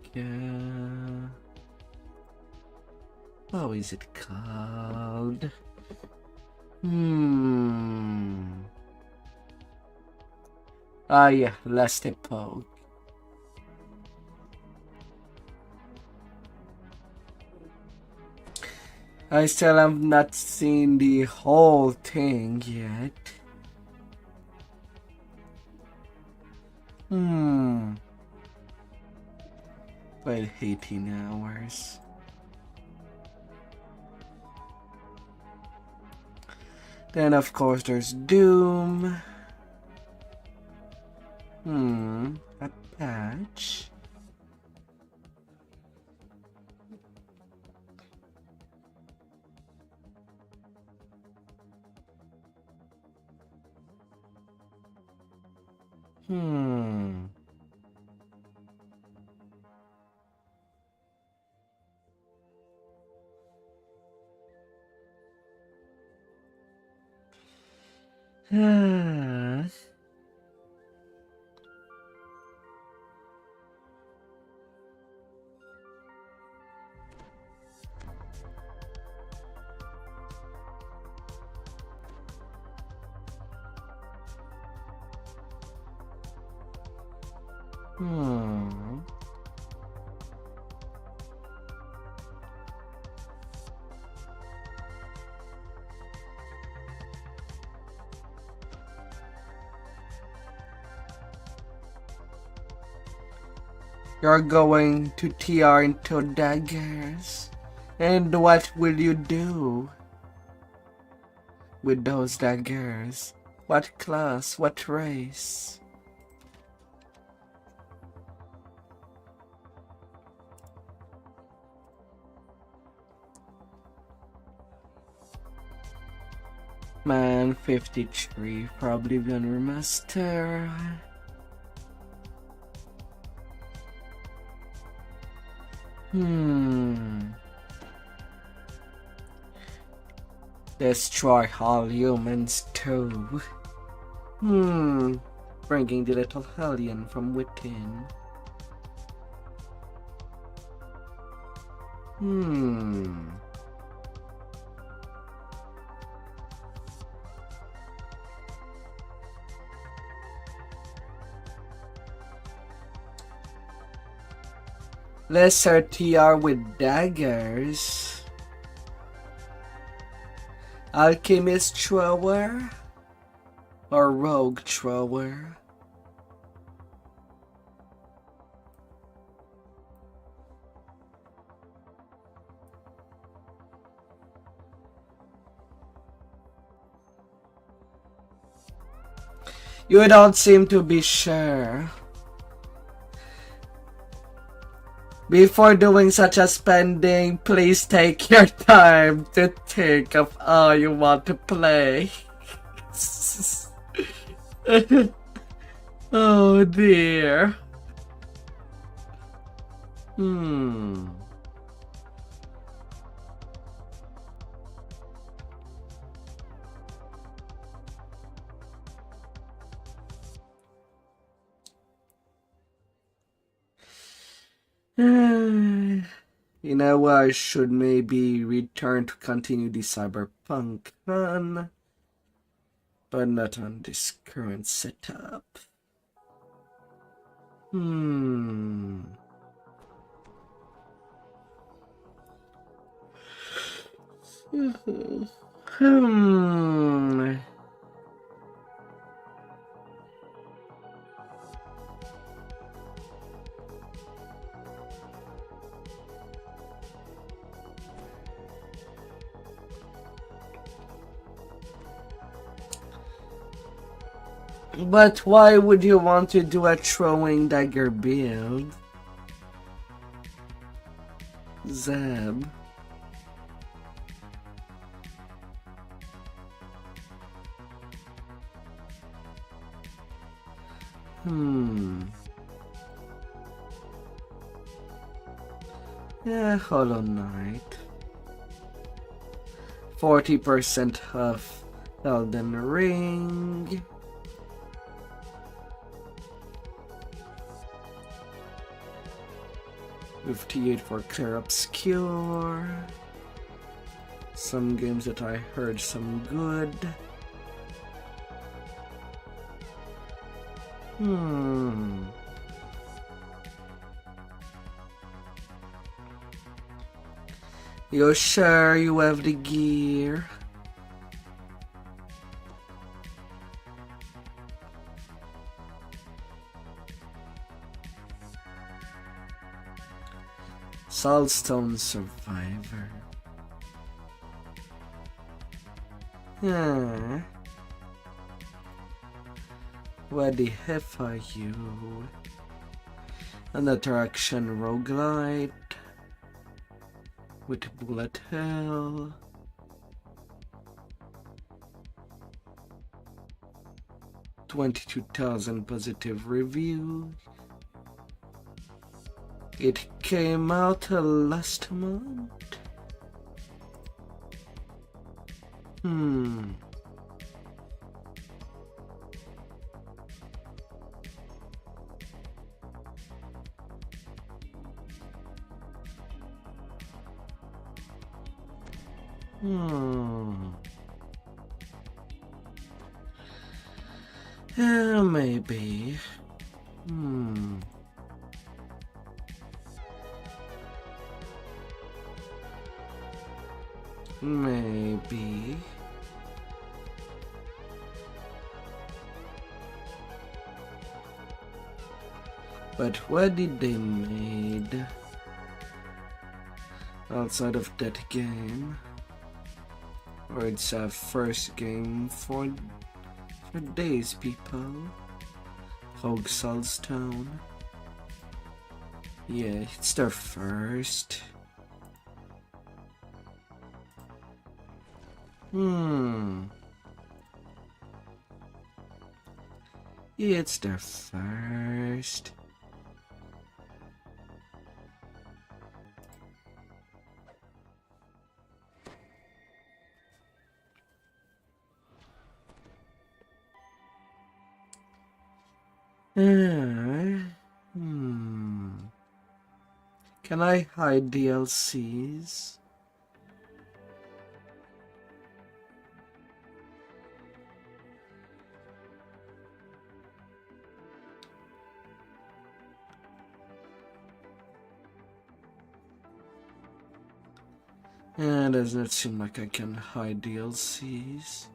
How is it called? Ah, yeah, Last Epoch. I still have not seen the whole thing yet. Well, 18 hours. Then, of course, there's Doom. A patch. You're going to TR into daggers. And what will you do with those daggers? What class? What race? Man, 53, probably gonna remaster. Destroy all humans too. Bringing the little hellion from within. Lesser TR with daggers. Alchemist thrower or rogue thrower? You don't seem to be sure. Before doing such a spending, please take your time to think of how you want to play. Oh dear. You know, I should maybe return to continue the cyberpunk run, but not on this current setup. Hmm. But why would you want to do a throwing dagger build? Zeb. Yeah, Hollow Knight. 40% of Elden Ring. $58 for Clear Obscure. Some games that I heard some good. You sure you have the gear? Saltstone Survivor. Yeah. What the heck are you? Another action roguelite with bullet hell. $22,000 positive reviews. It came out last month. Maybe. Maybe. But what did they made outside of that game? Or it's a first game for days, people. Rogue Saltstone. Yeah, it's their first. Yeah, it's their first. Can I hide DLCs? Yeah, does not seem like I can hide DLCs.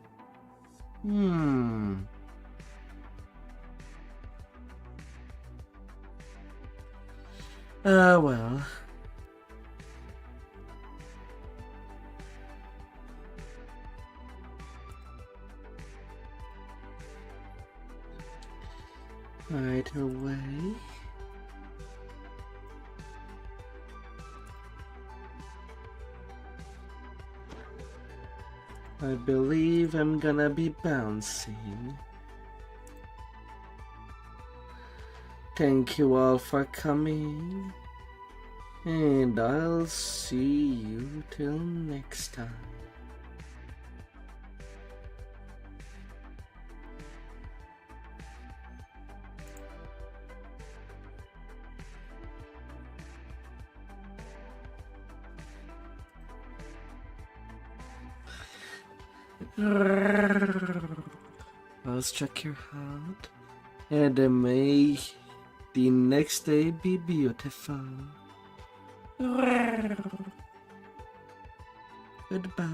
Well. Right away. I believe I'm gonna be bouncing. Thank you all for coming, and I'll see you till next time. Let's check your heart, and may the next day be beautiful. Goodbye.